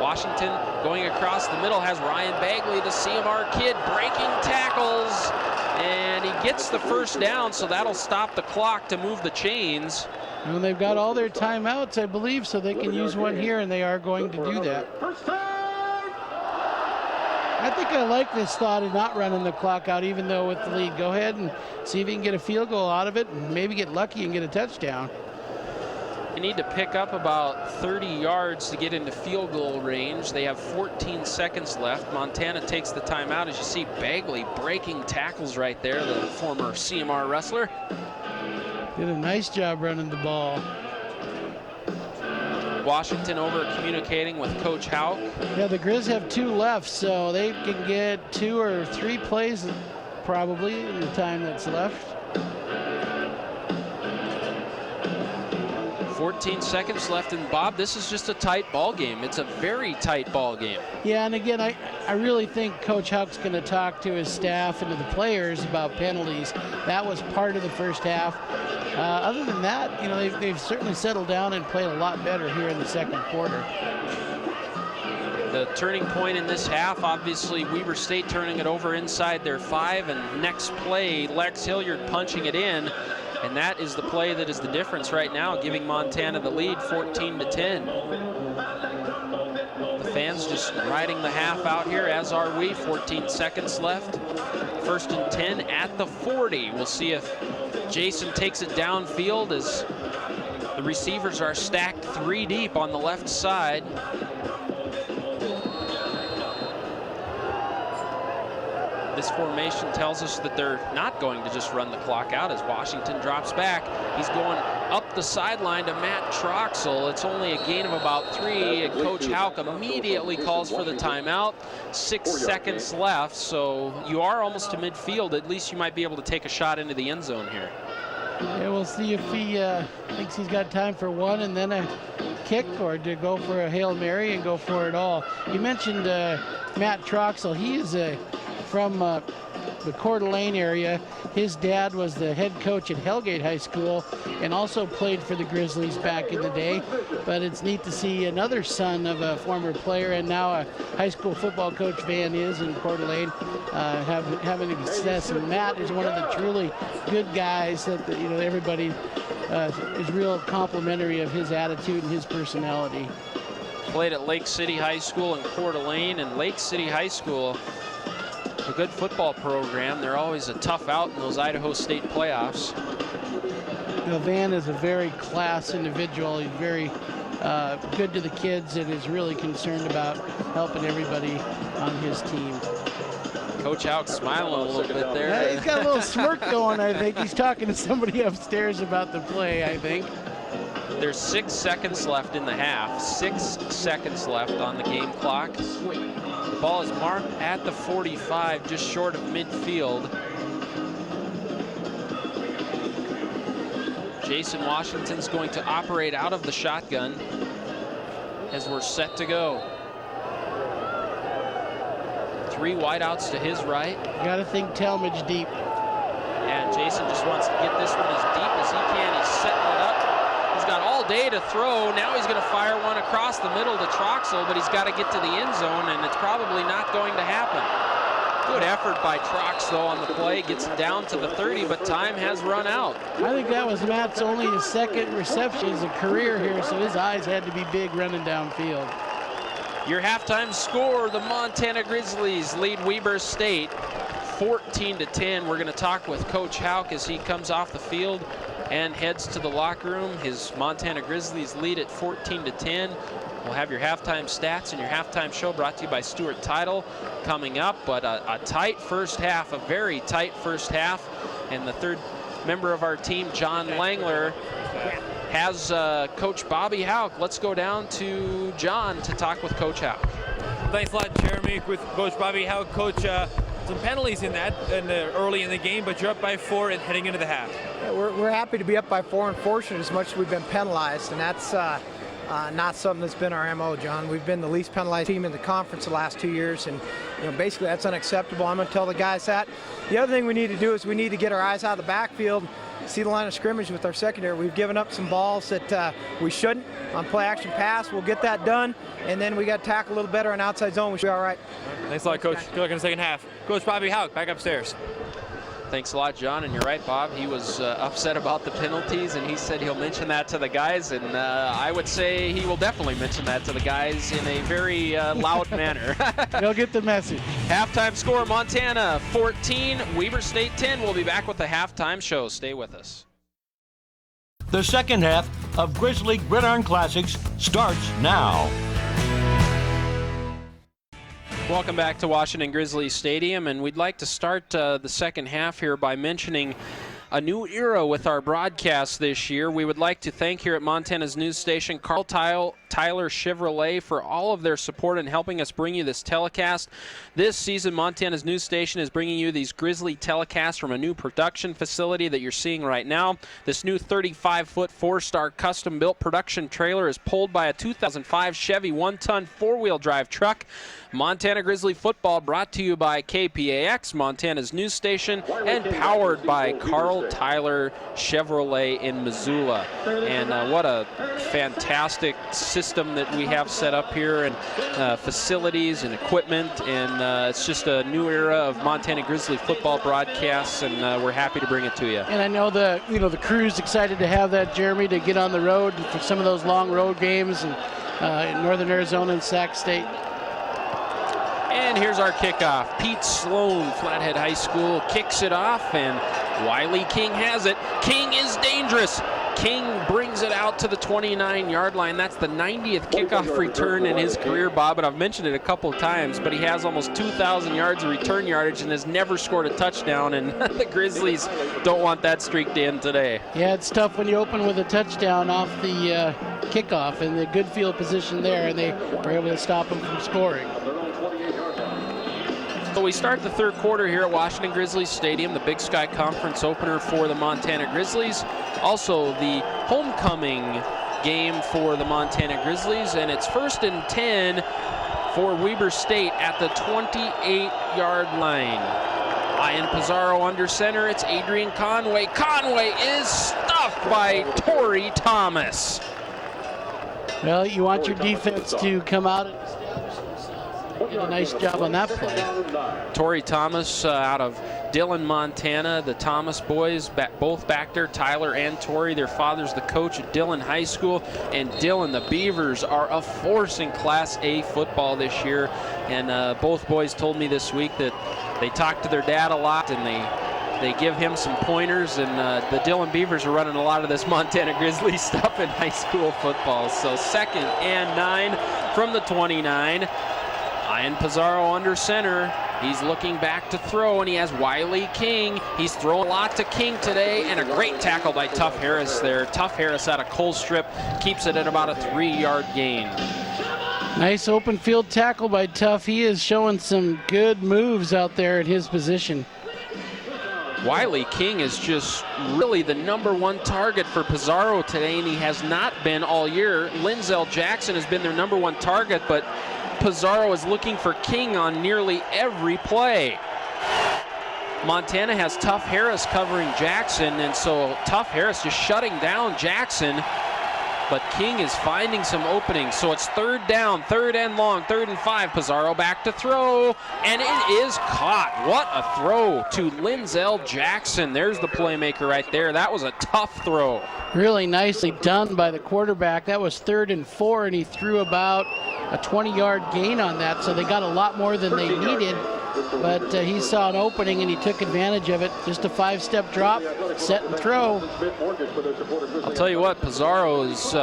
Washington going across the middle has Ryan Bagley, the CMR kid, breaking tackles, and he gets the first down, so that'll stop the clock to move the chains. And they've got all their timeouts, I believe, so they can use one here, and they are going to do that. I think I like this thought of not running the clock out, even though with the lead. Go ahead and see if you can get a field goal out of it and maybe get lucky and get a touchdown. They need to pick up about 30 yards to get into field goal range. They have 14 seconds left. Montana takes the timeout. As you see, Bagley breaking tackles right there, the former CMR wrestler. Did a nice job running the ball. Washington over communicating with Coach Houck. Yeah, the Grizz have 2 left, so they can get 2 or 3 plays probably in the time that's left. 14 seconds left, and Bob, this is just a tight ball game. It's a very tight ball game. Yeah, and again, I really think Coach Houck's going to talk to his staff and to the players about penalties. That was part of the first half. Other than that, you know, they've certainly settled down and played a lot better here in the second quarter. The turning point in this half, obviously, Weber State turning it over inside their 5, and next play, Lex Hilliard punching it in. And that is the play that is the difference right now, giving Montana the lead 14-10. The fans just riding the half out here, as are we. 14 seconds left. 1st and 10 at the 40. We'll see if Jason takes it downfield as the receivers are stacked 3 deep on the left side. This formation tells us that they're not going to just run the clock out as Washington drops back. He's going up the sideline to Matt Troxel. It's only a gain of about 3, and Coach Hauk immediately calls for the timeout. 6 seconds left, so you are almost to midfield. At least you might be able to take a shot into the end zone here. Yeah, we'll see if he thinks he's got time for one and then a kick, or to go for a Hail Mary and go for it all. You mentioned Matt Troxel. He is from the Coeur d'Alene area. His dad was the head coach at Hellgate High School and also played for the Grizzlies back in the day. But it's neat to see another son of a former player and now a high school football coach, Van is in Coeur d'Alene, having success. And Matt is one of the truly good guys that everybody is real complimentary of his attitude and his personality. Played at Lake City High School in Coeur d'Alene, and Lake City High School, a good football program. They're always a tough out in those Idaho State playoffs. Van is a very class individual. He's very good to the kids and is really concerned about helping everybody on his team. Coach Hauk smiling a little bit there. Yeah, he's got a little smirk going, I think. He's talking to somebody upstairs about the play, I think. There's 6 seconds left in the half. 6 seconds left on the game clock. The ball is marked at the 45, just short of midfield. Jason Washington's going to operate out of the shotgun as we're set to go. 3 wideouts to his right. You got to think Talmadge deep. And Jason just wants to get this one as deep as he can. He's setting it up. He's got all day to throw. Now he's going to fire one across the middle to Troxel, but he's got to get to the end zone, and it's probably not going to happen. Good effort by Trox, though, on the play. Gets down to the 30, but time has run out. I think that was Matt's only his second reception as a career here, so his eyes had to be big running downfield. Your halftime score, the Montana Grizzlies lead Weber State 14-10. We're going to talk with Coach Hauk as he comes off the field and heads to the locker room. His Montana Grizzlies lead at 14-10. We'll have your halftime stats and your halftime show brought to you by Stuart Title coming up. But a tight first half, a very tight first half. And the third member of our team, John Langler, has Coach Bobby Hauk. Let's go down to John to talk with Coach Hauk. Thanks a lot, Jeremy. With Coach Bobby Hauk, Coach, some penalties in that early in the game, but you're up by 4 and heading into the half. Yeah, we're happy to be up by 4 and fortunate as much as we've been penalized, and that's not something that's been our MO, John. We've been the least penalized team in the conference the last 2 years, and basically that's unacceptable. I'm going to tell the guys that. The other thing we need to do is we need to get our eyes out of the backfield, see the line of scrimmage with our secondary. We've given up some balls that we shouldn't on play action pass. We'll get that done, and then we got to tackle a little better on outside zone. We should be all right. Thanks a lot, Coach. Good luck in the second half. Coach Bobby Hauk, back upstairs. Thanks a lot, John, and you're right, Bob. He was upset about the penalties, and he said he'll mention that to the guys, and I would say he will definitely mention that to the guys in a very loud manner. They'll get the message. Halftime score, Montana 14, Weber State 10. We'll be back with the halftime show. Stay with us. The second half of Grizzly Gridiron Classics starts now. Welcome back to Washington Grizzlies Stadium, and we'd like to start the second half here by mentioning a new era with our broadcast this year. We would like to thank here at Montana's news station Carl Tyler Chevrolet for all of their support in helping us bring you this telecast. This season, Montana's news station is bringing you these Grizzly telecasts from a new production facility that you're seeing right now. This new 35-foot 4-star custom-built production trailer is pulled by a 2005 Chevy 1-ton 4-wheel drive truck. Montana Grizzly football brought to you by KPAX, Montana's news station, and powered by Carl Tyler Chevrolet in Missoula. And what a fantastic system that we have set up here, and facilities and equipment, and it's just a new era of Montana Grizzly football broadcasts, and we're happy to bring it to you. And I know the crew's excited to have that, Jeremy, to get on the road for some of those long road games in Northern Arizona and Sac State. And here's our kickoff. Pete Sloan, Flathead High School, kicks it off, and Wiley King has it. King is dangerous. King brings it out to the 29-yard line. That's the 90th kickoff return in his career, Bob, and I've mentioned it a couple of times, but he has almost 2,000 yards of return yardage and has never scored a touchdown, and the Grizzlies don't want that streak to end today. Yeah, it's tough when you open with a touchdown off the kickoff, and the good field position there, and they were able to stop him from scoring. So we start the third quarter here at Washington Grizzlies Stadium, the Big Sky Conference opener for the Montana Grizzlies. Also the homecoming game for the Montana Grizzlies, and it's 1st and 10 for Weber State at the 28-yard line. Ian Pizarro under center. It's Adrian Conway. Conway is stuffed by Torrey Thomas. Well, you want your defense to come out and establish themselves. Did a nice job on that play. Torrey Thomas out of Dillon, Montana. The Thomas boys, both back there, Tyler and Torrey. Their father's the coach at Dillon High School. And Dillon, the Beavers, are a force in Class A football this year. And both boys told me this week that they talk to their dad a lot, and they give him some pointers, and the Dillon Beavers are running a lot of this Montana Grizzlies stuff in high school football. So 2nd and 9 from the 29. Ian Pizarro under center. He's looking back to throw, and he has Wiley King. He's throwing a lot to King today, and a great tackle by Tuff Harris there. Tuff Harris out of Colstrip keeps it at about a 3-yard gain. Nice open field tackle by Tuff. He is showing some good moves out there at his position. Wiley King is just really the #1 target for Pizarro today, and he has not been all year. Linzel Jackson has been their #1 target, but Pizarro is looking for King on nearly every play. Montana has Tuff Harris covering Jackson, and so Tuff Harris just shutting down Jackson, but King is finding some openings. So it's 3rd down, 3rd and long, 3rd and 5. Pizarro back to throw, and it is caught. What a throw to Linzel Jackson. There's the playmaker right there. That was a tough throw. Really nicely done by the quarterback. That was 3rd and 4, and he threw about a 20-yard gain on that, so they got a lot more than they needed. But he saw an opening and he took advantage of it. Just a 5-step drop, set and throw. I'll tell you what, Pizarro is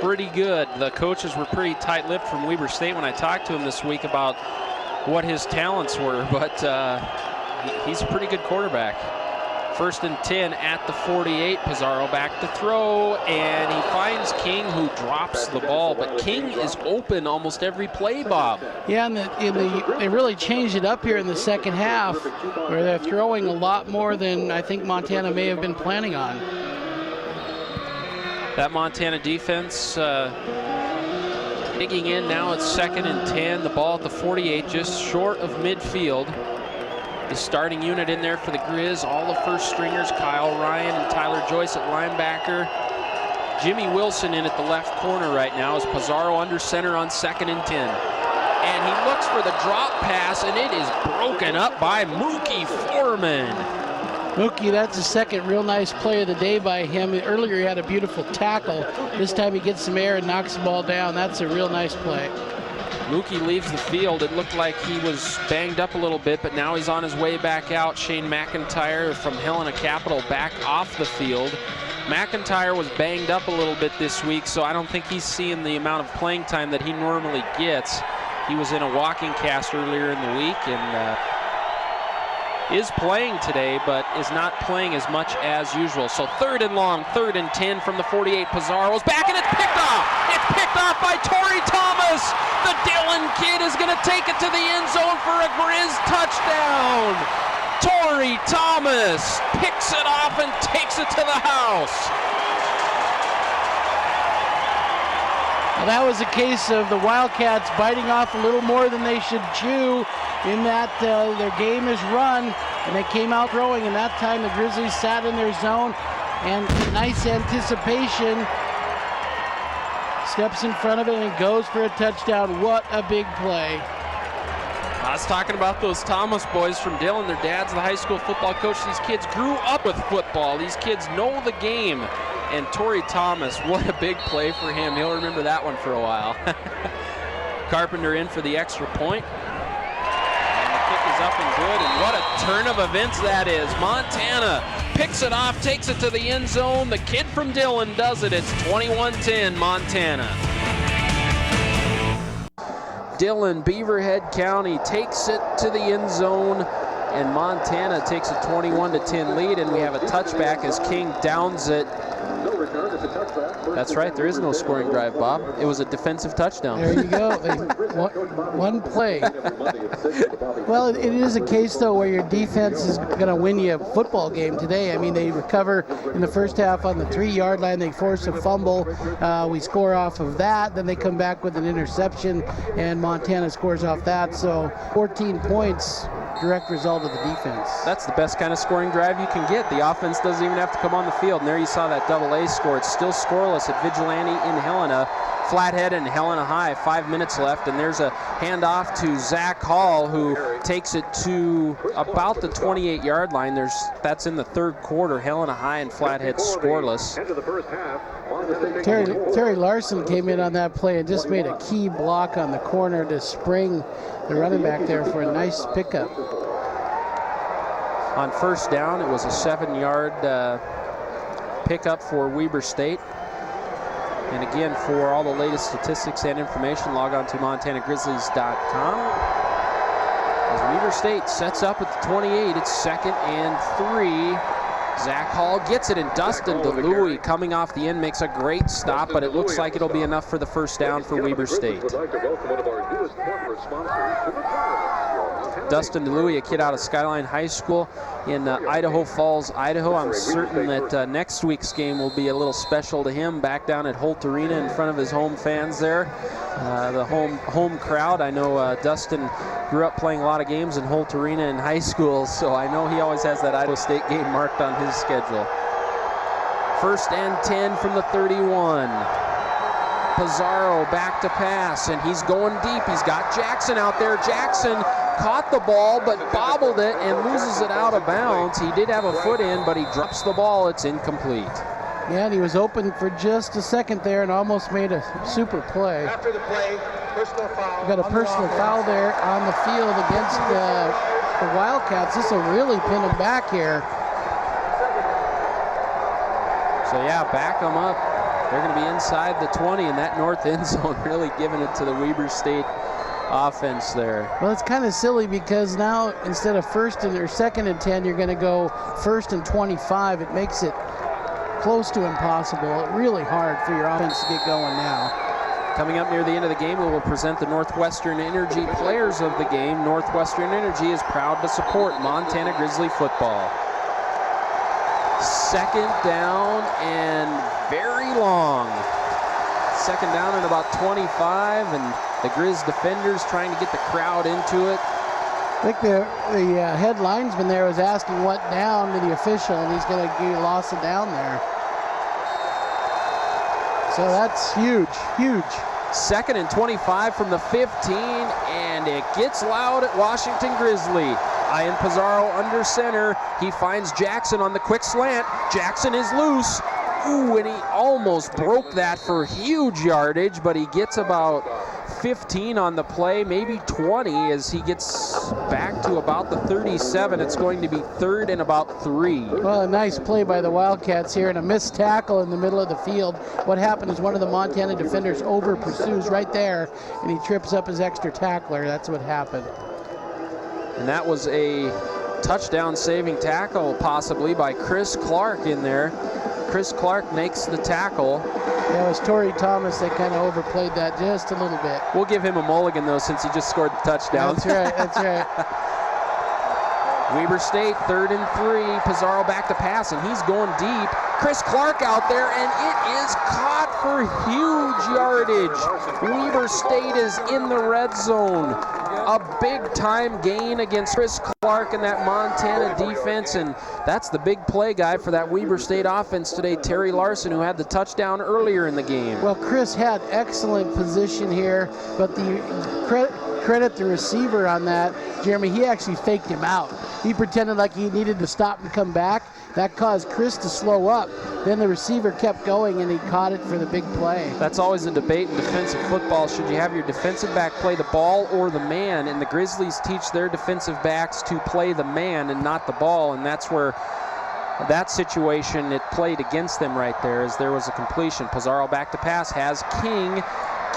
pretty good. The coaches were pretty tight-lipped from Weber State when I talked to him this week about what his talents were, but he's a pretty good quarterback. 1st and 10 at the 48. Pizarro back to throw, and he finds King, who drops the ball. But King is open almost every play, Bob. Yeah, and they really changed it up here in the second half, where they're throwing a lot more than I think Montana may have been planning on. That Montana defense digging in now. It's 2nd and 10. The ball at the 48, just short of midfield. The starting unit in there for the Grizz, all the first stringers, Kyle Ryan and Tyler Joyce at linebacker. Jimmy Wilson in at the left corner right now as Pizarro under center on 2nd and 10. And he looks for the drop pass, and it is broken up by Mookie Foreman. Mookie, that's the second real nice play of the day by him. Earlier he had a beautiful tackle. This time he gets some air and knocks the ball down. That's a real nice play. Mookie leaves the field. It looked like he was banged up a little bit, but now he's on his way back out. Shane McIntyre from Helena Capital back off the field. McIntyre was banged up a little bit this week, so I don't think he's seeing the amount of playing time that he normally gets. He was in a walking cast earlier in the week and is playing today, but is not playing as much as usual. So 3rd and long, 3rd and 10 from the 48. Pizarro's back, and it's picked off. It's picked off by Torrey Thomas. The Dillon kid is going to take it to the end zone for a Grizz touchdown. Torrey Thomas picks it off and takes it to the house. Well, that was a case of the Wildcats biting off a little more than they should chew, in that their game is run, and they came out throwing, and that time the Grizzlies sat in their zone, and nice anticipation. Steps in front of it and goes for a touchdown. What a big play. I was talking about those Thomas boys from Dillon. Their dad's the high school football coach. These kids grew up with football. These kids know the game. And Torrey Thomas, what a big play for him. He'll remember that one for a while. Carpenter in for the extra point. And the kick is is up and good, and what a turn of events that is. Montana picks it off, takes it to the end zone. The kid from Dillon does it. It's 21-10 Montana. Dillon, Beaverhead County takes it to the end zone, and Montana takes a 21-10 lead, and we have a touchback as King downs it. That's right, there is no scoring drive, Bob. It was a defensive touchdown. There you go. One play. Well, it is a case, though, where your defense is going to win you a football game today. I mean, they recover in the first half on the 3-yard line. They force a fumble. We score off of that. Then they come back with an interception, and Montana scores off that. So 14 points, direct result of the defense. That's the best kind of scoring drive you can get. The offense doesn't even have to come on the field. And there you saw that AA score. It's still scoreless at Vigilante in Helena. Flathead and Helena High, 5 minutes left, and there's a handoff to Zach Hall, who takes it to about the 28-yard line. That's in the third quarter. Helena High and Flathead scoreless. Terry Larson came in on that play and just made a key block on the corner to spring the running back there for a nice pickup. On first down, it was a 7-yard pickup for Weber State. And again, for all the latest statistics and information, log on to MontanaGrizzlies.com. As Weber State sets up at the 28, it's 2nd and 3. Zach Hall gets it, and Dustin DeLuey coming off the end makes a great stop, but it looks like it'll be enough for the first down for Weber State. Dustin DeLuey, a kid out of Skyline High School in Idaho Falls, Idaho. I'm certain that next week's game will be a little special to him back down at Holt Arena in front of his home fans there. The home crowd. I know Dustin grew up playing a lot of games in Holt Arena in high school, so I know he always has that Idaho State game marked on his schedule. 1st and 10 from the 31. Pizarro back to pass, and he's going deep. He's got Jackson out there. Jackson caught the ball but bobbled it and loses it out of bounds. He did have a foot in, but he drops the ball. It's incomplete. Yeah, and he was open for just a second there and almost made a super play. After the play, personal foul. We got a personal foul there on the field against the Wildcats. This will really pin them back here. So yeah, back them up. They're going to be inside the 20 in that north end zone, really giving it to the Weber State offense there. Well, it's kind of silly because now instead of 2nd and 10, you're going to go 1st and 25. It makes it close to impossible. Really hard for your offense to get going now. Coming up near the end of the game, we will present the Northwestern Energy players of the game. Northwestern Energy is proud to support Montana Grizzly football. 2nd down and very long. 2nd down and about 25, and the Grizz defenders trying to get the crowd into it. I think the head linesman there was asking what down to the official, and he's going to lost it down there. So that's huge, huge. 2nd and 25 from the 15, and it gets loud at Washington Grizzly. Ian Pizarro under center. He finds Jackson on the quick slant. Jackson is loose. Ooh, and he almost broke that for huge yardage, but he gets about 15 on the play, maybe 20 as he gets back to about the 37. It's going to be 3rd and about 3. Well, a nice play by the Wildcats here and a missed tackle in the middle of the field. What happened is one of the Montana defenders over pursues right there, and he trips up his extra tackler. That's what happened. And that was a touchdown saving tackle possibly by Chris Clark in there. Chris Clark makes the tackle. Yeah, it was Torrey Thomas that kind of overplayed that just a little bit. We'll give him a mulligan, though, since he just scored the touchdown. That's right, that's right. Weber State, 3rd and 3. Pizarro back to pass, and he's going deep. Chris Clark out there, and it is caught for huge yardage. Weber State is in the red zone. A big-time gain against Chris Clark and that Montana defense, and that's the big play guy for that Weber State offense today, Terry Larson, who had the touchdown earlier in the game. Well, Chris had excellent position here, but the credit the receiver on that, Jeremy. He actually faked him out. He pretended like he needed to stop and come back. That caused Chris to slow up. Then the receiver kept going, and he caught it for the big play. That's always a debate in defensive football. Should you have your defensive back play the ball or the man? And the Grizzlies teach their defensive backs to play the man and not the ball, and that's where that situation, it played against them right there as there was a completion. Pizarro back to pass, has King.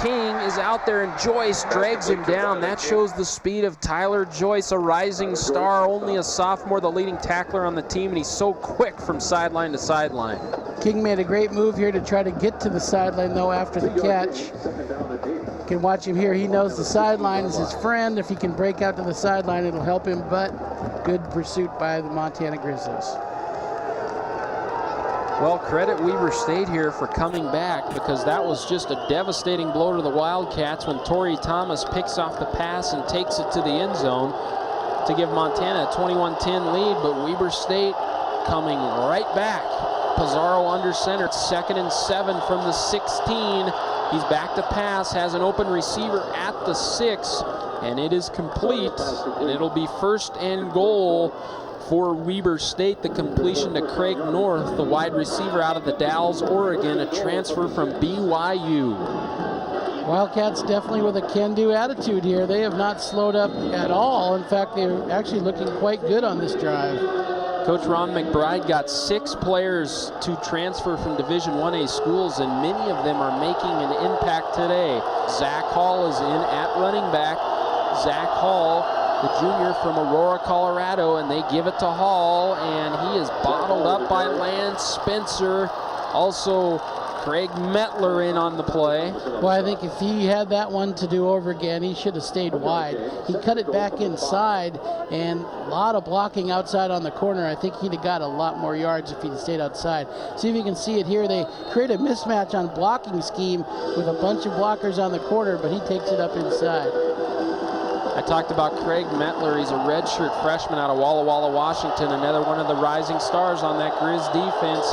King is out there, and Joyce drags him down. That shows the speed of Tyler Joyce, a rising star, only a sophomore, the leading tackler on the team, and he's so quick from sideline to sideline. King made a great move here to try to get to the sideline, though, after the catch. You can watch him here. He knows the sideline is his friend. If he can break out to the sideline, it'll help him, but good pursuit by the Montana Grizzlies. Well, credit Weber State here for coming back, because that was just a devastating blow to the Wildcats when Torrey Thomas picks off the pass and takes it to the end zone to give Montana a 21-10 lead, but Weber State coming right back. Pizarro under center, 2nd and 7 from the 16. He's back to pass, has an open receiver at the 6, and it is complete, and it'll be 1st and goal for Weber State. The completion to Craig North, the wide receiver out of the Dalles, Oregon, a transfer from BYU. Wildcats definitely with a can-do attitude here. They have not slowed up at all. In fact, they're actually looking quite good on this drive. Coach Ron McBride got 6 players to transfer from Division 1A schools, and many of them are making an impact today. Zach Hall is in at running back. Zach Hall, the junior from Aurora, Colorado, and they give it to Hall, and he is bottled up by Lance Spencer. Also, Craig Metler in on the play. Well, I think if he had that one to do over again, he should have stayed wide. He cut it back inside, and a lot of blocking outside on the corner. I think he'd have got a lot more yards if he'd stayed outside. See if you can see it here. They create a mismatch on blocking scheme with a bunch of blockers on the corner, but he takes it up inside. I talked about Craig Metler. He's a redshirt freshman out of Walla Walla, Washington, another one of the rising stars on that Grizz defense.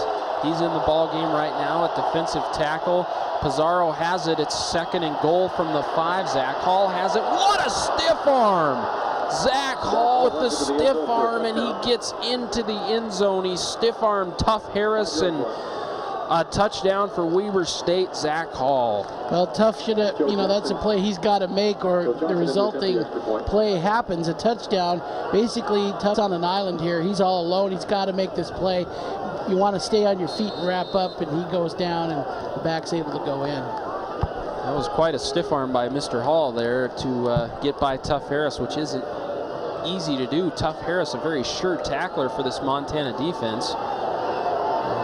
He's in the ball game right now at defensive tackle. Pizarro has it. It's 2nd and goal from the 5. Zach Hall has it. What a stiff arm! Zach Hall with the stiff arm, and he gets into the end zone. He stiff-armed Tough Harris, and a touchdown for Weber State, Zach Hall. Well, Tough should have, that's a play he's got to make, or the resulting play happens, a touchdown. Basically, Tough's on an island here. He's all alone. He's got to make this play. You want to stay on your feet and wrap up, and he goes down, and the back's able to go in. That was quite a stiff arm by Mr. Hall there to get by Tough Harris, which isn't easy to do. Tough Harris, a very sure tackler for this Montana defense.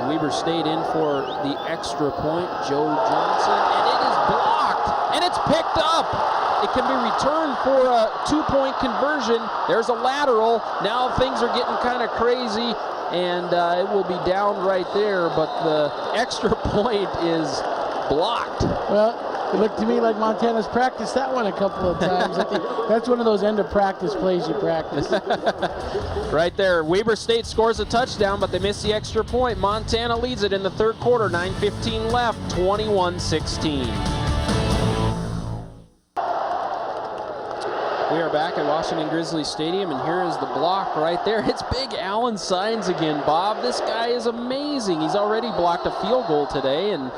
Weber State in for the extra point. Joe Johnson, and it is blocked, and it's picked up. It can be returned for a 2-point conversion. There's a lateral. Now things are getting kind of crazy, and it will be down right there, but the extra point is blocked. Well, it looked to me like Montana's practiced that one a couple of times. I think that's one of those end-of-practice plays you practice. Right there. Weber State scores a touchdown, but they miss the extra point. Montana leads it in the 3rd quarter. 9:15 left, 21-16. We are back at Washington Grizzlies Stadium, and here is the block right there. It's Big Alan Signs again, Bob. This guy is amazing. He's already blocked a field goal today, and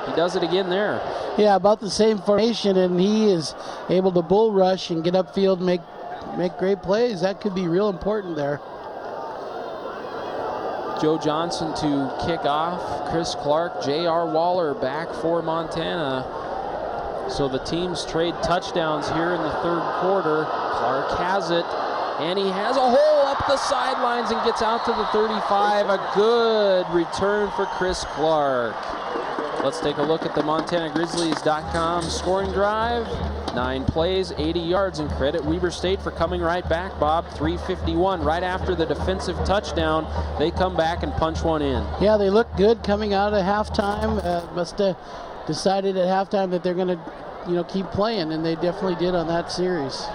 he does it again there. Yeah, about the same formation, and he is able to bull rush and get upfield and make great plays. That could be real important there. Joe Johnson to kick off. Chris Clark, J.R. Waller back for Montana. So the teams trade touchdowns here in the 3rd quarter. Clark has it, and he has a hole up the sidelines and gets out to the 35. A good return for Chris Clark. Let's take a look at the MontanaGrizzlies.com scoring drive. 9 plays, 80 yards, and credit Weber State for coming right back, Bob. 3:51 right after the defensive touchdown. They come back and punch one in. Yeah, they look good coming out of halftime. Must have decided at halftime that they're going to, keep playing, and they definitely did on that series.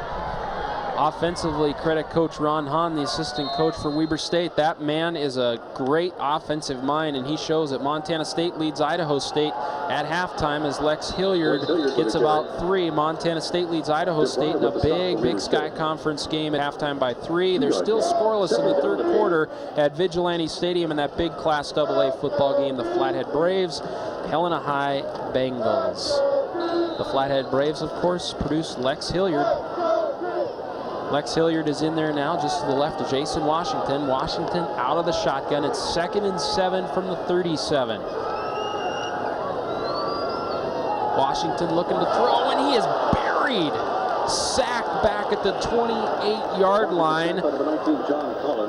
Offensively, credit Coach Ron Hahn, the assistant coach for Weber State. That man is a great offensive mind, and he shows that Montana State leads Idaho State at halftime as Lex Hilliard gets about 3. Montana State leads Idaho State in a Big Sky Conference game at halftime by 3. They're still scoreless in the third quarter at Vigilante Stadium in that big Class AA football game. The Flathead Braves, Helena High Bengals. The Flathead Braves, of course, produced Lex Hilliard. Lex Hilliard is in there now, just to the left of Jason Washington. Washington out of the shotgun. It's 2nd and 7 from the 37. Washington looking to throw, and he is buried. Sacked back at the 28-yard line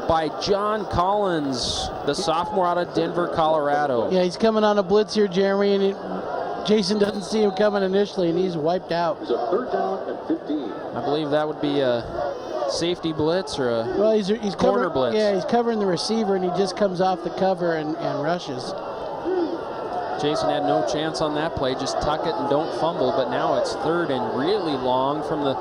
by John Collins, the sophomore out of Denver, Colorado. Yeah, he's coming on a blitz here, Jeremy, and Jason doesn't see him coming initially, and he's wiped out. It's a 3rd down and 15. I believe that would be a safety blitz or a he's corner blitz. Yeah, he's covering the receiver, and he just comes off the cover and rushes. Jason had no chance on that play. Just tuck it and don't fumble. But now it's 3rd and really long from the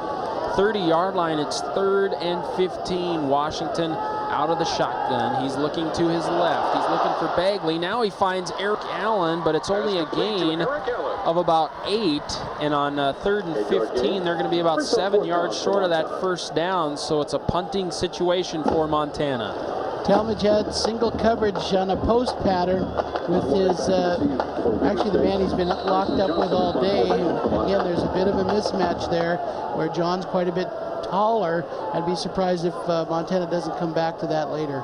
30-yard line. It's 3rd and 15. Washington out of the shotgun. He's looking to his left. He's looking for Bagley. Now he finds Eric Allen, but it's only a gain of about 8. And on 3rd and 15, they're going to be about 7 yards short of that first down. So it's a punting situation for Montana. Talmadge had single coverage on a post pattern with his, actually the man he's been locked up with all day. Again, there's a bit of a mismatch there where John's quite a bit taller. I'd be surprised if Montana doesn't come back to that later.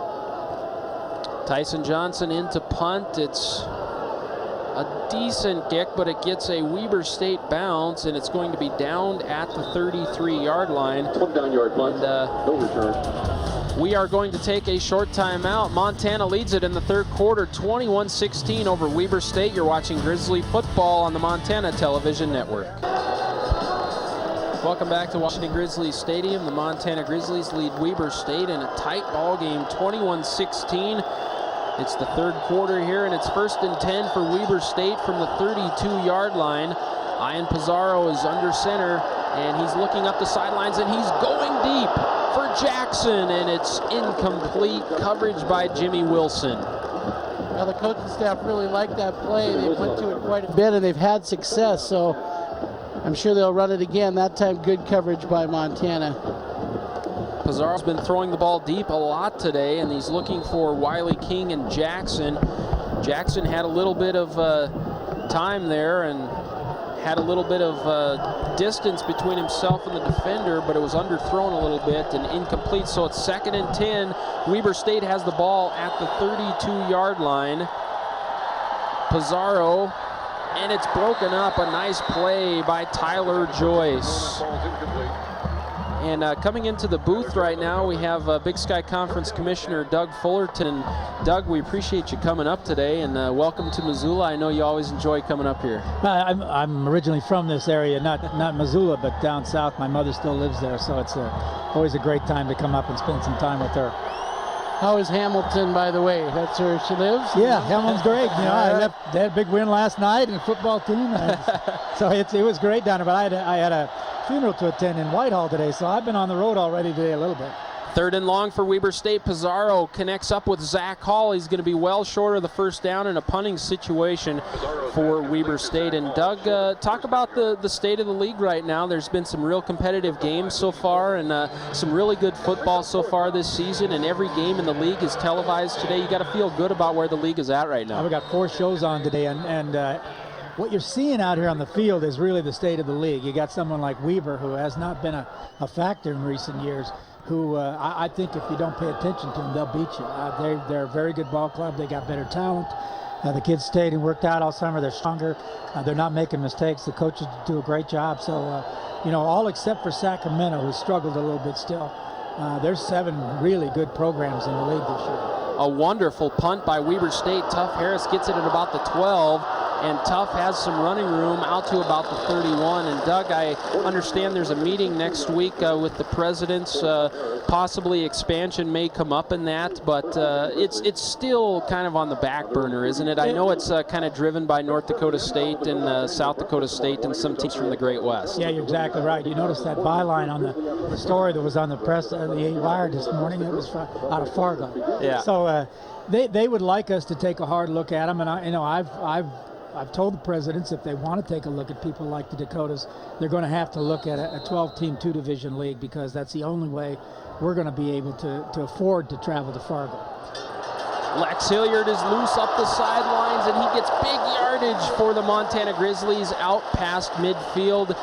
Tyson Johnson into punt. It's a decent kick, but it gets a Weber State bounce, and it's going to be downed at the 33-yard line. 29-yard punt, no return. We are going to take a short timeout. Montana leads it in the third quarter, 21-16 over Weber State. You're watching Grizzly football on the Montana Television Network. Welcome back to Washington Grizzlies Stadium. The Montana Grizzlies lead Weber State in a tight ball game, 21-16. It's the third quarter here, and it's 1st and 10 for Weber State from the 32-yard line. Ian Pizarro is under center, and he's looking up the sidelines, and he's going deep for Jackson, and it's incomplete coverage by Jimmy Wilson. Well, the coaching staff really liked that play. They went to it quite a bit, and they've had success, so I'm sure they'll run it again. That time, good coverage by Montana. Pizarro's been throwing the ball deep a lot today, and he's looking for Wiley King and Jackson. Jackson had a little bit of time there and had a little bit of distance between himself and the defender, but it was underthrown a little bit and incomplete. So it's 2nd and 10. Weber State has the ball at the 32-yard line. Pizarro, and it's broken up. A nice play by Tyler Joyce. And coming into the booth right now, we have Big Sky Conference Commissioner Doug Fullerton. Doug, we appreciate you coming up today, and welcome to Missoula. I know you always enjoy coming up here. I'm originally from this area, not Missoula, but down south. My mother still lives there, so it's always a great time to come up and spend some time with her. How is Hamilton, by the way? That's where she lives? Yeah, Hamilton's great. You know, they had a big win last night in the football team, so it was great down there. But I had a funeral to attend in Whitehall today, so I've been on the road already today a little bit. 3rd and long for Weber State. Pizarro connects up with Zach Hall. He's going to be well short of the first down in a punting situation for Weber State. And Doug, talk about the state of the league right now. There's been some real competitive games so far, and some really good football so far this season, and every game in the league is televised today. You got to feel good about where the league is at right now. We've got 4 shows on today, and what you're seeing out here on the field is really the state of the league. You got someone like Weber, who has not been a factor in recent years, who I think if you don't pay attention to them, they'll beat you. They're a very good ball club. They got better talent. The kids stayed and worked out all summer. They're stronger. They're not making mistakes. The coaches do a great job. So, all except for Sacramento, who struggled a little bit still. There's 7 really good programs in the league this year. A wonderful punt by Weber State. Tough Harris gets it at about the 12. and Tough has some running room out to about the 31. And Doug, I understand there's a meeting next week with the presidents. Possibly expansion may come up in that, but it's still kind of on the back burner, isn't it? I know it's kind of driven by North Dakota State and South Dakota State and some teams from the Great West. Yeah, you're exactly right. You noticed that byline on the story that was on the press, the 8 Wire this morning. It was out of Fargo. Yeah. So they would like us to take a hard look at them, and I've told the presidents if they want to take a look at people like the Dakotas, they're going to have to look at a 12-team 2-division league, because that's the only way we're going to be able to afford to travel to Fargo. Lex Hilliard is loose up the sidelines, and he gets big yardage for the Montana Grizzlies out past midfield.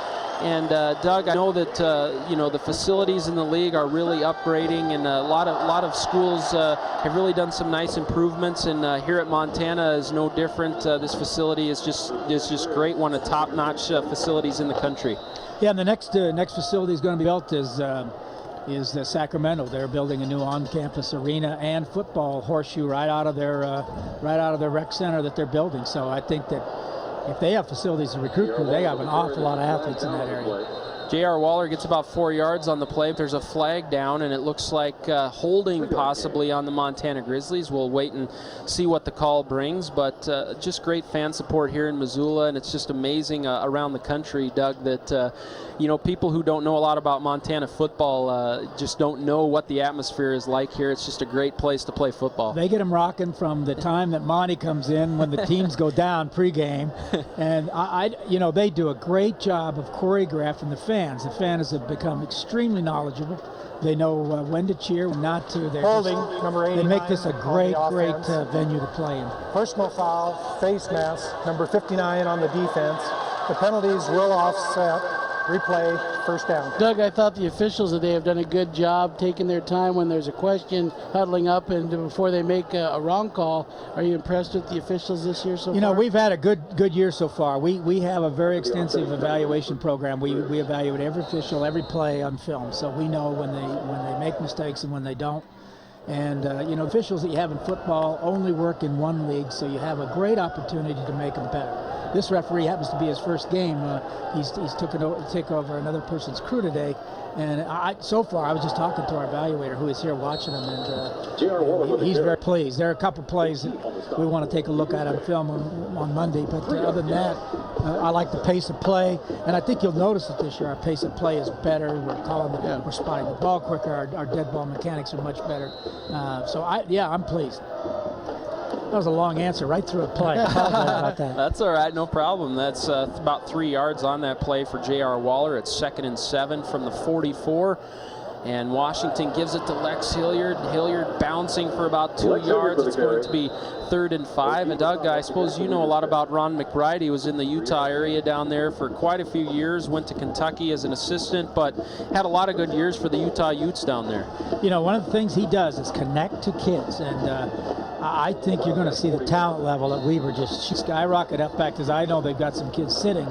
And Doug, I know that the facilities in the league are really upgrading, and a lot of schools have really done some nice improvements. And here at Montana is no different. This facility is just great, one of the top-notch facilities in the country. Yeah, and the next facility is going to be built is Sacramento. They're building a new on-campus arena and football horseshoe right out of their rec center that they're building. So I think that if they have facilities to recruit to, they have an awful lot of athletes in that area. J.R. Waller gets about 4 yards on the play. There's a flag down, and it looks like holding possibly on the Montana Grizzlies. We'll wait and see what the call brings, but just great fan support here in Missoula, and it's just amazing around the country, Doug, that people who don't know a lot about Montana football just don't know what the atmosphere is like here. It's just a great place to play football. They get them rocking from the time that Monty comes in when the teams go down pregame, and they do a great job of choreographing the fans. The fans have become extremely knowledgeable. They know when to cheer, when not to. Holding, number 89. They make this a great venue to play in. Personal foul, face mask, number 59 on the defense. The penalties will offset. Replay, first down. Doug, I thought the officials today have done a good job taking their time when there's a question, huddling up, and before they make a wrong call. Are you impressed with the officials this year so far? We've had a good year so far. We have a very extensive evaluation program. We evaluate every official, every play on film, so we know when they make mistakes and when they don't. And officials that you have in football only work in one league, so you have a great opportunity to make them better. This referee happens to be his first game. He's take over another person's crew today, and so far I was just talking to our evaluator who is here watching him, and he's very pleased. There are a couple plays that we want to take a look at on film on Monday, but other than that, I like the pace of play, and I think you'll notice that this year our pace of play is better. We're spotting the ball quicker. Our dead ball mechanics are much better. I'm pleased. That was a long answer right through a play. About that. That's all right, no problem. That's about 3 yards on that play for J.R. Waller. It's 2nd and 7 from the 44. And Washington gives it to Lex Hilliard. Hilliard bouncing for about 2 yards. It's going to be 3rd and 5. And Doug, I suppose you know a lot about Ron McBride. He was in the Utah area down there for quite a few years, went to Kentucky as an assistant, but had a lot of good years for the Utah Utes down there. One of the things he does is connect to kids, and I think you're going to see the talent level at Weber just skyrocket up back, because I know they've got some kids sitting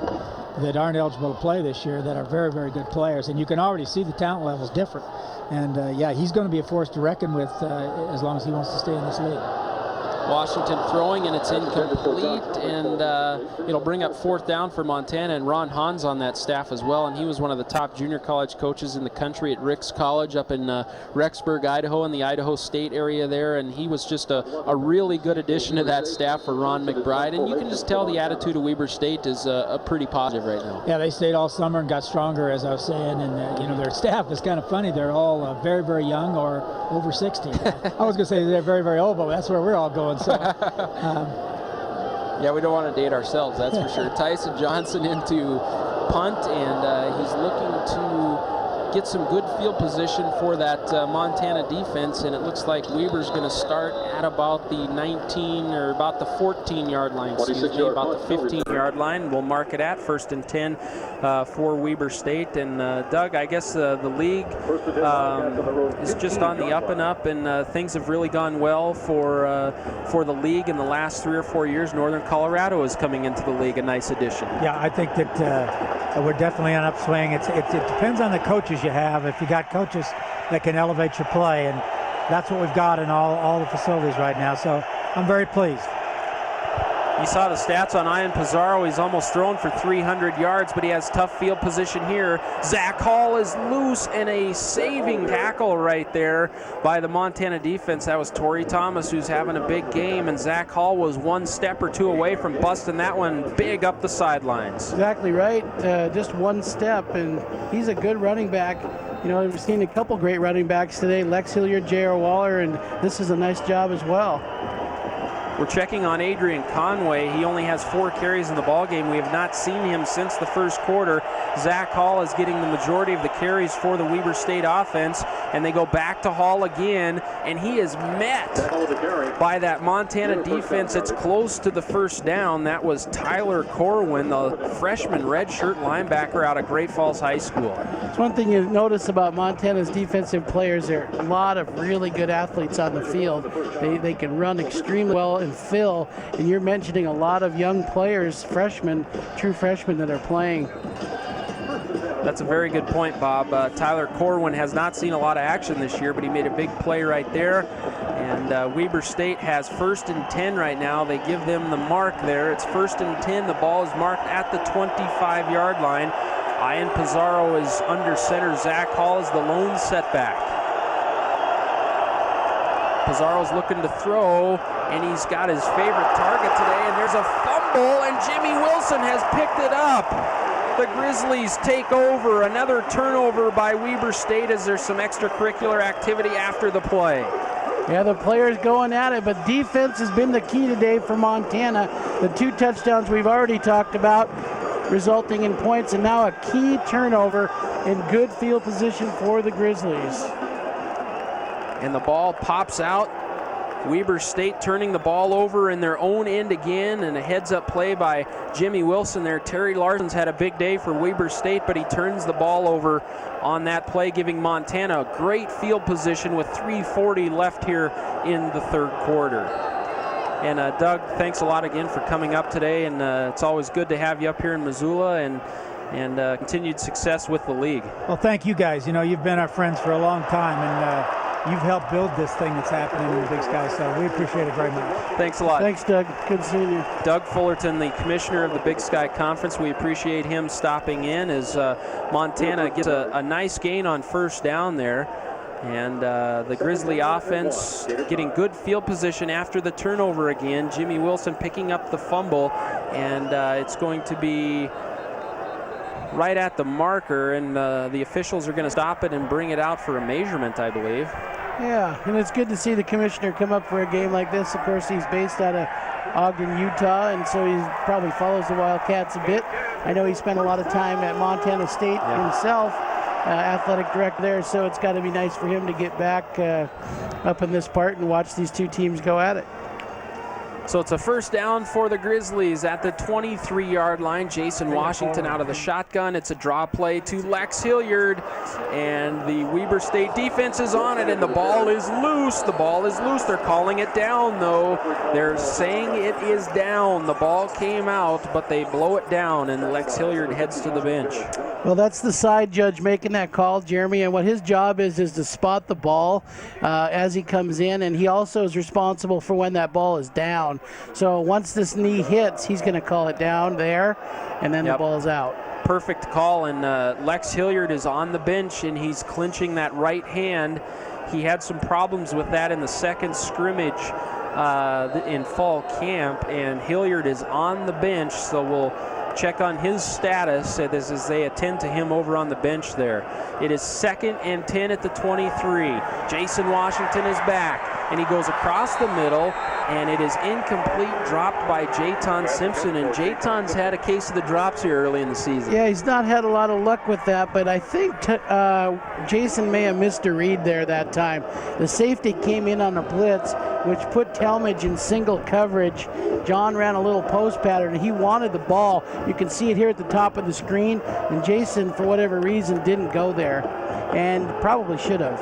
that aren't eligible to play this year that are very, very good players, and you can already see the talent levels different. And he's going to be a force to reckon with as long as he wants to stay in this league. Washington throwing, and it's incomplete, and it'll bring up 4th down for Montana, and Ron Hahn's on that staff as well, and he was one of the top junior college coaches in the country at Ricks College up in Rexburg, Idaho, in the Idaho State area there, and he was just a really good addition to that staff for Ron McBride, and you can just tell the attitude of Weber State is pretty positive right now. Yeah, they stayed all summer and got stronger, as I was saying, and their staff is kind of funny. They're all very, very young or over 60. I was going to say they're very, very old, but that's where we're all going. So, yeah, we don't want to date ourselves, that's for sure. Tyson Johnson into punt, and he's looking to get some good field position for that Montana defense, and it looks like Weber's going to start at about the 19 or about the 14-yard line, about the 15-yard line. We'll mark it at 1st and 10 for Weber State. And Doug, I guess the league is just on the up and up, and things have really gone well for the league in the last 3 or 4 years. Northern Colorado is coming into the league, a nice addition. Yeah, I think that we're definitely on upswing. It depends on the coaches you have. If you got coaches that can elevate your play, and that's what we've got in all the facilities right now. So I'm very pleased. You saw the stats on Ian Pizarro. He's almost thrown for 300 yards, but he has tough field position here. Zach Hall is loose, and a saving tackle right there by the Montana defense. That was Torrey Thomas, who's having a big game, and Zach Hall was one step or two away from busting that one big up the sidelines. Exactly right. Just one step, and he's a good running back. You know, we've seen a couple great running backs today, Lex Hilliard, J.R. Waller, and this is a nice job as well. We're checking on Adrian Conway. He only has 4 carries in the ball game. We have not seen him since the first quarter. Zach Hall is getting the majority of the carries for the Weber State offense, and they go back to Hall again, and he is met by that Montana defense. It's close to the first down. That was Tyler Corwin, the freshman redshirt linebacker out of Great Falls High School. It's one thing you notice about Montana's defensive players. There are a lot of really good athletes on the field. They can run extremely well and fill, and you're mentioning a lot of young players, freshmen, true freshmen that are playing. That's a very good point, Bob. Tyler Corwin has not seen a lot of action this year, but he made a big play right there. And Weber State has 1st and 10 right now. They give them the mark there. It's 1st and 10. The ball is marked at the 25-yard line. Ian Pizarro is under center. Zach Hall is the lone setback. Pizarro's looking to throw, and he's got his favorite target today, and there's a fumble, and Jimmy Wilson has picked it up. The Grizzlies take over. Another turnover by Weber State as there's some extracurricular activity after the play. Yeah, the players going at it, but defense has been the key today for Montana. The 2 touchdowns we've already talked about, resulting in points, and now a key turnover in good field position for the Grizzlies. And the ball pops out. Weber State turning the ball over in their own end again, and a heads-up play by Jimmy Wilson there. Terry Larson's had a big day for Weber State, but he turns the ball over on that play, giving Montana a great field position with 3:40 left here in the third quarter. And Doug, thanks a lot again for coming up today, and it's always good to have you up here in Missoula, and continued success with the league. Well, thank you guys. You know, you've been our friends for a long time, and you've helped build this thing that's happening in the Big Sky, so we appreciate it very much. Thanks a lot. Thanks, Doug. Good seeing you. Doug Fullerton, the commissioner of the Big Sky Conference. We appreciate him stopping in as Montana gets a nice gain on first down there. And the Grizzly offense getting good field position after the turnover again. Jimmy Wilson picking up the fumble, and it's going to be right at the marker, and the officials are going to stop it and bring it out for a measurement, I believe. Yeah, and it's good to see the commissioner come up for a game like this. Of course, he's based out of Ogden, Utah, and so he probably follows the Wildcats a bit. I know he spent a lot of time at Montana State himself, athletic director there, so it's got to be nice for him to get back up in this part and watch these 2 teams go at it. So it's a first down for the Grizzlies at the 23-yard line. Jason Washington out of the shotgun. It's a draw play to Lex Hilliard, and the Weber State defense is on it, and the ball is loose. The ball is loose. They're calling it down, though. They're saying it is down. The ball came out, but they blow it down, and Lex Hilliard heads to the bench. Well, that's the side judge making that call, Jeremy, and what his job is to spot the ball as he comes in, and he also is responsible for when that ball is down. So once this knee hits, he's going to call it down there, and then the ball's out. Perfect call, and Lex Hilliard is on the bench, and he's clinching that right hand. He had some problems with that in the second scrimmage in fall camp, and Hilliard is on the bench, so we'll check on his status as they attend to him over on the bench there. It is 2nd and 10 at the 23. Jason Washington is back, and he goes across the middle, and it is incomplete, dropped by Jayton Simpson, and Jayton's had a case of the drops here early in the season. Yeah, he's not had a lot of luck with that, but I think Jason may have missed a read there that time. The safety came in on a blitz, which put Talmadge in single coverage. John ran a little post pattern, and he wanted the ball. You can see it here at the top of the screen, and Jason, for whatever reason, didn't go there, and probably should have.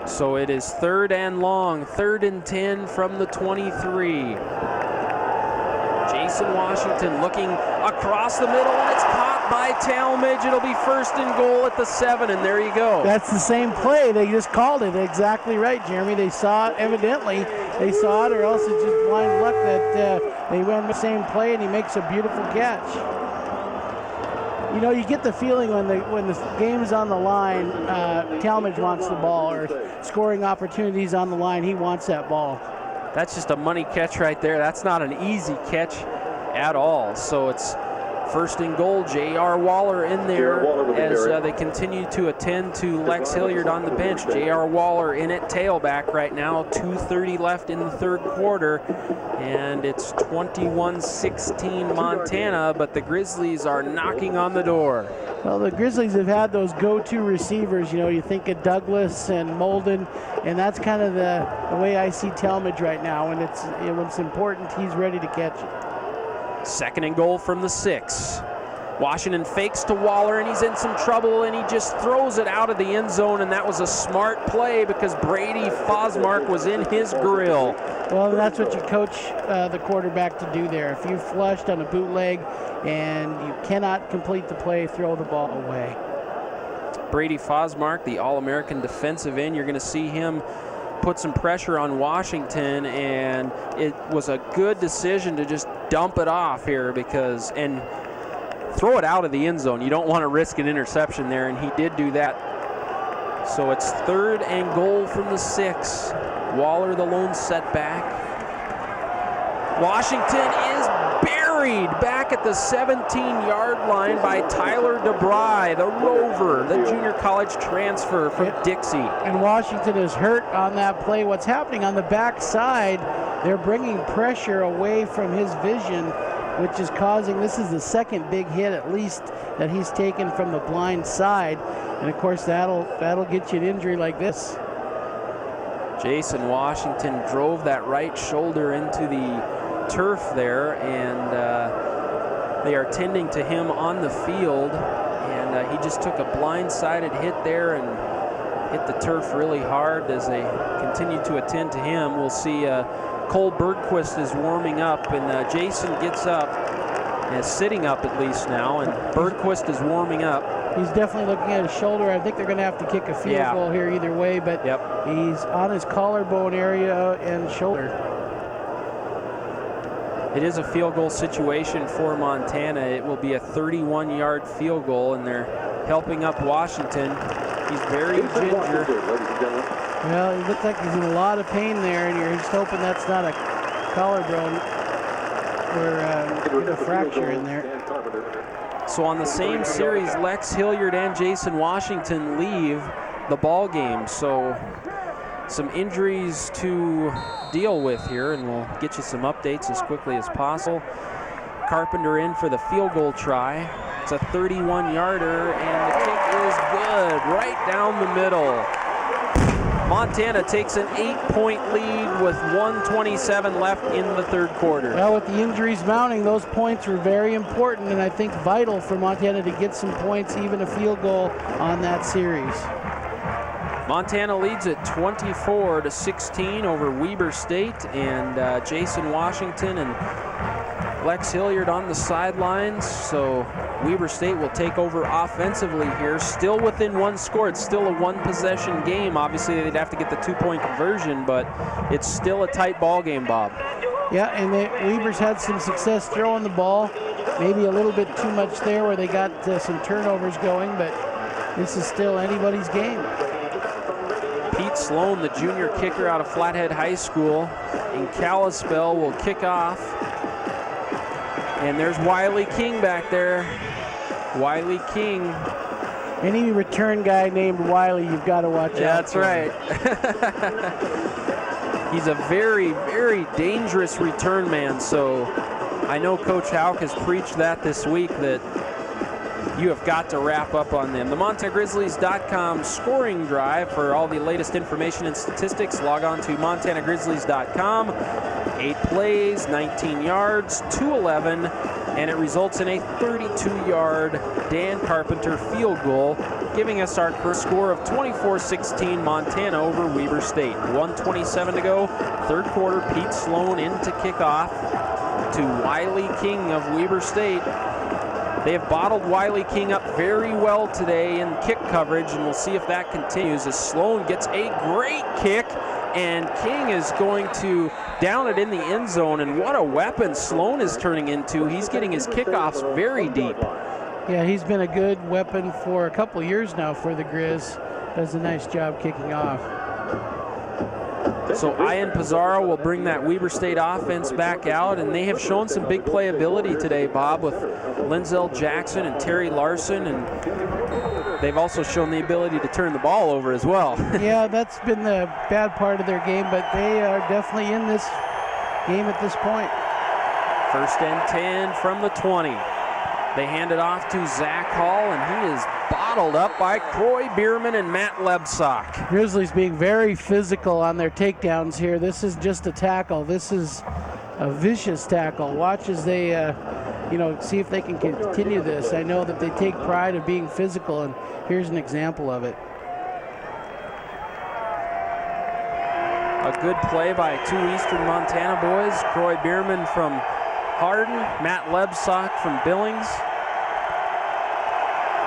So it is 3rd and long, 3rd and 10 from the 23. Jason Washington looking across the middle, and it's caught by Talmadge. It'll be 1st and goal at the 7, and there you go. That's the same play. They just called it. Exactly right, Jeremy. They saw it, evidently. They saw it, or else it's just blind luck that they ran the same play, and he makes a beautiful catch. You know, you get the feeling when the game is on the line, Talmadge wants the ball, or scoring opportunities on the line, he wants that ball. That's just a money catch right there. That's not an easy catch at all. So it's 1st and goal. J.R. Waller in there as they continue to attend to Lex Hilliard on the bench. J.R. Waller in at tailback right now. 2:30 left in the 3rd quarter. And it's 21-16 Montana, but the Grizzlies are knocking on the door. Well, the Grizzlies have had those go-to receivers. You know, you think of Douglas and Molden, and that's kind of the way I see Talmadge right now. When it's important, he's ready to catch it. 2nd and goal from the 6. Washington fakes to Waller, and he's in some trouble, and he just throws it out of the end zone, and that was a smart play because Brady Fosmark was in his grill. Well, that's what you coach the quarterback to do there. If you flushed on a bootleg and you cannot complete the play, throw the ball away. Brady Fosmark, the All-American defensive end, you're going to see him put some pressure on Washington, and it was a good decision to just dump it off here and throw it out of the end zone. You don't want to risk an interception there, and he did do that. So it's 3rd and goal from the 6. Waller, the lone setback. Washington is buried back at the 17-yard line by Tyler DeBry, the Rover, the junior college transfer from Dixie. And Washington is hurt on that play. What's happening on the backside, they're bringing pressure away from his vision, which is causing, this is the 2nd big hit at least that he's taken from the blind side. And of course that'll get you an injury like this. Jason Washington drove that right shoulder into the turf there, and they are tending to him on the field, and he just took a blindsided hit there and hit the turf really hard as they continue to attend to him. We'll see Cole Bergquist is warming up, and Jason gets up, and is sitting up at least now, and Bergquist is warming up. He's definitely looking at his shoulder. I think they're going to have to kick a field goal here either way, but he's on his collarbone area and shoulder. It is a field goal situation for Montana. It will be a 31-yard field goal, and they're helping up Washington. He's very ginger. Well, he looks like he's in a lot of pain there, and you're just hoping that's not a collarbone or a fracture in there. So on the same series, Lex Hilliard and Jason Washington leave the ball game. So some injuries to deal with here, and we'll get you some updates as quickly as possible. Carpenter in for the field goal try. It's a 31-yarder, and the kick is good, right down the middle. Montana takes an 8-point lead with 1:27 left in the 3rd quarter. Well, with the injuries mounting, those points were very important, and I think vital for Montana to get some points, even a field goal on that series. Montana leads at 24-16 over Weber State, and Jason Washington and Lex Hilliard on the sidelines. So Weber State will take over offensively here, still within one score. It's still a one-possession game. Obviously, they'd have to get the 2-point conversion, but it's still a tight ball game, Bob. Yeah, and Weber's had some success throwing the ball. Maybe a little bit too much there where they got some turnovers going, but this is still anybody's game. Pete Sloan, the junior kicker out of Flathead High School in Kalispell, will kick off. And there's Wiley King back there. Wiley King. Any return guy named Wiley, you've got to watch out. That's right. He's a very, very dangerous return man. So I know Coach Houck has preached that this week, that you have got to wrap up on them. The MontanaGrizzlies.com scoring drive for all the latest information and statistics. Log on to MontanaGrizzlies.com. 8 plays, 19 yards, 211, and it results in a 32-yard Dan Carpenter field goal, giving us our first score of 24-16 Montana over Weber State. 1:27 to go, 3rd quarter. Pete Sloan in to kick off. to Wiley King of Weber State. They have bottled Wiley King up very well today in kick coverage, and we'll see if that continues as Sloan gets a great kick, and King is going to down it in the end zone, and what a weapon Sloan is turning into. He's getting his kickoffs very deep. Yeah, he's been a good weapon for a couple years now for the Grizz. Does a nice job kicking off. So Ian Pizarro will bring that Weber State offense back out, and they have shown some big playability today, Bob, with Linzel Jackson and Terry Larson, and they've also shown the ability to turn the ball over as well. Yeah, that's been the bad part of their game, but they are definitely in this game at this point. 1st and 10 from the 20. They hand it off to Zach Hall, and he is bottled up by Croy Bierman and Matt Lebsock. Grizzlies being very physical on their takedowns here. This is just a tackle. This is a vicious tackle. Watch as they, see if they can continue this. I know that they take pride of being physical, and here's an example of it. A good play by 2 Eastern Montana boys. Croy Bierman from Hardin, Matt Lebsock from Billings.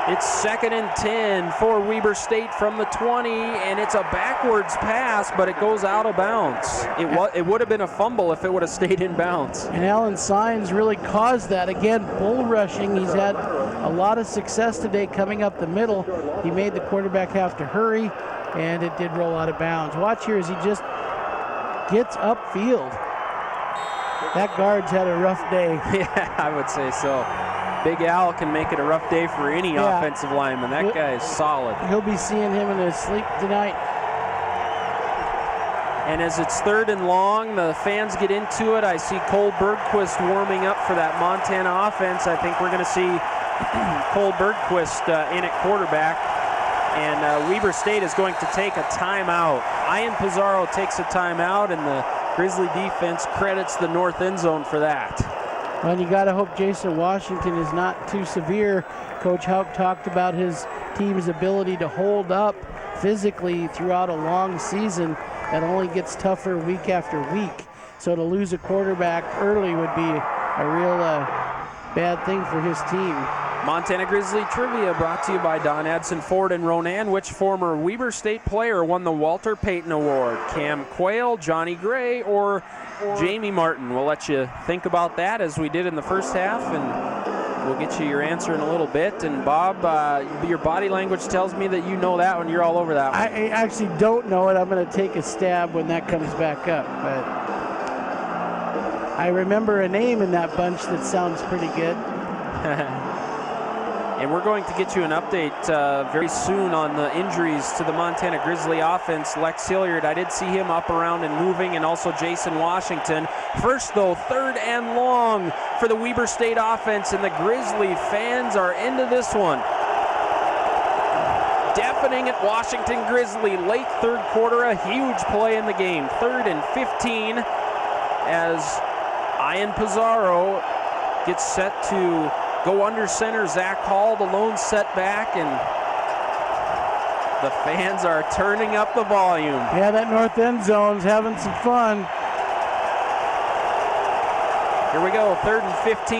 It's 2nd and 10 for Weber State from the 20, and it's a backwards pass, but it goes out of bounds. It would have been a fumble if it would have stayed in bounds. And Alan Sines really caused that. Again, bull rushing. He's had a lot of success today coming up the middle. He made the quarterback have to hurry, and it did roll out of bounds. Watch here as he just gets upfield. That guard's had a rough day. Yeah, I would say so. Big Al can make it a rough day for any offensive lineman. That guy is solid. He'll be seeing him in his sleep tonight. And as it's 3rd and long, the fans get into it. I see Cole Bergquist warming up for that Montana offense. I think we're going to see Cole Bergquist in at quarterback. And Weber State is going to take a timeout. Ian Pizarro takes a timeout, and the Grizzly defense credits the north end zone for that. Well, you got to hope Jason Washington is not too severe. Coach Houck talked about his team's ability to hold up physically throughout a long season that only gets tougher week after week. So to lose a quarterback early would be a real bad thing for his team. Montana Grizzly Trivia brought to you by Don Edson Ford and Ronan. Which former Weber State player won the Walter Payton Award? Cam Quayle, Johnny Gray, or Jamie Martin? We'll let you think about that as we did in the first half, and we'll get you your answer in a little bit. And Bob, your body language tells me that you know that one. You're all over that one. I actually don't know it. I'm going to take a stab when that comes back up, but I remember a name in that bunch that sounds pretty good. And we're going to get you an update very soon on the injuries to the Montana Grizzly offense. Lex Hilliard, I did see him up around and moving, and also Jason Washington. First, though, 3rd and long for the Weber State offense, and the Grizzly fans are into this one. Deafening at Washington Grizzly, late 3rd quarter, a huge play in the game. 3rd and 15 as Ian Pizarro gets set to go under center. Zach Hall, the lone setback, and the fans are turning up the volume. Yeah, that north end zone's having some fun. Here we go, 3rd and 15.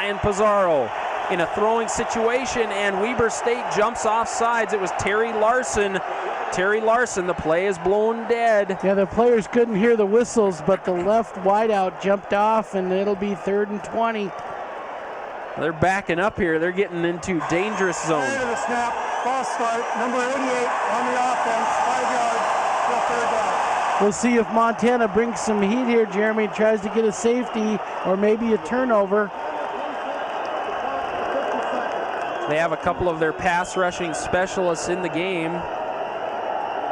Ian Pizarro in a throwing situation, and Weber State jumps off sides. It was Terry Larson. Terry Larson, the play is blown dead. Yeah, the players couldn't hear the whistles, but the left wideout jumped off, and it'll be 3rd and 20. They're backing up here. They're getting into dangerous zone. End of the snap, false start, number 88 on the offense, 5 yards, for a 3rd down. We'll see if Montana brings some heat here. Jeremy tries to get a safety or maybe a turnover. They have a couple of their pass rushing specialists in the game.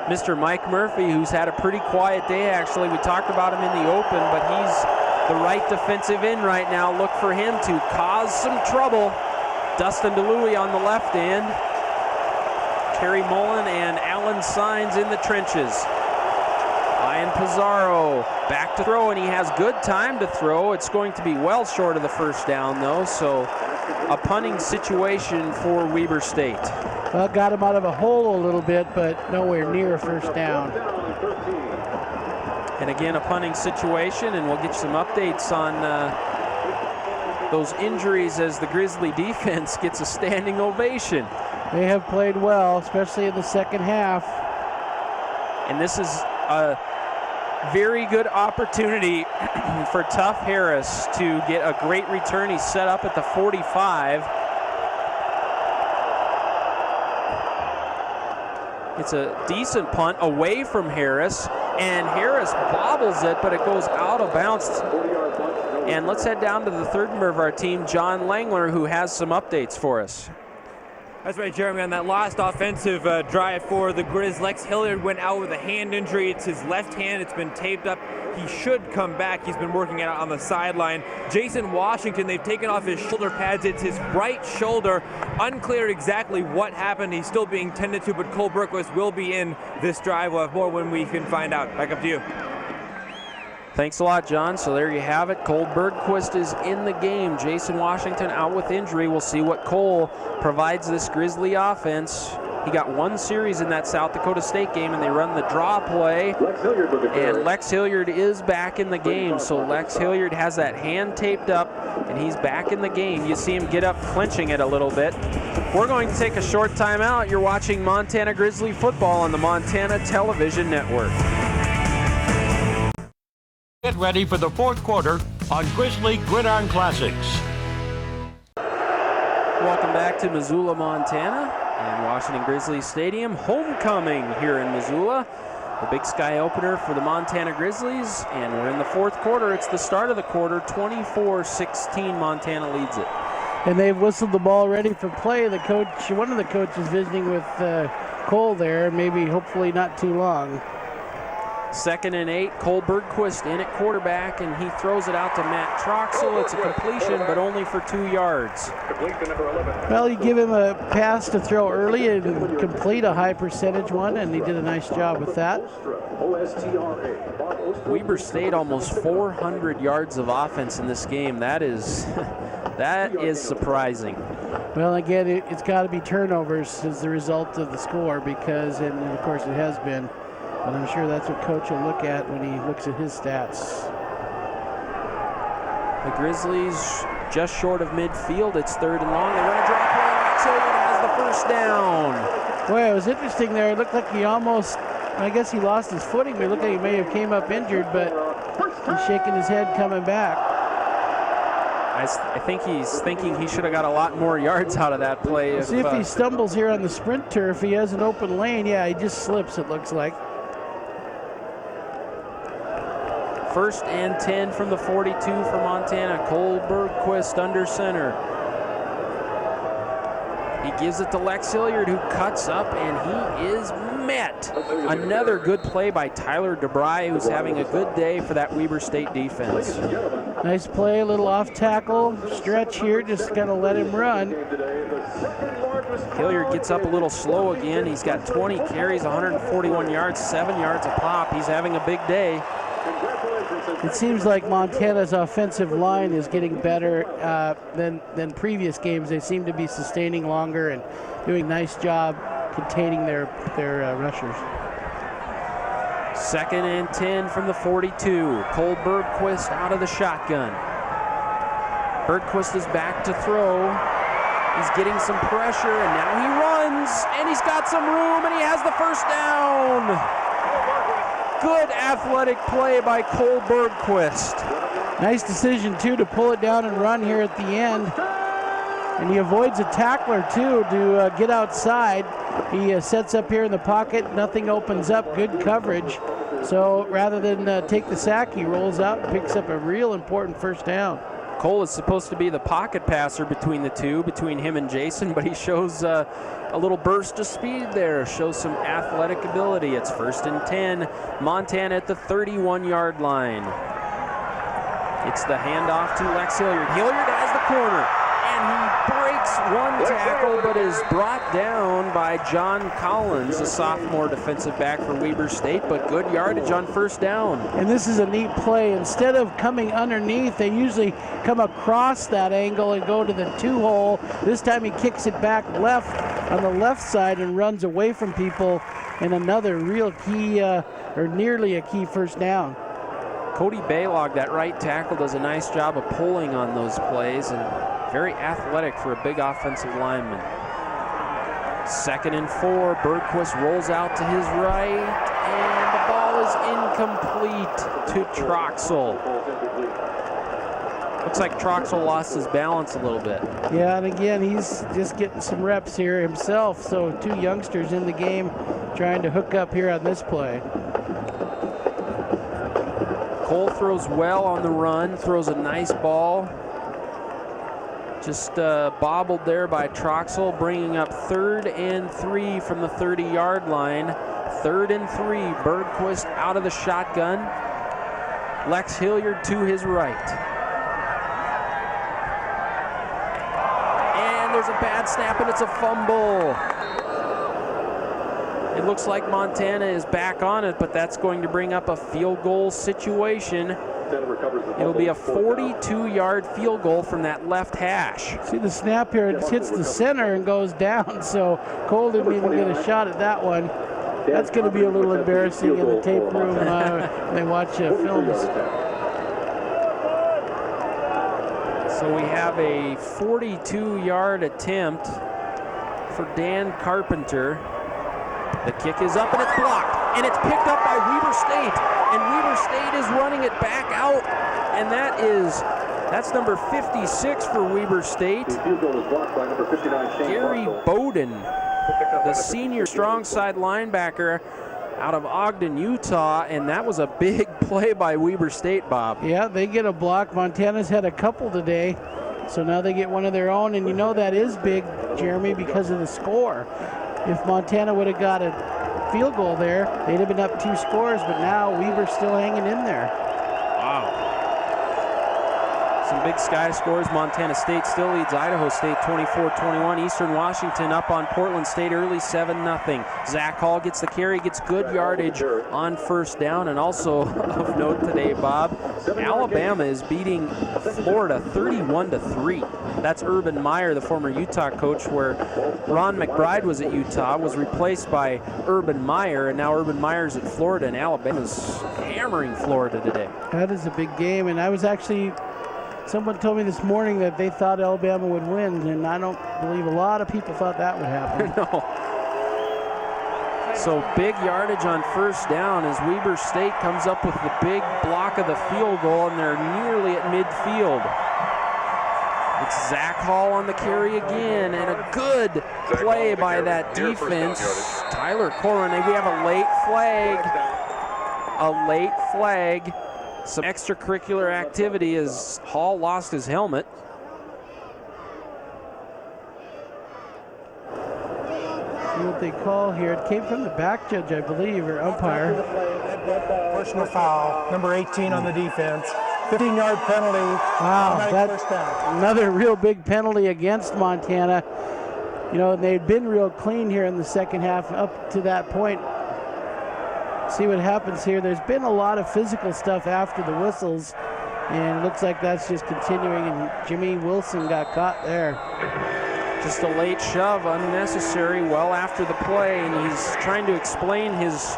Mr. Mike Murphy, who's had a pretty quiet day, actually. We talked about him in the open, but he's the right defensive end right now. Look for him to cause some trouble. Dustin DeLuey on the left end. Terry Mullen and Alan Sines in the trenches. Ian Pizarro back to throw, and he has good time to throw. It's going to be well short of the 1st down, though, so a punting situation for Weber State. Well, got him out of a hole a little bit, but nowhere near a 1st down. And And again, a punting situation, and we'll get you some updates on those injuries as the Grizzly defense gets a standing ovation. They have played well, especially in the second half. And this is a very good opportunity for Tough Harris to get a great return. He's set up at the 45. It's a decent punt away from Harris, and Harris bobbles it, but it goes out of bounds. And let's head down to the third member of our team, John Langler, who has some updates for us. That's right, Jeremy. On that last offensive drive for the Grizz, Lex Hilliard went out with a hand injury. It's his left hand. It's been taped up. He should come back. He's been working out on the sideline. Jason Washington, they've taken off his shoulder pads. It's his right shoulder. Unclear exactly what happened. He's still being tended to, but Cole Berquist will be in this drive. We'll have more when we can find out. Back up to you. Thanks a lot, John. So there you have it. Cole Bergquist is in the game. Jason Washington out with injury. We'll see what Cole provides this Grizzly offense. He got one series in that South Dakota State game, and they run the draw play. And Lex Hilliard is back in the game. So Lex Hilliard has that hand taped up, and he's back in the game. You see him get up, clenching it a little bit. We're going to take a short timeout. You're watching Montana Grizzly football on the Montana Television Network. Get ready for the fourth quarter on Grizzly Gridiron Classics. Welcome back to Missoula, Montana, and Washington Grizzly Stadium. Homecoming here in Missoula. The Big Sky opener for the Montana Grizzlies, and we're in the fourth quarter. It's the start of the quarter. 24-16, Montana leads it. And they've whistled the ball ready for play. The coach, one of the coaches visiting with Cole there, maybe hopefully not too long. 2nd and 8, Cole Bergquist in at quarterback, and he throws it out to Matt Troxel. It's a completion, but only for 2 yards. Well, you give him a pass to throw early and complete a high percentage one, and he did a nice job with that. Weber State almost 400 yards of offense in this game. That is surprising. Well, again, it's got to be turnovers as the result of the score, because, and of course it has been, but I'm sure that's what Coach will look at when he looks at his stats. The Grizzlies just short of midfield. It's 3rd and long. They run a drop play. Lex Hilliard has the first down. Boy, it was interesting there. It looked like he almost, I guess he lost his footing. It looked like he may have came up injured, but he's shaking his head coming back. I think he's thinking he should have got a lot more yards out of that play. See if he stumbles here on the sprint turf. He has an open lane. Yeah, he just slips, it looks like. 1st and 10 from the 42 for Montana. Cole Bergquist under center. He gives it to Lex Hilliard, who cuts up, and he is met. Another good play by Tyler DeBry, who's having a good day for that Weber State defense. Nice play, a little off tackle stretch here, just kind of let him run. Hilliard gets up a little slow again. He's got 20 carries, 141 yards, 7 yards a pop. He's having a big day. It seems like Montana's offensive line is getting better than previous games. They seem to be sustaining longer and doing a nice job containing their rushers. 2nd and 10 from the 42. Cole Bergquist out of the shotgun. Bergquist is back to throw. He's getting some pressure, and now he runs, and he's got some room, and he has the first down. Good athletic play by Cole Bergquist. Nice decision, too, to pull it down and run here at the end. And he avoids a tackler, too, to get outside. He sets up here in the pocket. Nothing opens up. Good coverage. So rather than take the sack, he rolls out and picks up a real important first down. Cole is supposed to be the pocket passer between the two, between him and Jason, but he shows a little burst of speed there, shows some athletic ability. It's 1st and 10, Montana at the 31-yard line. It's the handoff to Lex Hilliard. Hilliard has the corner, and he breaks one tackle, but is brought down by John Collins, a sophomore defensive back for Weber State, but good yardage on first down. And this is a neat play. Instead of coming underneath, they usually come across that angle and go to the 2-hole. This time he kicks it back left on the left side and runs away from people, and another real key, or nearly a key first down. Cody Baylog, that right tackle, does a nice job of pulling on those plays and very athletic for a big offensive lineman. 2nd and 4, Bergquist rolls out to his right, and the ball is incomplete to Troxel. Looks like Troxel lost his balance a little bit. Yeah, and again, he's just getting some reps here himself, so 2 youngsters in the game trying to hook up here on this play. Cole throws well on the run, throws a nice ball. Just bobbled there by Troxel, bringing up 3rd and 3 from the 30-yard line. 3rd and 3, Bergquist out of the shotgun. Lex Hilliard to his right. And there's a bad snap, and it's a fumble. It looks like Montana is back on it, but that's going to bring up a field goal situation. It'll be a 42-yard field goal from that left hash. See the snap here, it hits the center and goes down, so Cole didn't even get a shot at that one. That's going to be a little embarrassing in the tape room when they watch films. So we have a 42-yard attempt for Dan Carpenter. The kick is up and it's blocked, and it's picked up by Weber State, and Weber State is running it back out, and that's number 56 for Weber State. Gary Bowden, the senior strong side linebacker out of Ogden, Utah, and that was a big play by Weber State, Bob. Yeah, they get a block. Montana's had a couple today, so now they get one of their own, and you know that is big, Jeremy, because of the score. If Montana would have got a field goal there, they'd have been up 2 scores, but now Weber's still hanging in there. Wow. Some big sky scores. Montana State still leads Idaho State 24-21. Eastern Washington up on Portland State early 7-0. Zach Hall gets the carry, gets good yardage on 1st down. And also of note today, Bob, Alabama is beating Florida 31-3. That's Urban Meyer, the former Utah coach, where Ron McBride was at Utah, was replaced by Urban Meyer, and now Urban Meyer's at Florida, and Alabama's hammering Florida today. That is a big game, and I was actually, someone told me this morning that they thought Alabama would win, and I don't believe a lot of people thought that would happen. No. So big yardage on 1st down as Weber State comes up with the big block of the field goal, and they're nearly at midfield. It's Zach Hall on the carry again, and a good play by that defense. Tyler Coronet, we have a late flag. A late flag. Some extracurricular activity as Hall lost his helmet. See what they call here. It came from the back judge, I believe, or umpire. Personal foul, number 18 on the defense. 15-yard penalty. Wow, that's another real big penalty against Montana. You know, they'd been real clean here in the second half up to that point. See what happens here. There's been a lot of physical stuff after the whistles, and it looks like that's just continuing, and Jimmy Wilson got caught there. Just a late shove, unnecessary, well after the play, and he's trying to explain his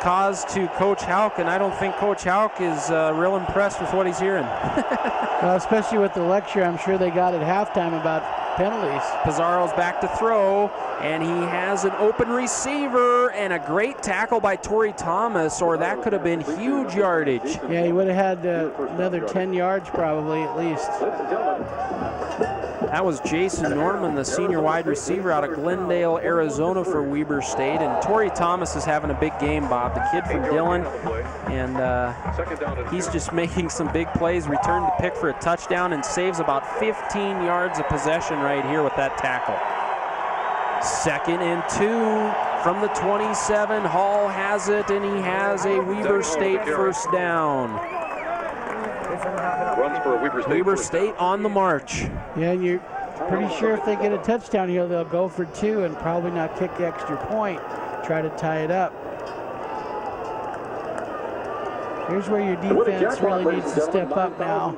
cause to Coach Houck, and I don't think Coach Houck is real impressed with what he's hearing. Well, especially with the lecture I'm sure they got at halftime about penalties. Pizarro's back to throw, and he has an open receiver, and a great tackle by Torrey Thomas, or that could have been huge yardage. Yeah, he would have had another 10 yards probably at least. That was Jason Norman, the senior wide receiver out of Glendale, Arizona for Weber State. And Torrey Thomas is having a big game, Bob, the kid from Dillon. And he's just making some big plays, returned the pick for a touchdown, and saves about 15 yards of possession right here with that tackle. 2nd and 2 from the 27. Hall has it, and he has a Weber State 1st down. Weber State on the march. Yeah, and you're pretty sure if they get a touchdown here, they'll go for 2 and probably not kick the extra point, try to tie it up. Here's where your defense really needs to step up now.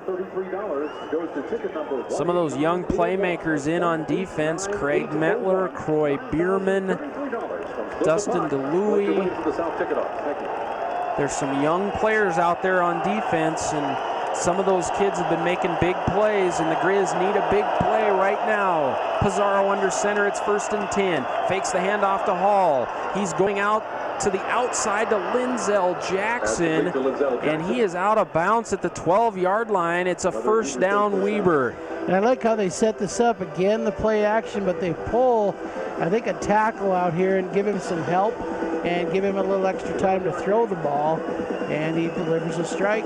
Some of those young playmakers in on defense: Craig Metler, Croy Bierman, Dustin DeLuey. There's some young players out there on defense, and some of those kids have been making big plays, and the Grizz need a big play right now. Pizarro under center, it's 1st and 10. Fakes the handoff to Hall. He's going out to the outside to Linzel Jackson, and he is out of bounds at the 12-yard line. It's a 1st down, Weber. And I like how they set this up. Again, the play action, but they pull, I think, a tackle out here and give him some help and give him a little extra time to throw the ball, and he delivers a strike.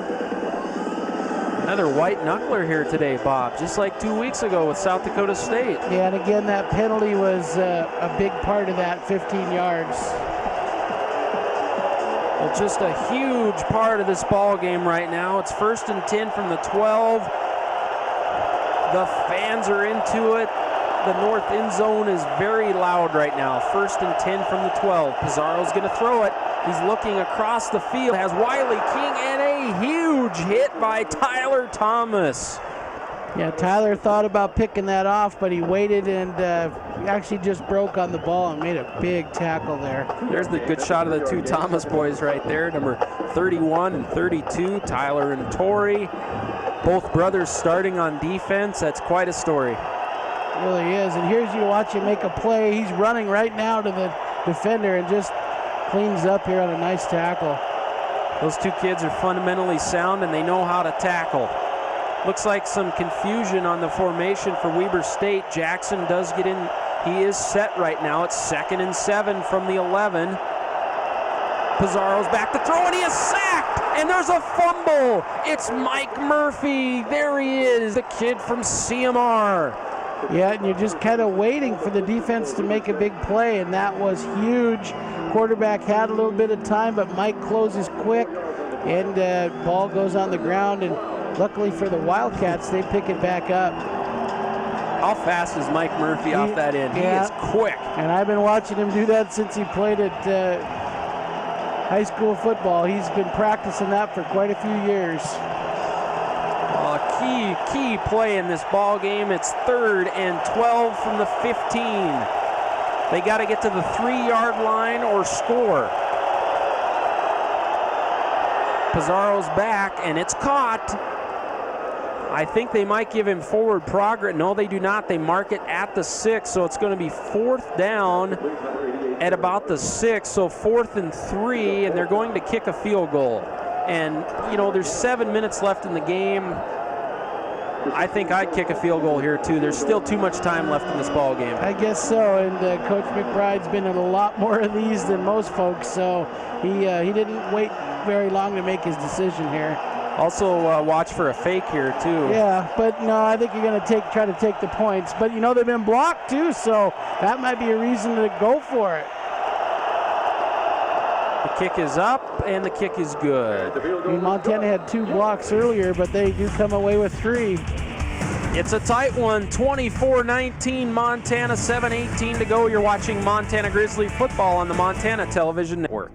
Another white knuckler here today, Bob, just like 2 weeks ago with South Dakota State. Yeah, and again, that penalty was a big part of that, 15 yards. Well, just a huge part of this ball game right now. It's 1st and 10 from the 12. The fans are into it. The north end zone is very loud right now. 1st and 10 from the 12. Pizarro's going to throw it. He's looking across the field. Has Wiley King and a huge hit by Tyler Thomas. Yeah, Tyler thought about picking that off, but he waited and actually just broke on the ball and made a big tackle there. There's the good shot of the two Thomas boys right there, number 31 and 32, Tyler and Torrey. Both brothers starting on defense. That's quite a story. It really is. And here's you watch him make a play. He's running right now to the defender and just cleans up here on a nice tackle. Those two kids are fundamentally sound and they know how to tackle. Looks like some confusion on the formation for Weber State. Jackson does get in. He is set right now. It's 2nd and 7 from the 11. Pizarro's back to throw, and he is sacked, and there's a fumble. It's Mike Murphy. There he is, the kid from CMR. Yeah, and you're just kind of waiting for the defense to make a big play, and that was huge. Quarterback had a little bit of time, but Mike closes quick, and ball goes on the ground, and luckily for the Wildcats, they pick it back up. How fast is Mike Murphy off that end? Yeah. He is quick. And I've been watching him do that since he played at high school football. He's been practicing that for quite a few years. Key play in this ball game. It's 3rd and 12 from the 15. They got to get to the 3-yard line or score. Pizarro's back, and it's caught. I think they might give him forward progress. No, they do not. They mark it at the 6, so it's going to be 4th down at about the 6, so 4th and 3, and they're going to kick a field goal. And, you know, there's 7 minutes left in the game. I think I'd kick a field goal here, too. There's still too much time left in this ball game. I guess so, and Coach McBride's been in a lot more of these than most folks, so he didn't wait very long to make his decision here. Also watch for a fake here, too. Yeah, but no, I think you're going to try to take the points. But, you know, they've been blocked, too, so that might be a reason to go for it. The kick is up, and the kick is good. I mean, Montana had 2 blocks earlier, but they do come away with 3. It's a tight one, 24-19, Montana, 7:18 to go. You're watching Montana Grizzly football on the Montana Television Network.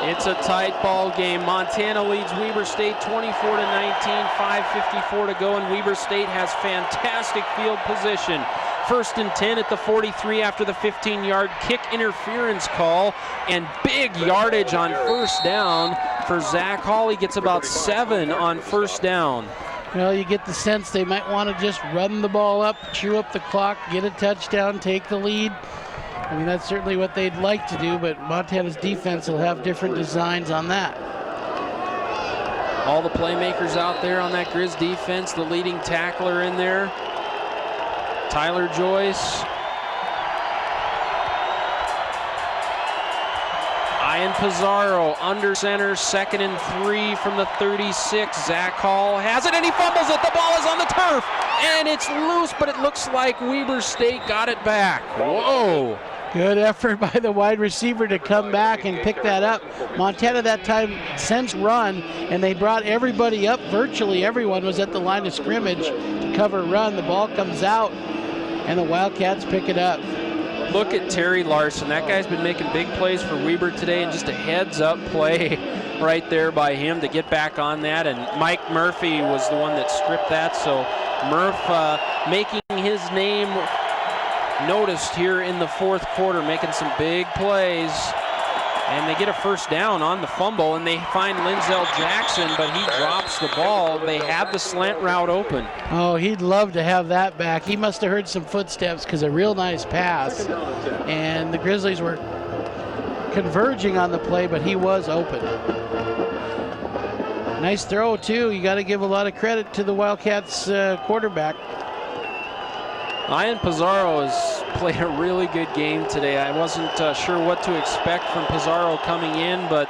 It's a tight ball game. Montana leads Weber State 24-19, 5:54 to go, and Weber State has fantastic field position. 1st and 10 at the 43 after the 15-yard kick interference call, and big yardage on 1st down for Zach Hall. He gets about 7 on 1st down. Well, you get the sense they might want to just run the ball up, chew up the clock, get a touchdown, take the lead. I mean, that's certainly what they'd like to do, but Montana's defense will have different designs on that. All the playmakers out there on that Grizz defense, the leading tackler in there, Tyler Joyce. Ian Pizarro under center, 2nd and 3 from the 36. Zach Hall has it, and he fumbles it. The ball is on the turf, and it's loose, but it looks like Weber State got it back. Whoa. Good effort by the wide receiver to come back and pick that up. Montana that time since run, and they brought everybody up. Virtually everyone was at the line of scrimmage to cover run. The ball comes out, and the Wildcats pick it up. Look at Terry Larson. That guy's been making big plays for Weber today, and just a heads-up play right there by him to get back on that. And Mike Murphy was the one that stripped that, so Murph making his name noticed here in the 4th quarter, making some big plays. And they get a first down on the fumble, and they find Linzel Jackson, but he drops the ball. They have the slant route open. Oh, he'd love to have that back. He must have heard some footsteps because a real nice pass. And the Grizzlies were converging on the play, but he was open. Nice throw, too. You got to give a lot of credit to the Wildcats quarterback. Ian Pizarro has played a really good game today. I wasn't sure what to expect from Pizarro coming in, but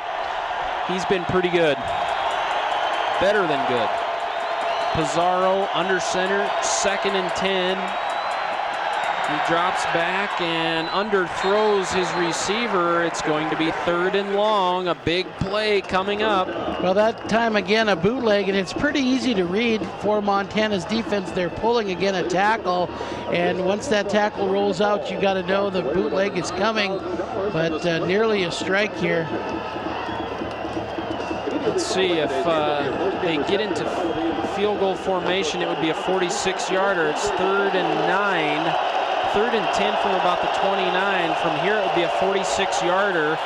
he's been pretty good. Better than good. Pizarro under center, 2nd and 10. He drops back and underthrows his receiver. It's going to be 3rd and long, a big play coming up. Well, that time again a bootleg, and it's pretty easy to read for Montana's defense. They're pulling again a tackle, and once that tackle rolls out, you got to know the bootleg is coming, but nearly a strike here. Let's see if they get into field goal formation. It would be a 46-yarder. It's 3rd and 9. 3rd and 10 from about the 29. From here, it would be a 46-yarder.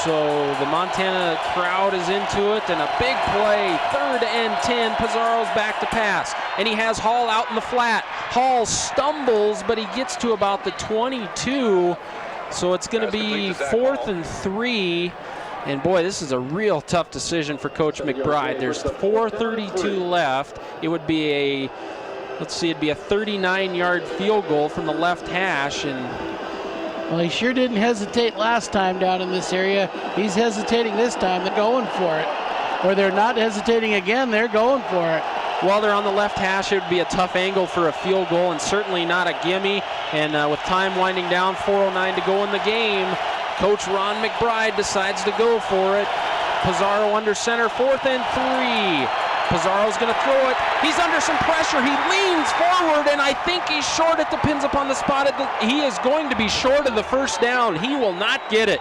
So the Montana crowd is into it, and a big play. 3rd and 10. Pizarro's back to pass, and he has Hall out in the flat. Hall stumbles, but he gets to about the 22. So it's going to be 4th and 3. And boy, this is a real tough decision for Coach McBride. There's 4:32 left. It would be a, let's see, it'd be a 39-yard field goal from the left hash. And well, he sure didn't hesitate last time down in this area. He's hesitating this time. They're going for it. Or they're not hesitating again. They're going for it. While they're on the left hash, it would be a tough angle for a field goal, and certainly not a gimme. And with time winding down, 4:09 to go in the game, Coach Ron McBride decides to go for it. Pizarro under center, 4th and 3. Pizarro's going to throw it. He's under some pressure. He leans forward, and I think he's short. It depends upon the spot. He is going to be short of the first down. He will not get it.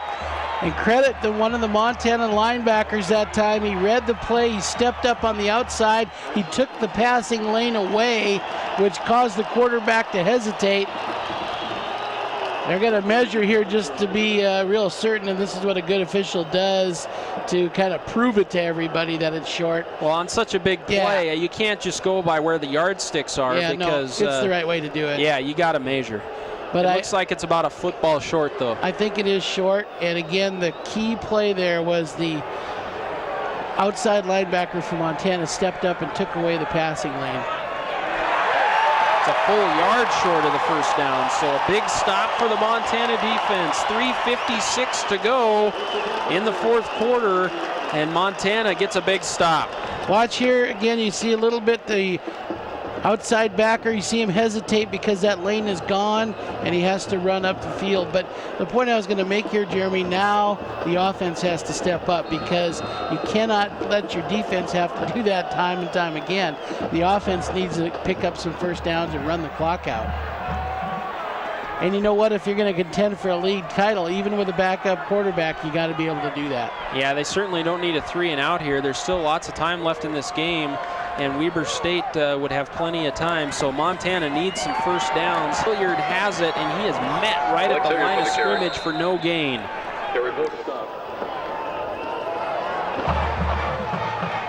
And credit to one of the Montana linebackers that time. He read the play. He stepped up on the outside. He took the passing lane away, which caused the quarterback to hesitate. They're going to measure here just to be real certain, and this is what a good official does to kind of prove it to everybody that it's short. Well, on such a big play, you can't just go by where the yardsticks are, because it's the right way to do it. Yeah, you got to measure. But it looks like it's about a football short, though. I think it is short, and again, the key play there was the outside linebacker from Montana stepped up and took away the passing lane. It's a full yard short of the first down, so a big stop for the Montana defense. 3:56 to go in the 4th quarter, and Montana gets a big stop. Watch here again, you see a little bit the outside backer, you see him hesitate because that lane is gone and he has to run up the field. But the point I was going to make here, Jeremy, now the offense has to step up because you cannot let your defense have to do that time and time again. The offense needs to pick up some first downs and run the clock out. And you know what? If you're going to contend for a league title, even with a backup quarterback, you got to be able to do that. Yeah, they certainly don't need a 3 and out here. There's still lots of time left in this game, and Weber State would have plenty of time, so Montana needs some first downs. Hilliard has it, and he is met right at the line of scrimmage for no gain.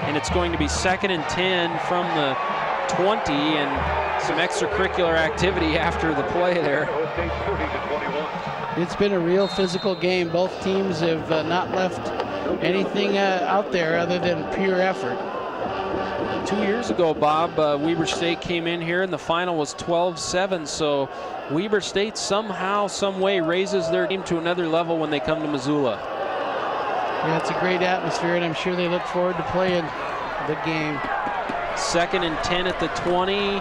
And it's going to be 2nd and 10 from the 20, and some extracurricular activity after the play there. It's been a real physical game. Both teams have not left anything out there other than pure effort. 2 years ago, Bob, Weber State came in here and the final was 12-7, so Weber State somehow, some way raises their game to another level when they come to Missoula. Yeah, it's a great atmosphere, and I'm sure they look forward to playing the game. 2nd and 10 at the 20.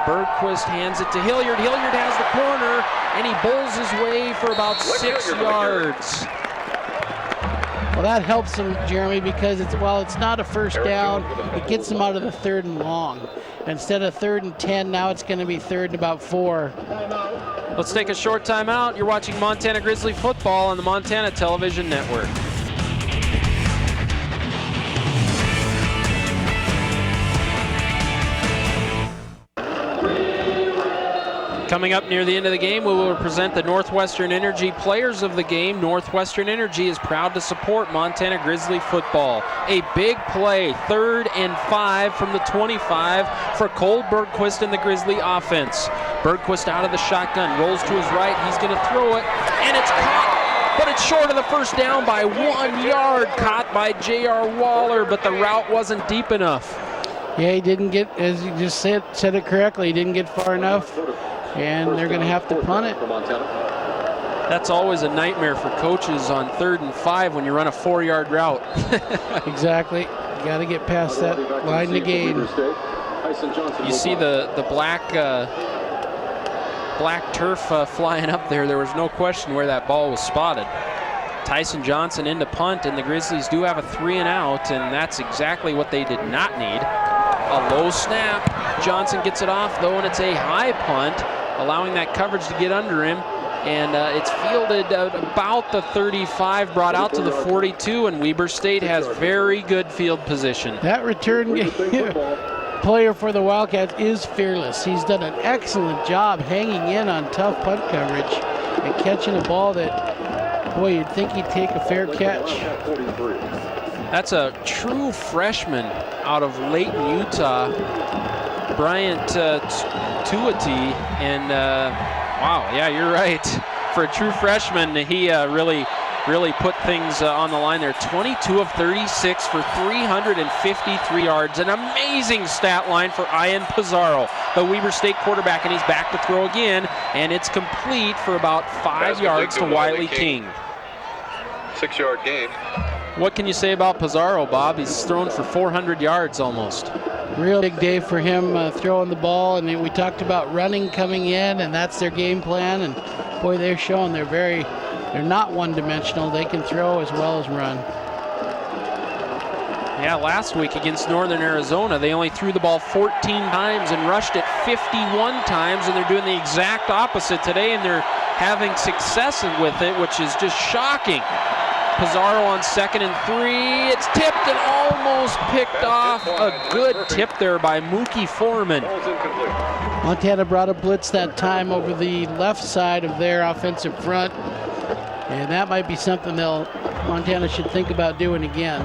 Bergquist hands it to Hilliard. Hilliard has the corner, and he bowls his way for about 6 yards. Well, that helps him, Jeremy, because while it's not a first down, it gets him out of the 3rd and long. Instead of 3rd and 10, now it's going to be 3rd and about 4. Let's take a short time out. You're watching Montana Grizzly football on the Montana Television Network. Coming up near the end of the game, we will present the Northwestern Energy Players of the Game. Northwestern Energy is proud to support Montana Grizzly football. A big play, 3rd and 5 from the 25 for Cole Bergquist in the Grizzly offense. Bergquist out of the shotgun, rolls to his right, he's going to throw it, and it's caught, but it's short of the first down by 1 yard, caught by J.R. Waller, but the route wasn't deep enough. Yeah, he didn't get, as you just said it correctly, he didn't get far enough, and they're going to have to punt it. That's always a nightmare for coaches on 3rd and 5 when you run a 4-yard route. Exactly. You got to get past that line to gain. You see the black turf flying up there. There was no question where that ball was spotted. Tyson Johnson into punt, and the Grizzlies do have a 3-and-out, and that's exactly what they did not need. A low snap. Johnson gets it off, though, and it's a high punt, allowing that coverage to get under him. And it's fielded about the 35, brought out to the 42, and Weber State has very good field position. That return player for the Wildcats is fearless. He's done an excellent job hanging in on tough punt coverage and catching a ball that, boy, you'd think he'd take a fair catch. That's a true freshman out of Layton, Utah, Bryant Tuati, and wow, yeah, you're right. For a true freshman, he really put things on the line there. 22 of 36 for 353 yards. An amazing stat line for Ian Pizarro, the Weber State quarterback, and he's back to throw again, and it's complete for about 5 yards to Wiley King. 6-yard gain. What can you say about Pizarro, Bob? He's thrown for 400 yards almost. Real big day for him throwing the ball, and we talked about running coming in, and that's their game plan, and boy, they're showing they're not one-dimensional. They can throw as well as run. Yeah, last week against Northern Arizona, they only threw the ball 14 times and rushed it 51 times, and they're doing the exact opposite today, and they're having success with it, which is just shocking. Pizarro on 2nd and 3. It's tipped and almost picked off. A good tip there by Mookie Foreman. Montana brought a blitz that time over the left side of their offensive front, and that might be something Montana should think about doing again.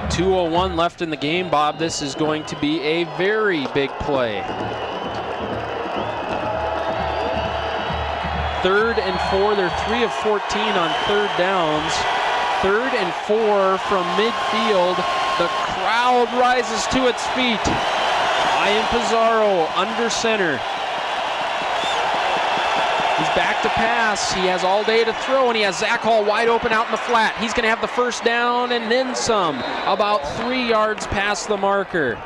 2:01 left in the game, Bob. This is going to be a very big play. 3rd and 4. They're 3 of 14 on 3rd downs. 3rd and 4 from midfield. The crowd rises to its feet. Ian Pizarro under center. He's back to pass. He has all day to throw, and he has Zach Hall wide open out in the flat. He's going to have the first down and then some, about 3 yards past the marker.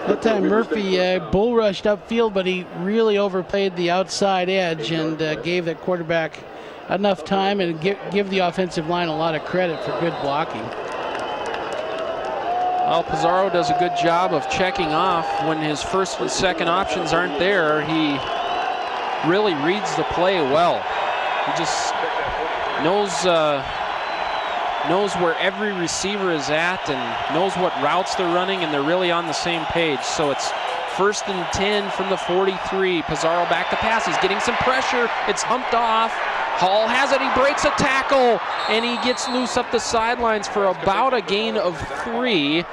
That time Murphy bull rushed upfield, but he really overplayed the outside edge and gave the quarterback enough time and give the offensive line a lot of credit for good blocking. Well, Pizarro does a good job of checking off when his first and second options aren't there. He really reads the play well. He just knows where every receiver is at and knows what routes they're running, and they're really on the same page. So it's 1st and 10 from the 43. Pizarro back to pass. He's getting some pressure. It's humped off. Hall has it. He breaks a tackle, and he gets loose up the sidelines for about a gain of 3.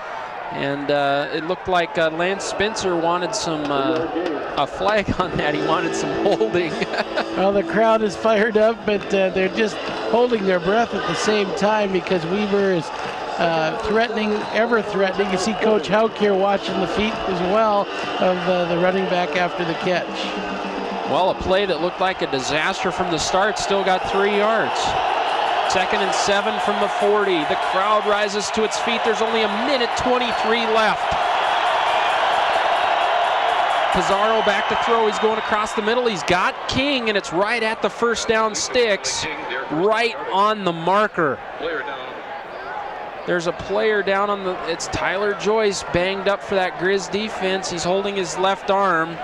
And it looked like Lance Spencer wanted a flag on that. He wanted some holding. Well, the crowd is fired up, but they're just holding their breath at the same time because Weber is ever threatening. You see Coach Hauk here watching the feet as well of the running back after the catch. Well, a play that looked like a disaster from the start still got 3 yards. 2nd and 7 from the 40. The crowd rises to its feet. There's only 1:23 left. Pizarro back to throw. He's going across the middle. He's got King, and it's right at the first down sticks, right on the marker. There's a player down on it's Tyler Joyce, banged up for that Grizz defense. He's holding his left arm.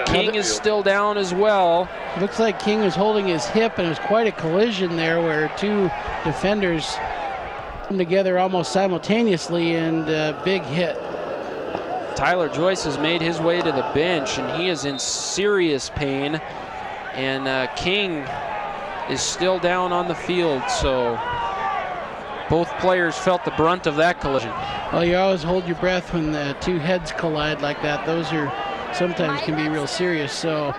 King is still down as well. Looks like King is holding his hip, and it was quite a collision there where 2 defenders come together almost simultaneously, and big hit. Tyler Joyce has made his way to the bench, and he is in serious pain. And King is still down on the field, so both players felt the brunt of that collision. Well, you always hold your breath when the two heads collide like that. Those are sometimes can be real serious. So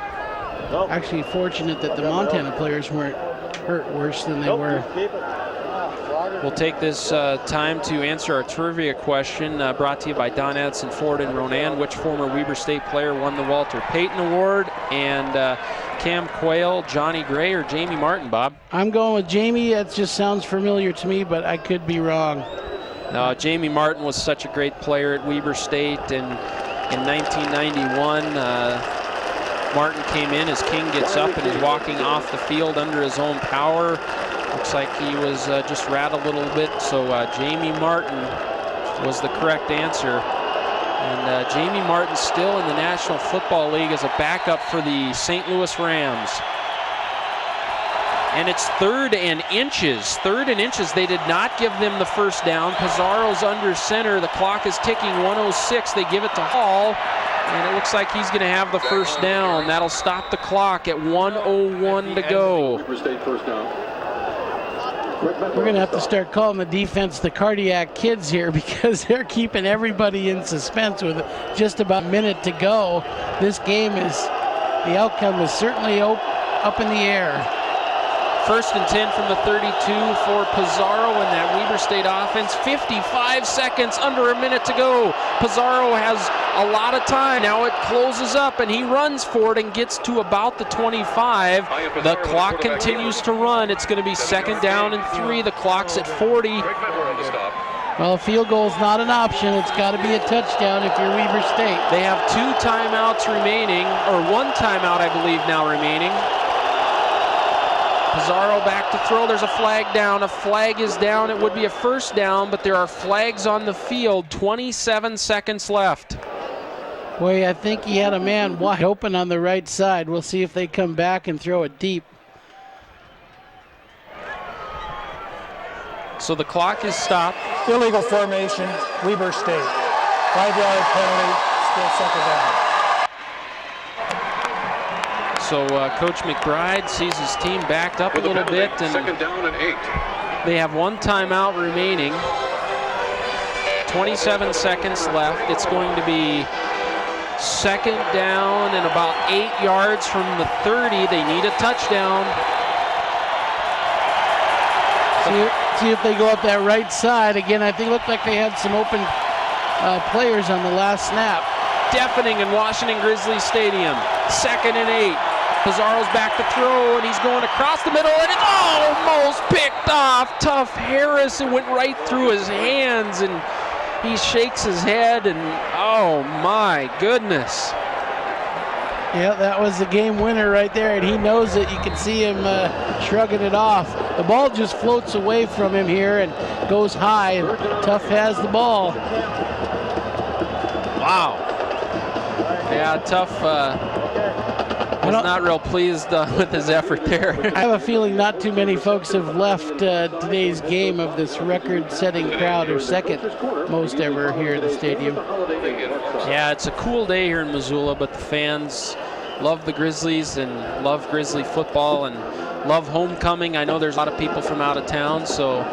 actually fortunate that the Montana players weren't hurt worse than they were. We'll take this time to answer our trivia question brought to you by Don Edson Ford in Ronan. Which former Weber State player won the Walter Payton Award? And Cam Quayle, Johnny Gray, or Jamie Martin, Bob? I'm going with Jamie. That just sounds familiar to me, but I could be wrong. No, Jamie Martin was such a great player at Weber State, and in 1991, Martin came in as King gets up and is walking off the field under his own power. Looks like he was just rattled a little bit, so Jamie Martin was the correct answer. And Jamie Martin still in the National Football League as a backup for the St. Louis Rams. And it's 3rd and inches. 3rd and inches. They did not give them the first down. Pizarro's under center. The clock is ticking. 1:06. They give it to Hall. And it looks like he's going to have the first down. That'll stop the clock at 1:01 to go. We're going to have to start calling the defense the cardiac kids here because they're keeping everybody in suspense with just about a minute to go. This game is, the outcome is certainly up in the air. 1st and 10 from the 32 for Pizarro and that Weber State offense. 55 seconds, under a minute to go. Pizarro has a lot of time. Now it closes up and he runs for it and gets to about the 25. The clock continues to run. It's going to be 2nd down and 3. The clock's at 40. Well, a field goal is not an option. It's got to be a touchdown if you're Weber State. They have 2 timeouts remaining, or 1 timeout, I believe, now remaining. Pizarro back to throw. There's a flag down. A flag is down. It would be a first down, but there are flags on the field. 27 seconds left. Boy, I think he had a man wide open on the right side. We'll see if they come back and throw it deep. So the clock is stopped. Illegal formation, Weber State. 5-yard penalty, still 2nd down. So Coach McBride sees his team backed up a little bit, and 2nd down and 8. They have 1 timeout remaining. 27 seconds left. It's going to be 2nd down and about 8 yards from the 30. They need a touchdown. See if they go up that right side. Again, I think it looked like they had some open players on the last snap. Deafening in Washington Grizzlies Stadium. 2nd and 8. Pizarro's back to throw, and he's going across the middle, and it's almost picked off. Tough Harris, it went right through his hands, and he shakes his head, and oh my goodness. Yeah, that was the game winner right there, and he knows it. You can see him shrugging it off. The ball just floats away from him here and goes high, and Tough has the ball. Wow. Yeah, Tough was not real pleased with his effort there. I have a feeling not too many folks have left today's game of this record-setting crowd, or second most ever here at the stadium. Yeah, it's a cool day here in Missoula, but the fans love the Grizzlies and love Grizzly football and love homecoming. I know there's a lot of people from out of town, so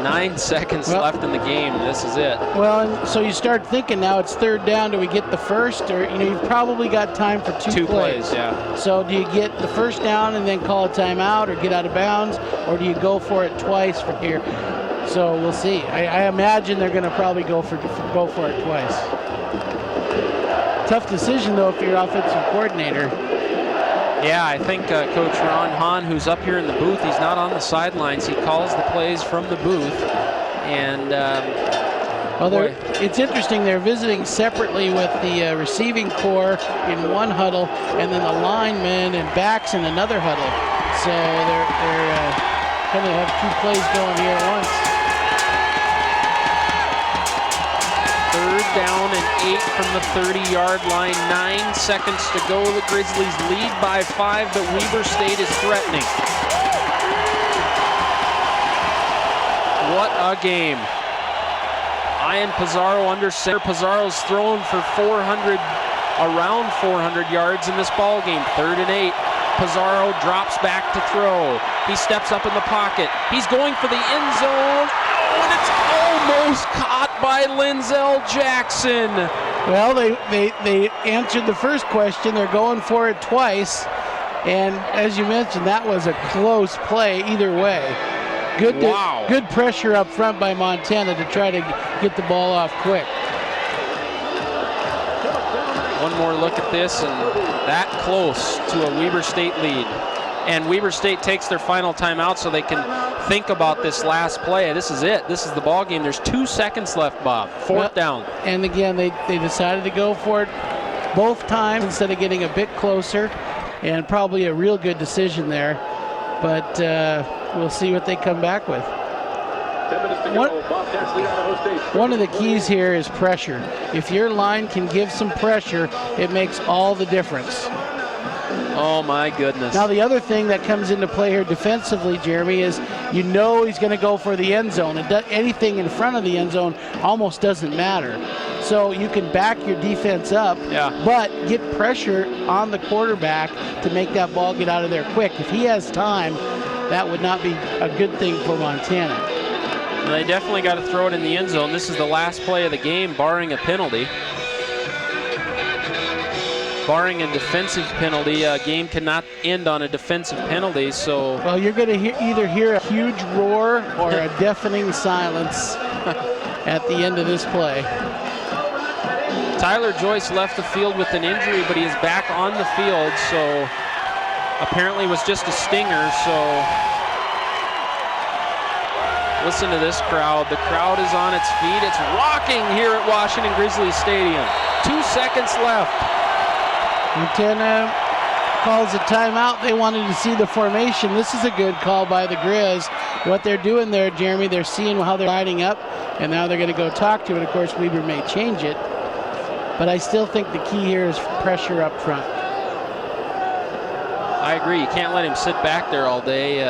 9 seconds left in the game. This is it. Well, and so you start thinking now it's 3rd down. Do we get the first? Or, you've probably got time for two plays. Yeah. So do you get the first down and then call a timeout or get out of bounds? Or do you go for it twice from here? So we'll see. I imagine they're going to probably go for it twice. Tough decision, though, if you're offensive coordinator. Yeah, I think Coach Ron Hahn, who's up here in the booth, he's not on the sidelines. He calls the plays from the booth. And it's interesting. They're visiting separately with the receiving corps in one huddle, and then the linemen and backs in another huddle. So they're going to have 2 plays going here at once. 3rd down and 8 from the 30-yard line. 9 seconds to go. The Grizzlies lead by 5, but Weber State is threatening. What a game. Ian Pizarro under center. Pizarro's thrown for around 400 yards in this ball game. 3rd and 8. Pizarro drops back to throw. He steps up in the pocket. He's going for the end zone, and it's almost caught by Linzel Jackson. Well, they answered the first question. They're going for it twice. And as you mentioned, that was a close play either way. Good pressure up front by Montana to try to get the ball off quick. One more look at this, and that close to a Weber State lead. And Weber State takes their final timeout so they can think about this last play. This is it. This is the ball game. There's 2 seconds left, Bob. 4th down. And again, they decided to go for it both times instead of getting a bit closer, and probably a real good decision there. But we'll see what they come back with. 10 minutes to go. Bobcats lead Idaho State. One of the keys here is pressure. If your line can give some pressure, it makes all the difference. Oh my goodness. Now the other thing that comes into play here defensively, Jeremy, is he's going to go for the end zone. Anything in front of the end zone almost doesn't matter. So you can back your defense up, but get pressure on the quarterback to make that ball get out of there quick. If he has time, that would not be a good thing for Montana. Well, they definitely got to throw it in the end zone. This is the last play of the game, barring a penalty. Barring a defensive penalty, a game cannot end on a defensive penalty, so... Well, you're going to either hear a huge roar or a deafening silence at the end of this play. Tyler Joyce left the field with an injury, but he is back on the field, so apparently it was just a stinger, so... Listen to this crowd. The crowd is on its feet. It's rocking here at Washington Grizzlies Stadium. 2 seconds left. Montana calls a timeout. They wanted to see the formation. This is a good call by the Grizz. What they're doing there, Jeremy, they're seeing how they're lining up, and now they're going to go talk to it. Of course, Weber may change it, but I still think the key here is pressure up front. I agree. You can't let him sit back there all day.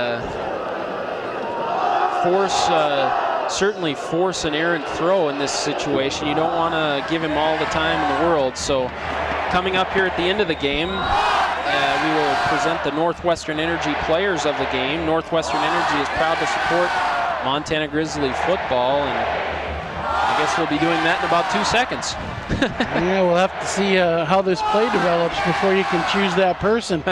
Certainly force an errant throw in this situation. You don't want to give him all the time in the world. So coming up here at the end of the game, we will present the Northwestern Energy players of the game. Northwestern Energy is proud to support Montana Grizzly football, and I guess we'll be doing that in about 2 seconds. Yeah, we'll have to see how this play develops before you can choose that person.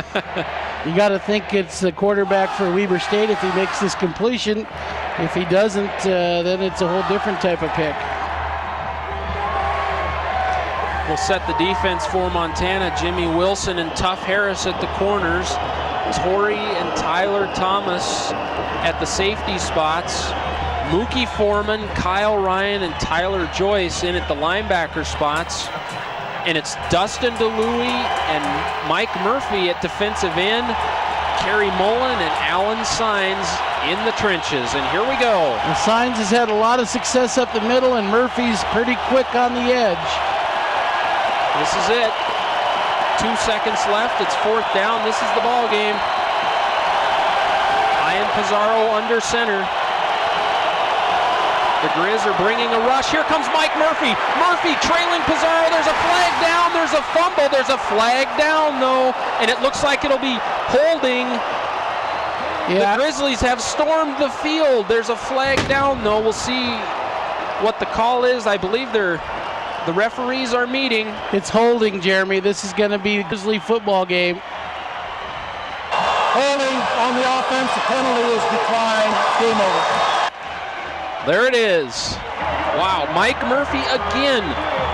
You got to think it's the quarterback for Weber State if he makes this completion. If he doesn't, then it's a whole different type of pick. We'll set the defense for Montana. Jimmy Wilson and Tuff Harris at the corners. Torrey and Tyler Thomas at the safety spots. Mookie Foreman, Kyle Ryan, and Tyler Joyce in at the linebacker spots. And it's Dustin DeLuey and Mike Murphy at defensive end. Kerry Mullen and Alan Sines in the trenches. And here we go. And Sines has had a lot of success up the middle, and Murphy's pretty quick on the edge. This is it. 2 seconds left. It's 4th down. This is the ball game. Ian Pizarro under center. The Grizz are bringing a rush. Here comes Mike Murphy. Murphy trailing Pizarro. There's a flag down. There's a fumble. There's a flag down, though. And it looks like it'll be holding. Yeah. The Grizzlies have stormed the field. There's a flag down, though. We'll see what the call is. I believe the referees are meeting. It's holding, Jeremy. This is going to be a Grizzly football game. Holding on the offense. The penalty is declined. Game over. There it is. Wow, Mike Murphy again.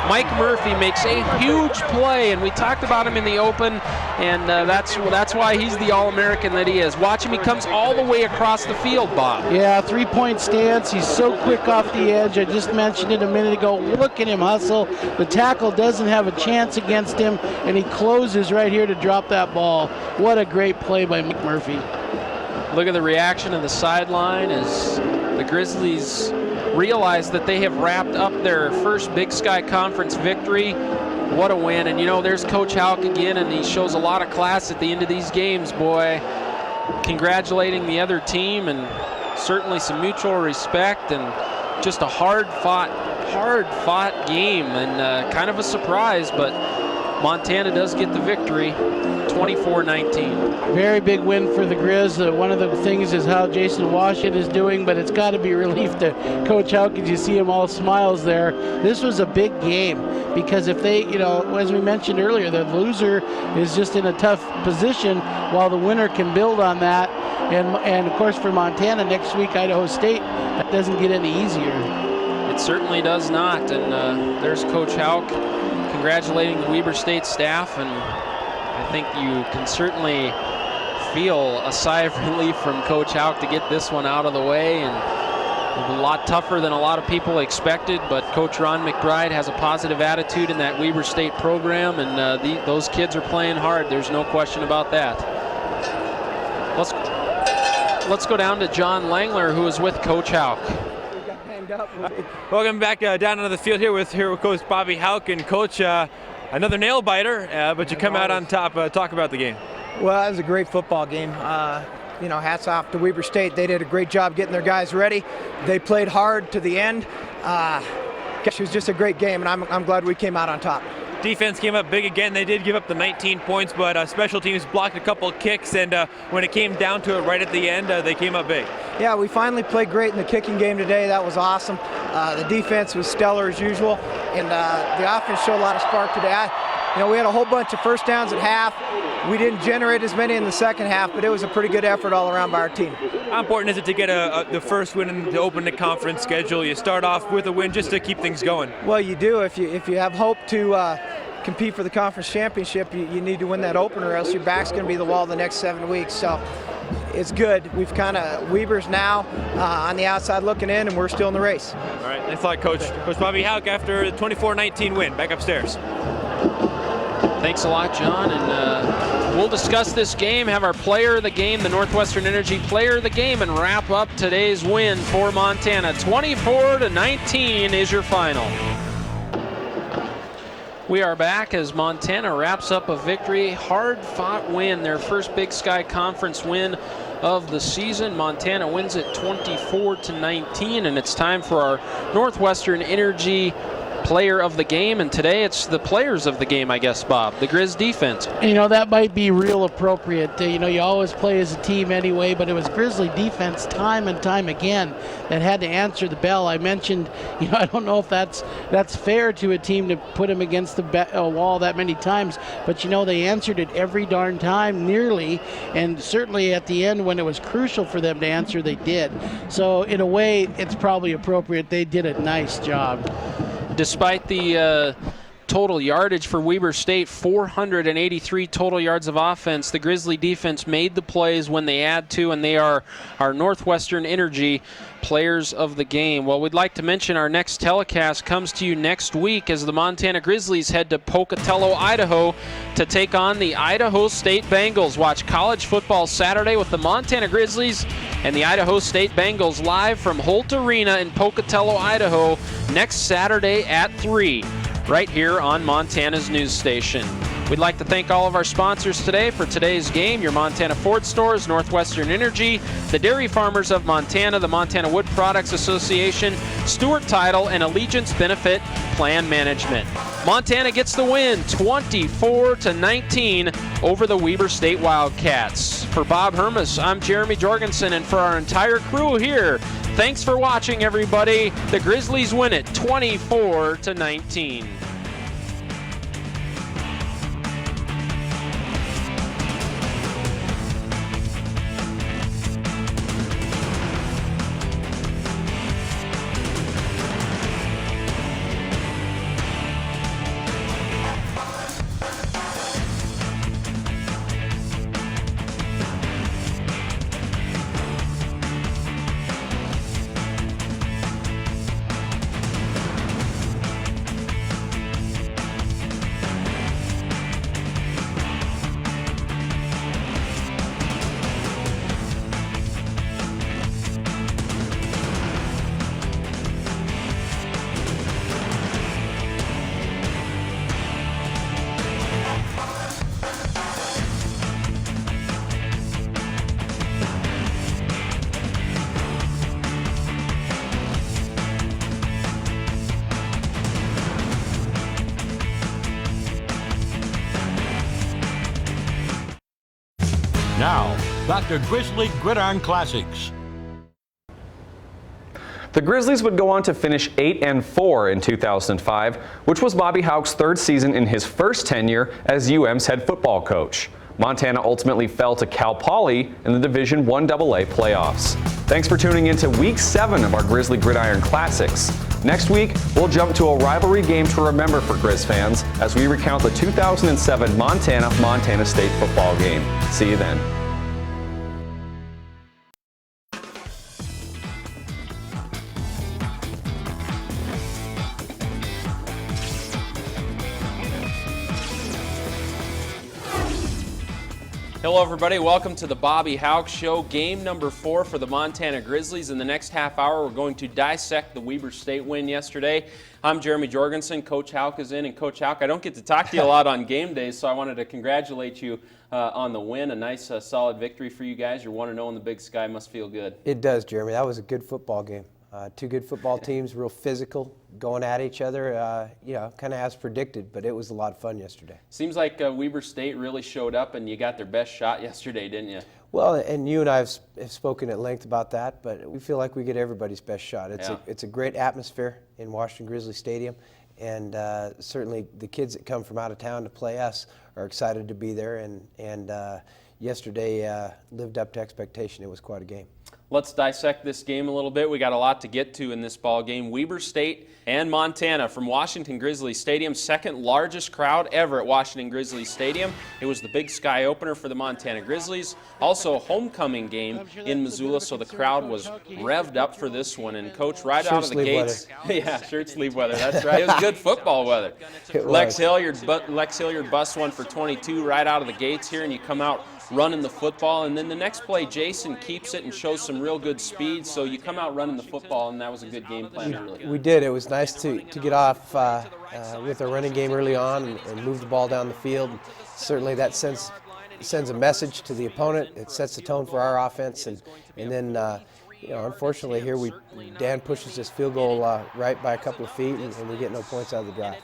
Mike Murphy makes a huge play, and we talked about him in the open, and that's why he's the All-American that he is. Watch him, he comes all the way across the field, Bob. Yeah, 3-point stance. He's so quick off the edge. I just mentioned it a minute ago. Look at him hustle. The tackle doesn't have a chance against him, and he closes right here to drop that ball. What a great play by Mike Murphy. Look at the reaction of the sideline as the Grizzlies realize that they have wrapped up their first Big Sky Conference victory. What a win. And, you know, there's Coach Houck again, and he shows a lot of class at the end of these games, boy. Congratulating the other team, and certainly some mutual respect, and just a hard-fought hard-fought game and kind of a surprise, but Montana does get the victory, 24-19. Very big win for the Grizz. One of the things is how Jason Washington is doing, but it's got to be a relief to Coach Houck because you see him all smiles there. This was a big game because if they, as we mentioned earlier, the loser is just in a tough position while the winner can build on that. And of course for Montana next week, Idaho State, that doesn't get any easier. It certainly does not, and there's Coach Houck congratulating the Weber State staff, and I think you can certainly feel a sigh of relief from Coach Houck to get this one out of the way, and a lot tougher than a lot of people expected, but Coach Ron McBride has a positive attitude in that Weber State program, and those kids are playing hard. There's no question about that. Let's go down to John Langler, who is with Coach Houck. Welcome back down onto the field here with Coach Bobby Houck. And Coach, another nail biter, but you come out on top. Talk about the game. Well, it was a great football game. Hats off to Weber State. They did a great job getting their guys ready. They played hard to the end. It was just a great game, and I'm glad we came out on top. Defense came up big again. They did give up the 19 points, but special teams blocked a couple of kicks, and when it came down to it right at the end, they came up big. Yeah, we finally played great in the kicking game today. That was awesome. The defense was stellar as usual, and the offense showed a lot of spark today. We had a whole bunch of first downs at half. We didn't generate as many in the second half, but it was a pretty good effort all around by our team. How important is it to get the first win and to open the conference schedule? You start off with a win just to keep things going. Well, you do. If you have hope to compete for the conference championship, you need to win that opener, or else your back's going to be the wall the next 7 weeks. So it's good. We've Weber's now on the outside looking in, and we're still in the race. All right. Thanks a lot, Coach. Coach Bobby Houck after the 24-19 win. Back upstairs. Thanks a lot, John, and we'll discuss this game, have our player of the game, the Northwestern Energy player of the game, and wrap up today's win for Montana. 24-19 is your final. We are back as Montana wraps up a victory, hard-fought win, their first Big Sky Conference win of the season. Montana wins it 24-19, and it's time for our Northwestern Energy player of the game, and today it's the players of the game, I guess, Bob, the Grizz defense. That might be real appropriate. You always play as a team anyway, but it was Grizzly defense time and time again that had to answer the bell. I mentioned, I don't know if that's fair to a team to put them against the wall that many times, but they answered it every darn time, nearly, and certainly at the end when it was crucial for them to answer, they did. So in a way, it's probably appropriate. They did a nice job. Despite the total yardage for Weber State, 483 total yards of offense, the Grizzly defense made the plays when they had to, and they are our Northwestern Energy players of the game. Well, we'd like to mention our next telecast comes to you next week as the Montana Grizzlies head to Pocatello, Idaho to take on the Idaho State Bengals. Watch college football Saturday with the Montana Grizzlies and the Idaho State Bengals live from Holt Arena in Pocatello, Idaho next Saturday at 3, right here on Montana's news station. We'd like to thank all of our sponsors today for today's game, your Montana Ford Stores, Northwestern Energy, the Dairy Farmers of Montana, the Montana Wood Products Association, Stewart Title, and Allegiance Benefit Plan Management. Montana gets the win, 24-19 over the Weber State Wildcats. For Bob Hermes, I'm Jeremy Jorgensen, and for our entire crew here, thanks for watching, everybody. The Grizzlies win it, 24-19. Now, back to Grizzly Gridiron Classics. The Grizzlies would go on to finish 8-4 in 2005, which was Bobby Hauck's third season in his first tenure as UM's head football coach. Montana ultimately fell to Cal Poly in the Division I AA playoffs. Thanks for tuning in to Week 7 of our Grizzly Gridiron Classics. Next week, we'll jump to a rivalry game to remember for Grizz fans as we recount the 2007 Montana State football game. See you then. Hello everybody, welcome to the Bobby Hauck Show. Game number 4 for the Montana Grizzlies. In the next half hour, we're going to dissect the Weber State win yesterday. I'm Jeremy Jorgensen, Coach Hauck is in, and Coach Hauck, I don't get to talk to you a lot on game days, so I wanted to congratulate you on the win. A nice, solid victory for you guys. You're 1-0 in the Big Sky, must feel good. It does, Jeremy. That was a good football game. Two good football teams, real physical, going at each other, kind of as predicted, but it was a lot of fun yesterday. Seems like Weber State really showed up and you got their best shot yesterday, didn't you? Well, and you and I have spoken at length about that, but we feel like we get everybody's best shot. It's a great atmosphere in Washington Grizzly Stadium, and certainly the kids that come from out of town to play us are excited to be there, and yesterday lived up to expectation. It was quite a game. Let's dissect this game a little bit. We got a lot to get to in this ball game. Weber State and Montana from Washington Grizzly Stadium, second largest crowd ever at Washington Grizzly Stadium. It was the Big Sky opener for the Montana Grizzlies. Also a homecoming game in Missoula, so the crowd was revved up for this one. And Coach, right out of the gates, yeah, shirt sleeve weather. That's right. It was good football weather. Lex Hilliard busts one for 22 right out of the gates here, and you come out running the football, and then the next play Jason keeps it and shows some real good speed, so you come out running the football, and that was a good game plan early. We did. It was nice to get off with our running game early on and move the ball down the field. Certainly that sends a message to the opponent. It sets the tone for our offense, and then unfortunately here Dan pushes this field goal right by a couple of feet, and we get no points out of the drive.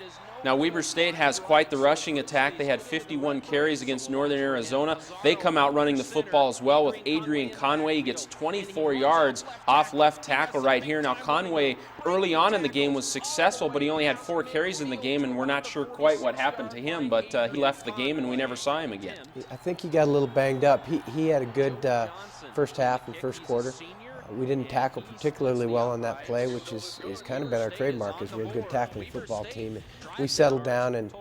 Now, Weber State has quite the rushing attack. They had 51 carries against Northern Arizona. They come out running the football as well with Adrian Conway. He gets 24 yards off left tackle right here. Now, Conway early on in the game was successful, but he only had 4 carries in the game, and we're not sure quite what happened to him, but he left the game, and we never saw him again. I think he got a little banged up. He had a good first half and first quarter. We didn't tackle particularly well on that play, which is kind of been our trademark, is we're a good tackling football team. We settled down and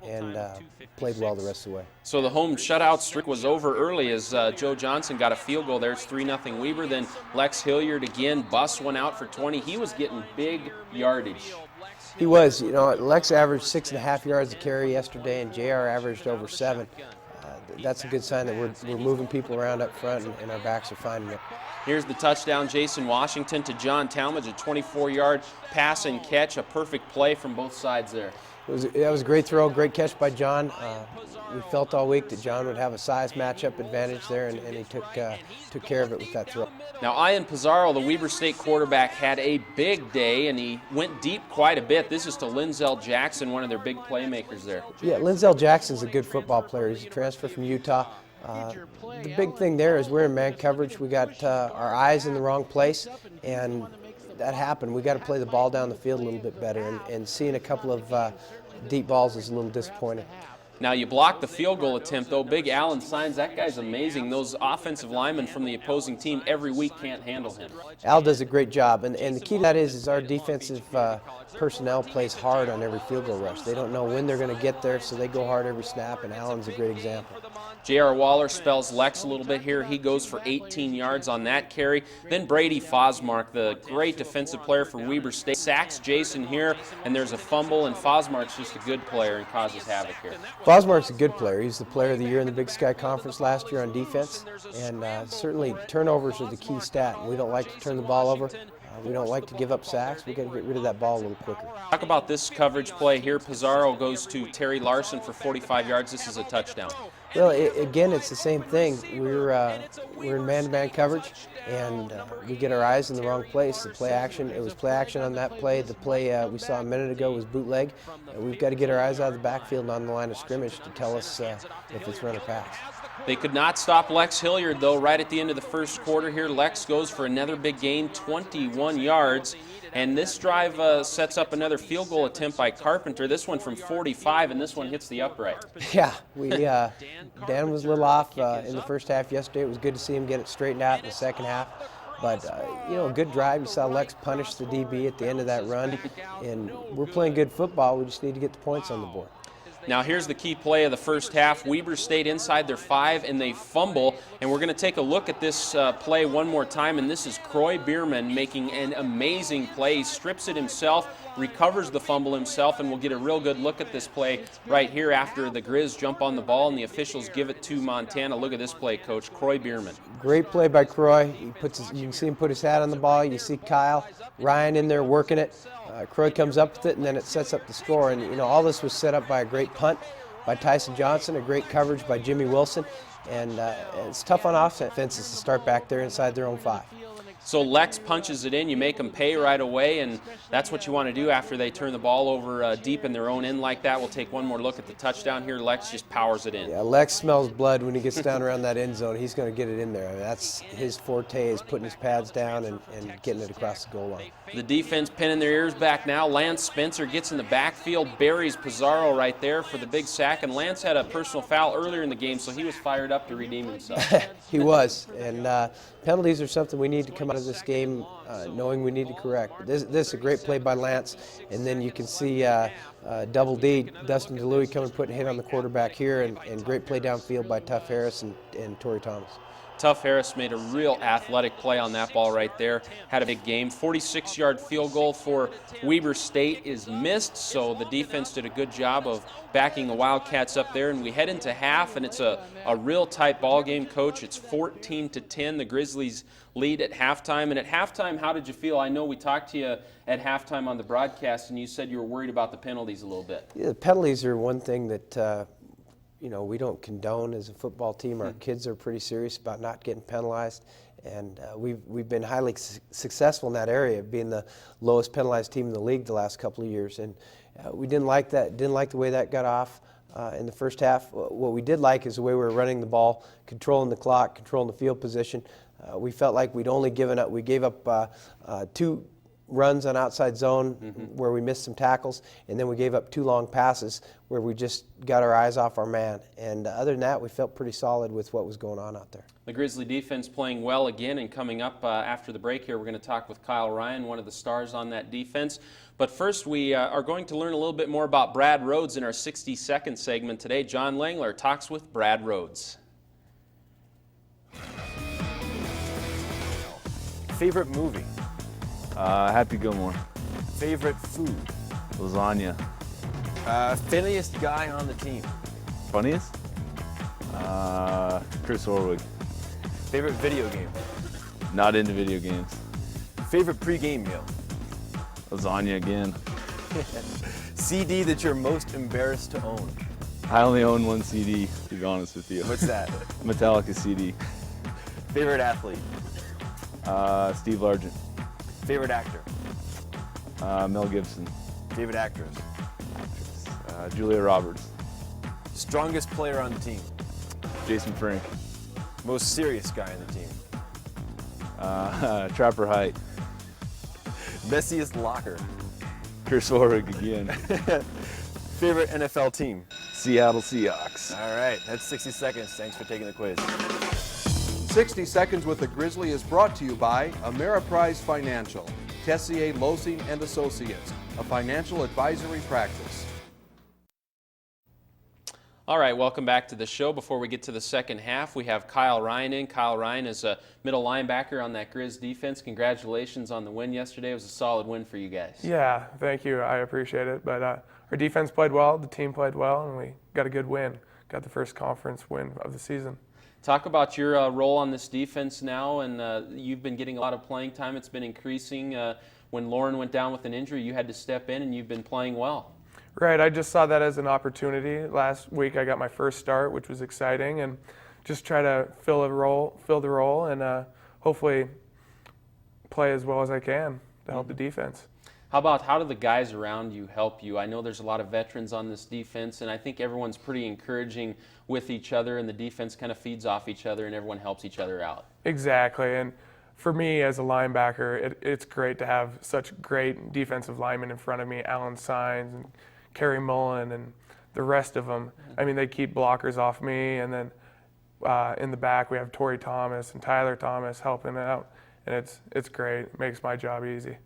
played well the rest of the way. So the home shutout streak was over early as Joe Johnson got a field goal there. It's 3-0 Weber. Then Lex Hilliard again busts one out for 20. He was getting big yardage. He was. Lex averaged 6.5 yards a carry yesterday, and JR averaged over 7. That's a good sign that we're moving people around up front, and our backs are finding it. Here's the touchdown, Jason Washington to John Talmadge, a 24-yard pass and catch, a perfect play from both sides there. That was a great throw, great catch by John. We felt all week that John would have a size matchup advantage there, and he took care of it with that throw. Now, Ian Pizarro, the Weber State quarterback, had a big day, and he went deep quite a bit. This is to Linzel Jackson, one of their big playmakers there. Yeah, Linzel Jackson's a good football player. He's a transfer from Utah. The big thing there is we're in man coverage. We got our eyes in the wrong place, and that happened. We got to play the ball down the field a little bit better, and seeing a couple of deep balls is a little disappointing. Now, you block the field goal attempt, though. Big Alan Signs, that guy's amazing. Those offensive linemen from the opposing team every week can't handle him. Al does a great job, and the key to that is our defensive personnel plays hard on every field goal rush. They don't know when they're going to get there, so they go hard every snap, and Alan's a great example. J.R. Waller spells Lex a little bit here. He goes for 18 yards on that carry. Then Brady Fosmark, the great defensive player for Weber State, sacks Jason here, and there's a fumble, and Fosmark's just a good player and causes havoc here. Fosmark's a good player. He's the player of the year in the Big Sky Conference last year on defense, and certainly turnovers are the key stat. We don't like to turn the ball over. We don't like to give up sacks. We've got to get rid of that ball a little quicker. Talk about this coverage play here. Pizarro goes to Terry Larson for 45 yards. This is a touchdown. Well, again, it's the same thing. We're in man-to-man coverage, and we get our eyes in the wrong place. The play action, it was play action on that play. The play we saw a minute ago was bootleg. We've got to get our eyes out of the backfield and on the line of scrimmage to tell us if it's run or pass. They could not stop Lex Hilliard, though, right at the end of the first quarter here. Lex goes for another big gain, 21 yards. And this drive sets up another field goal attempt by Carpenter. This one from 45, and this one hits the upright. Yeah, Dan was a little off in the first half yesterday. It was good to see him get it straightened out in the second half. But, a good drive. You saw Lex punish the DB at the end of that run. And we're playing good football. We just need to get the points on the board. Now here's the key play of the first half. Weber State inside their 5 and they fumble. And we're going to take a look at this play one more time. And this is Croy Bierman making an amazing play. He strips it himself, recovers the fumble himself, and we'll get a real good look at this play right here after the Grizz jump on the ball and the officials give it to Montana. Look at this play, Coach. Croy Bierman. Great play by Croy. You can see him put his hat on the ball. You see Kyle Ryan in there working it. Croy comes up with it, and then it sets up the score. And, all this was set up by a great punt by Tyson Johnson, a great coverage by Jimmy Wilson. And it's tough on offenses to start back there inside their own 5. So Lex punches it in. You make them pay right away, and that's what you want to do after they turn the ball over deep in their own end like that. We'll take one more look at the touchdown here. Lex just powers it in. Yeah, Lex smells blood when he gets down around that end zone. He's going to get it in there. I mean, that's his forte, is putting his pads down and getting it across the goal line. The defense pinning their ears back now. Lance Spencer gets in the backfield, buries Pizarro right there for the big sack, and Lance had a personal foul earlier in the game, so he was fired up to redeem himself. He was, and penalties are something we need to come out of this game knowing we need to correct. This is a great play by Lance, and then you can see Double D, Dustin DeLuey, coming putting a hit on the quarterback here, and great play downfield by Tough Harris and Torrey Thomas. Tough Harris made a real athletic play on that ball right there. Had a big game. 46-yard field goal for Weber State is missed, so the defense did a good job of backing the Wildcats up there. And we head into half, and it's a real tight ball game, Coach. It's 14-10. The Grizzlies lead at halftime. And at halftime, how did you feel? I know we talked to you at halftime on the broadcast, and you said you were worried about the penalties a little bit. Yeah, the penalties are one thing that we don't condone as a football team. Our kids are pretty serious about not getting penalized, and we've been highly successful in that area, being the lowest penalized team in the league the last couple of years. And we didn't like that. Didn't like the way that got off in the first half. What we did like is the way we were running the ball, controlling the clock, controlling the field position. We felt like we'd only given up. We gave up 2 runs on outside zone where we missed some tackles, and then we gave up 2 long passes where we just got our eyes off our man. And other than that, we felt pretty solid with what was going on out there. The Grizzly defense playing well again, and coming up after the break here, we're going to talk with Kyle Ryan, one of the stars on that defense. But first, we are going to learn a little bit more about Brad Rhodes in our 60-second segment today. John Langler talks with Brad Rhodes. Favorite movie? Happy Gilmore. Favorite food? Lasagna. Funniest guy on the team? Funniest? Chris Orwig. Favorite video game? Not into video games. Favorite pregame meal? Lasagna again. CD that you're most embarrassed to own? I only own one CD, to be honest with you. What's that? Metallica CD. Favorite athlete? Steve Largent. Favorite actor? Mel Gibson. Favorite actress? Julia Roberts. Strongest player on the team? Jason Frank. Most serious guy on the team? Trapper Height. Messiest locker? Chris Orwig again. Favorite NFL team? Seattle Seahawks. All right, that's 60 seconds. Thanks for taking the quiz. 60 Seconds with the Grizzly is brought to you by Ameriprise Financial, Tessier, Losing and Associates, a financial advisory practice. All right, welcome back to the show. Before we get to the second half, we have Kyle Ryan in. Kyle Ryan is a middle linebacker on that Grizz defense. Congratulations on the win yesterday. It was a solid win for you guys. Yeah, thank you. I appreciate it. But our defense played well, the team played well, and we got a good win. Got the first conference win of the season. Talk about your role on this defense now, and you've been getting a lot of playing time. It's been increasing. When Lauren went down with an injury, you had to step in, and you've been playing well. Right, I just saw that as an opportunity. Last week I got my first start, which was exciting, and just try to fill the role, and hopefully play as well as I can to help the defense. How do the guys around you help you? I know there's a lot of veterans on this defense, and I think everyone's pretty encouraging with each other, and the defense kind of feeds off each other, and everyone helps each other out. Exactly, and for me as a linebacker, it's great to have such great defensive linemen in front of me, Alan Sines and Kerry Mullen and the rest of them. I mean, they keep blockers off me, and then in the back we have Torrey Thomas and Tyler Thomas helping out, and it's great. It makes my job easy.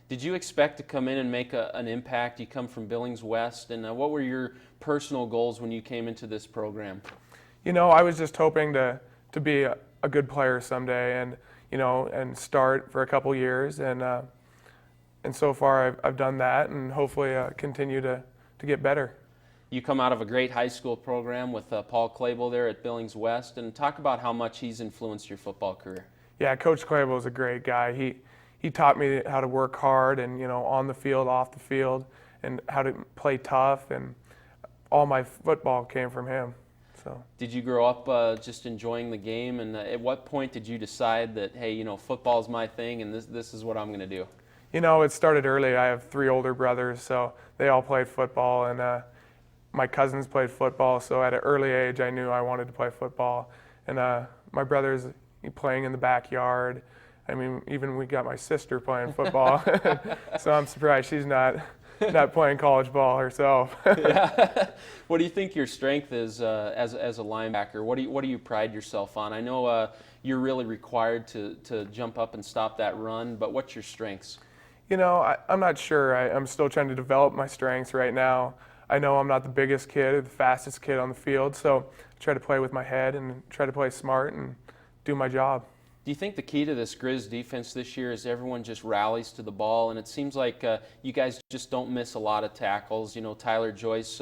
Did you expect to come in and make an impact? You come from Billings West, and what were your personal goals when you came into this program? You know, I was just hoping to be a good player someday, and and start for a couple years, and so far I've done that, and hopefully continue to get better. You come out of a great high school program with Paul Clable there at Billings West, and talk about how much he's influenced your football career. Yeah, Coach Clable is a great guy. He taught me how to work hard, and on the field, off the field, and how to play tough, and all my football came from him. So. Did you grow up just enjoying the game, and at what point did you decide that, hey, football's my thing, and this is what I'm going to do? It started early. I have 3 older brothers, so they all played football, and my cousins played football, so at an early age I knew I wanted to play football. And my brother's playing in the backyard. I mean, even we got my sister playing football, so I'm surprised she's not playing college ball herself. Yeah. What do you think your strength is as a linebacker? What do you pride yourself on? I know you're really required to jump up and stop that run, but what's your strengths? I'm not sure. I'm still trying to develop my strengths right now. I know I'm not the biggest kid or the fastest kid on the field, so I try to play with my head and try to play smart and do my job. Do you think the key to this Grizz defense this year is everyone just rallies to the ball, and it seems like you guys just don't miss a lot of tackles? Tyler Joyce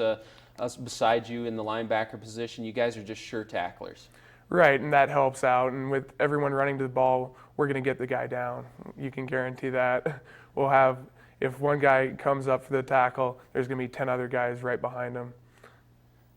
beside you in the linebacker position, you guys are just sure tacklers. Right, and that helps out, and with everyone running to the ball, we're going to get the guy down. You can guarantee that. We'll have, if one guy comes up for the tackle, there's going to be 10 other guys right behind him.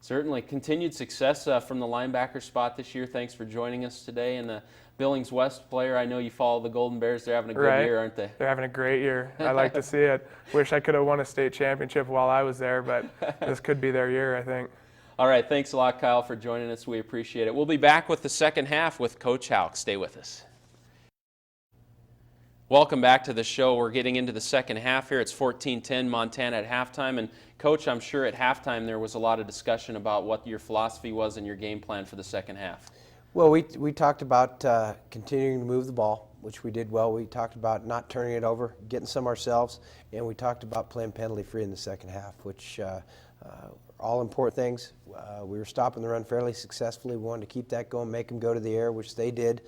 Certainly. Continued success from the linebacker spot this year. Thanks for joining us today. And the Billings West player, I know you follow the Golden Bears. They're having a good year, aren't they? They're having a great year. I like to see it. Wish I could have won a state championship while I was there, but this could be their year, I think. All right. Thanks a lot, Kyle, for joining us. We appreciate it. We'll be back with the second half with Coach Houck. Stay with us. Welcome back to the show. We're getting into the second half here. It's 14-10 Montana at halftime. And Coach, I'm sure at halftime there was a lot of discussion about what your philosophy was and your game plan for the second half. Well, we talked about continuing to move the ball, which we did well. We talked about not turning it over, getting some ourselves, and we talked about playing penalty-free in the second half, which are all important things. We were stopping the run fairly successfully. We wanted to keep that going, make them go to the air, which they did.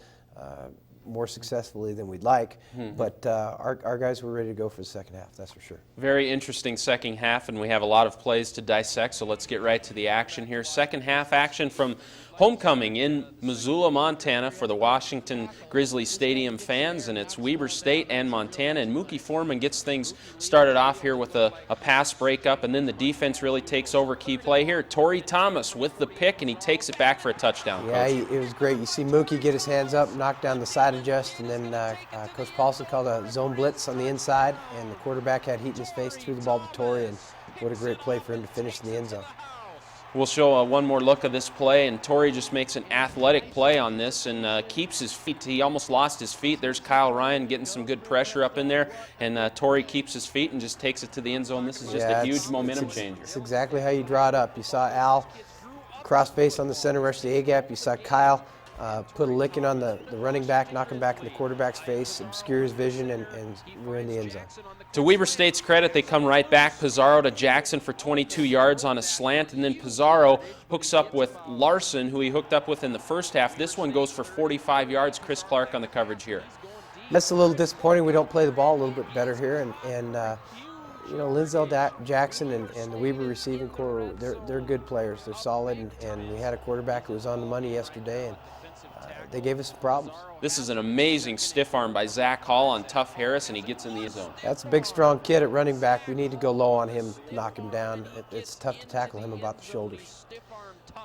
More successfully than we'd like, but our guys were ready to go for the second half, that's for sure. Very interesting second half, and we have a lot of plays to dissect, so let's get right to the action here. Second half action from homecoming in Missoula, Montana for the Washington Grizzlies Stadium fans, and it's Weber State and Montana, and Mookie Foreman gets things started off here with a pass breakup, and then the defense really takes over key play here. Torrey Thomas with the pick, and he takes it back for a touchdown. Yeah, Coach. It was great. You see Mookie get his hands up, knock down the side adjust, and then Coach Paulson called a zone blitz on the inside, and the quarterback had heat in his face, threw the ball to Torrey, and what a great play for him to finish in the end zone. We'll show one more look of this play, and Torrey just makes an athletic play on this and keeps his feet. He almost lost his feet. There's Kyle Ryan getting some good pressure up in there, and Torrey keeps his feet and just takes it to the end zone. This is just a huge momentum changer. It's exactly how you draw it up. You saw Al cross face on the center rush the A-gap. You saw Kyle put a licking on the running back, knock him back in the quarterback's face, obscure his vision, and we're in the end zone. To Weber State's credit, they come right back. Pizarro to Jackson for 22 yards on a slant, and then Pizarro hooks up with Larson, who he hooked up with in the first half. This one goes for 45 yards. Chris Clark on the coverage here. That's a little disappointing. We don't play the ball a little bit better here, and Lindsell Jackson and the Weber receiving corps, they're good players. They're solid, and we had a quarterback who was on the money yesterday, and they gave us some problems. This is an amazing stiff arm by Zach Hall on Tough Harris, and he gets in the end zone. That's a big, strong kid at running back. We need to go low on him, knock him down. It's tough to tackle him about the shoulders.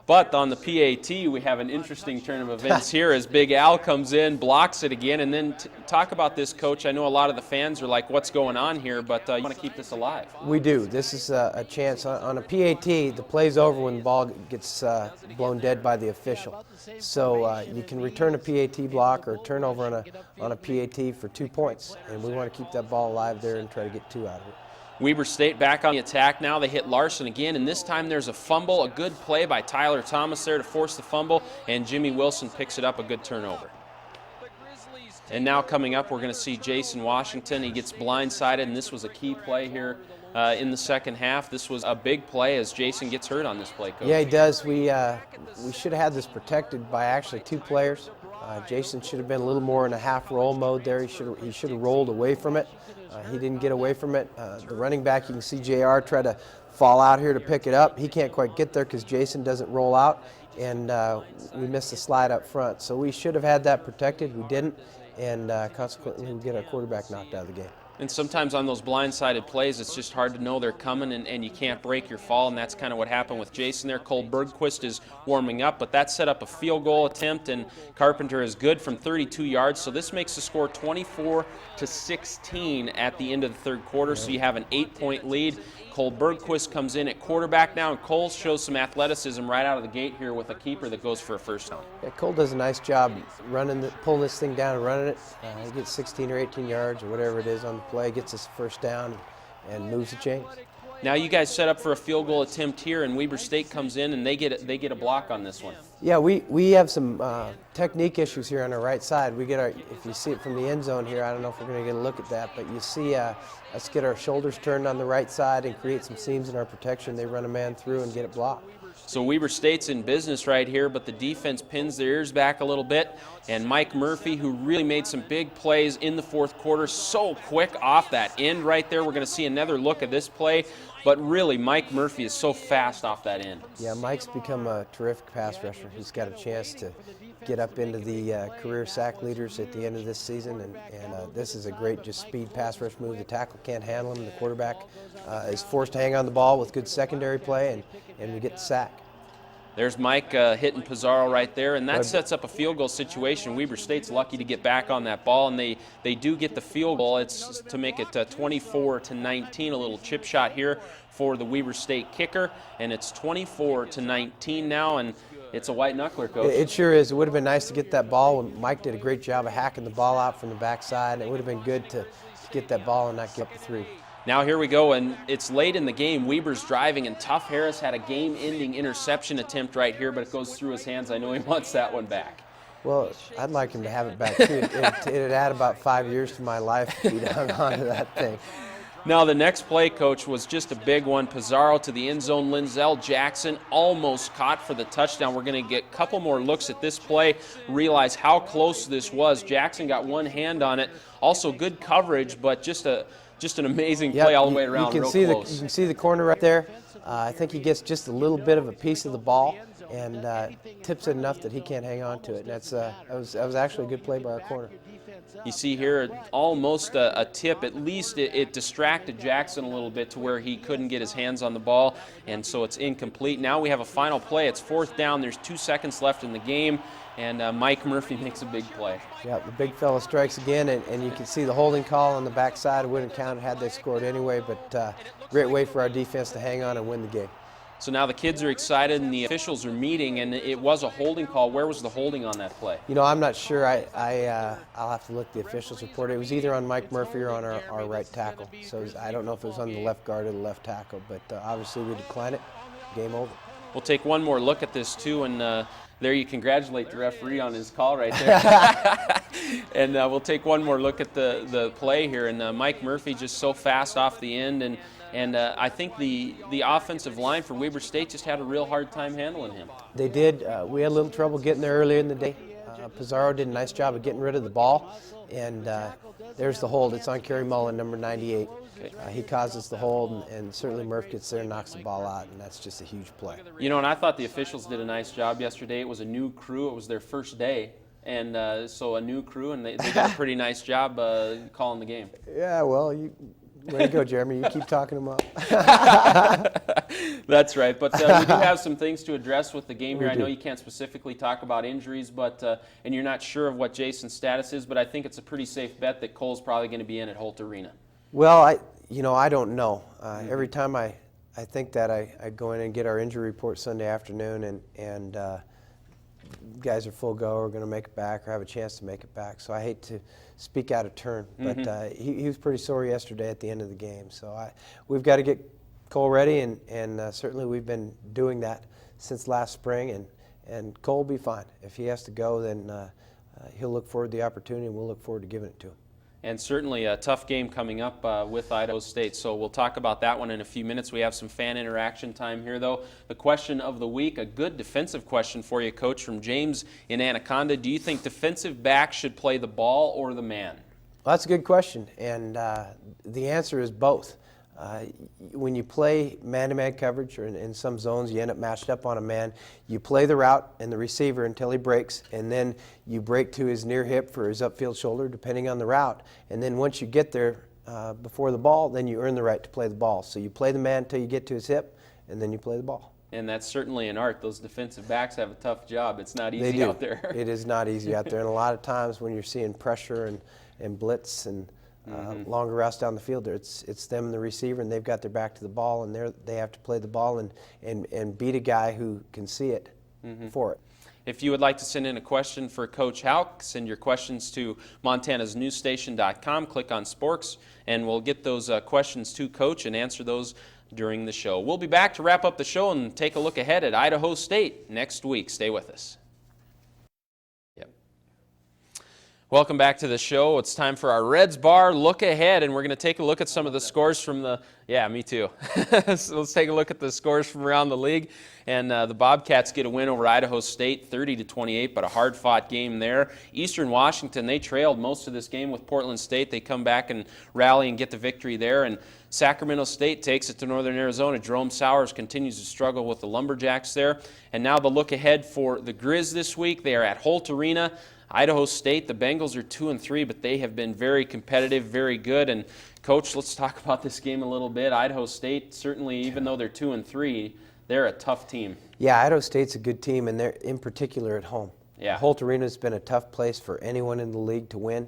But on the PAT, we have an interesting turn of events here as Big Al comes in, blocks it again, and then talk about this, Coach. I know a lot of the fans are like, what's going on here, but you want to keep this alive. We do. This is a chance. On a PAT, the play's over when the ball gets blown dead by the official. So you can return a PAT block or a turnover on a PAT for 2 points, and we want to keep that ball alive there and try to get 2 out of it. Weber State back on the attack now. They hit Larson again, and this time there's a fumble. A good play by Tyler Thomas there to force the fumble, and Jimmy Wilson picks it up, a good turnover. And now coming up, we're going to see Jason Washington. He gets blindsided, and this was a key play here in the second half. This was a big play as Jason gets hurt on this play, Coach. Yeah, he does. We should have had this protected by actually 2 players. Jason should have been a little more in a half roll mode there. He should have rolled away from it. He didn't get away from it. The running back, you can see JR try to fall out here to pick it up. He can't quite get there because Jason doesn't roll out, and we missed the slide up front. So we should have had that protected. We didn't, and consequently we get our quarterback knocked out of the game. And sometimes on those blindsided plays, it's just hard to know they're coming, and you can't break your fall, and that's kind of what happened with Jason there. Cole Bergquist is warming up, but that set up a field goal attempt, and Carpenter is good from 32 yards, so this makes the score 24-16 at the end of the third quarter, so you have an 8-point lead. Cole Bergquist comes in at quarterback now, and Cole shows some athleticism right out of the gate here with a keeper that goes for a first down. Yeah, Cole does a nice job pulling this thing down and running it. He gets 16 or 18 yards or whatever it is on the play, gets us first down, and moves the chains. Now you guys set up for a field goal attempt here, and Weber State comes in and they get a block on this one. Yeah, we have some technique issues here on our right side. If you see it from the end zone here, I don't know if we're going to get a look at that, but you see us get our shoulders turned on the right side and create some seams in our protection. They run a man through and get it blocked. So Weber State's in business right here, but the defense pins their ears back a little bit. And Mike Murphy, who really made some big plays in the fourth quarter, so quick off that end right there. We're going to see another look at this play. But really, Mike Murphy is so fast off that end. Yeah, Mike's become a terrific pass rusher. He's got a chance to get up into the career sack leaders at the end of this season, and this is a great just speed pass rush move. The tackle can't handle him. The quarterback is forced to hang on the ball with good secondary play, and we get the sack. There's Mike hitting Pizarro right there, and that sets up a field goal situation. Weber State's lucky to get back on that ball, and they do get the field goal. It's to make it 24-19, a little chip shot here for the Weber State kicker, and it's 24-19 now, and it's a white knuckler, Coach. It sure is. It would have been nice to get that ball. Mike did a great job of hacking the ball out from the backside. It would have been good to get that ball and not get up the 3. Now here we go, and it's late in the game. Weber's driving, and Tough Harris had a game-ending interception attempt right here, but it goes through his hands. I know he wants that one back. Well, I'd like him to have it back, too. It'd add about 5 years to my life if he'd hung on to that thing. Now the next play, Coach, was just a big one. Pizarro to the end zone. Linzel Jackson almost caught for the touchdown. We're going to get a couple more looks at this play, realize how close this was. Jackson got one hand on it. Also good coverage, but just an amazing play all the way around. You can see the corner right there. I think he gets just a little bit of a piece of the ball and tips it enough that he can't hang on to it. And that was actually a good play by our corner. You see here almost a tip. At least it distracted Jackson a little bit to where he couldn't get his hands on the ball, and so it's incomplete. Now we have a final play. It's 4th down. There's 2 seconds left in the game, and Mike Murphy makes a big play. Yeah, the big fella strikes again, and you can see the holding call on the backside. It wouldn't have counted had they scored anyway, but great way for our defense to hang on and win the game. So now the kids are excited and the officials are meeting, and it was a holding call. Where was the holding on that play? You know, I'm not sure. I'll have to look at the officials' report. It was either on Mike Murphy or on our right tackle. So I don't know if it was on the left guard or the left tackle, but obviously we decline it. Game over. We'll take one more look at this too, and there you congratulate the referee on his call right there. And we'll take one more look at the play here, and Mike Murphy just so fast off the end, and I think the offensive line for Weber State just had a real hard time handling him. They did. We had a little trouble getting there earlier in the day. Pizarro did a nice job of getting rid of the ball, and there's the hold. It's on Kerry Mullen, number 98. He causes the hold, and certainly Murph gets there and knocks the ball out, and that's just a huge play. You know, and I thought the officials did a nice job yesterday. It was a new crew. It was their first day, and so a new crew, and they did a pretty nice job calling the game. Yeah, well, Way to go, Jeremy. You keep talking them up. That's right. But we do have some things to address with the game here. I know you can't specifically talk about injuries, but and you're not sure of what Jason's status is, but I think it's a pretty safe bet that Cole's probably going to be in at Holt Arena. Well, I don't know. Every time I think that, I go in and get our injury report Sunday afternoon, and guys are full go, are going to make it back or have a chance to make it back. So I hate to speak out of turn, but he was pretty sore yesterday at the end of the game. So we've got to get Cole ready, and certainly we've been doing that since last spring, and Cole will be fine. If he has to go, then he'll look forward to the opportunity, and we'll look forward to giving it to him. And certainly a tough game coming up with Idaho State. So we'll talk about that one in a few minutes. We have some fan interaction time here, though. The question of the week, a good defensive question for you, Coach, from James in Anaconda. Do you think defensive backs should play the ball or the man? Well, that's a good question, and the answer is both. When you play man-to-man coverage, or in some zones you end up matched up on a man, you play the route and the receiver until he breaks, and then you break to his near hip for his upfield shoulder, depending on the route. And then once you get there before the ball, then you earn the right to play the ball. So you play the man until you get to his hip, and then you play the ball. And that's certainly an art. Those defensive backs have a tough job. It's not easy out there. It is not easy out there, and a lot of times when you're seeing pressure and blitz and longer routes down the field, it's them and the receiver, and they've got their back to the ball, and they have to play the ball and beat a guy who can see it for it. If you would like to send in a question for Coach Houck, send your questions to montanasnewsstation.com. Click on Sporks, and we'll get those questions to Coach and answer those during the show. We'll be back to wrap up the show and take a look ahead at Idaho State next week. Stay with us. Welcome back to the show. It's time for our Reds Bar Look Ahead, and we're going to take a look at some of the scores from the, me too. So let's take a look at the scores from around the league. And the Bobcats get a win over Idaho State, 30-28, but a hard-fought game there. Eastern Washington, they trailed most of this game with Portland State. They come back and rally and get the victory there. And Sacramento State takes it to Northern Arizona. Jerome Sowers continues to struggle with the Lumberjacks there. And now the look ahead for the Grizz this week. They are at Holt Arena. Idaho State, the Bengals are 2-3, but they have been very competitive, very good. And Coach, let's talk about this game a little bit. Idaho State, certainly, even though they're 2-3, they're a tough team. Yeah, Idaho State's a good team, and they're in particular at home. Yeah. Holt Arena's been a tough place for anyone in the league to win.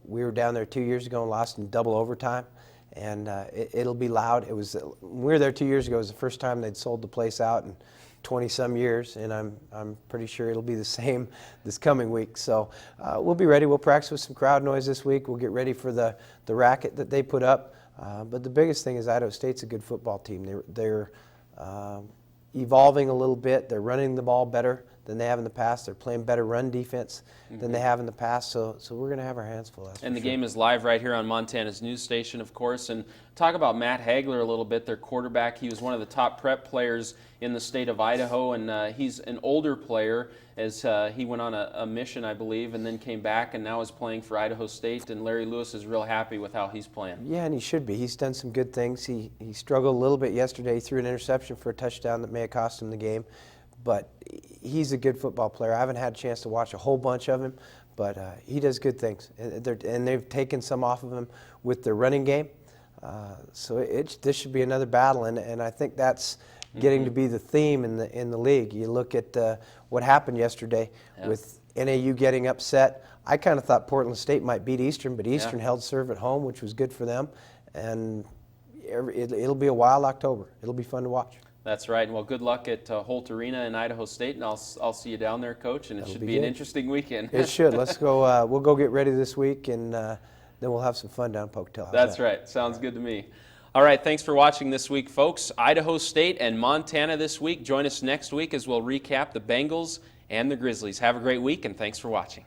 We were down there 2 years ago and lost in double overtime, and it'll be loud. When we were there 2 years ago, it was the first time they'd sold the place out in 20-some years, and I'm pretty sure it'll be the same this coming week. So we'll be ready. We'll practice with some crowd noise this week. We'll get ready for the racket that they put up. But the biggest thing is Idaho State's a good football team. They're evolving a little bit. They're running the ball better than they have in the past. They're playing better run defense than they have in the past. So we're going to have our hands full. And the game is live right here on Montana's news station, of course. And talk about Matt Hagler a little bit, their quarterback. He was one of the top prep players in the state of Idaho, and he's an older player as he went on a mission, I believe, and then came back and now is playing for Idaho State. And Larry Lewis is real happy with how he's playing. Yeah, and he should be. He's done some good things. He struggled a little bit yesterday. He threw an interception for a touchdown that may have cost him the game. But he's a good football player. I haven't had a chance to watch a whole bunch of him, but he does good things. And they've taken some off of him with their running game. So this should be another battle, and I think that's getting to be the theme in the league. You look at what happened yesterday with NAU getting upset. I kind of thought Portland State might beat Eastern, but Eastern held serve at home, which was good for them. And it'll be a wild October. It'll be fun to watch. That's right. Well, good luck at Holt Arena in Idaho State, and I'll see you down there, Coach, and it should be an interesting weekend. It should. Let's go. We'll go get ready this week, and then we'll have some fun down Pocatello. That's right. Sounds good to me. All right, thanks for watching this week, folks. Idaho State and Montana this week. Join us next week as we'll recap the Bengals and the Grizzlies. Have a great week, and thanks for watching.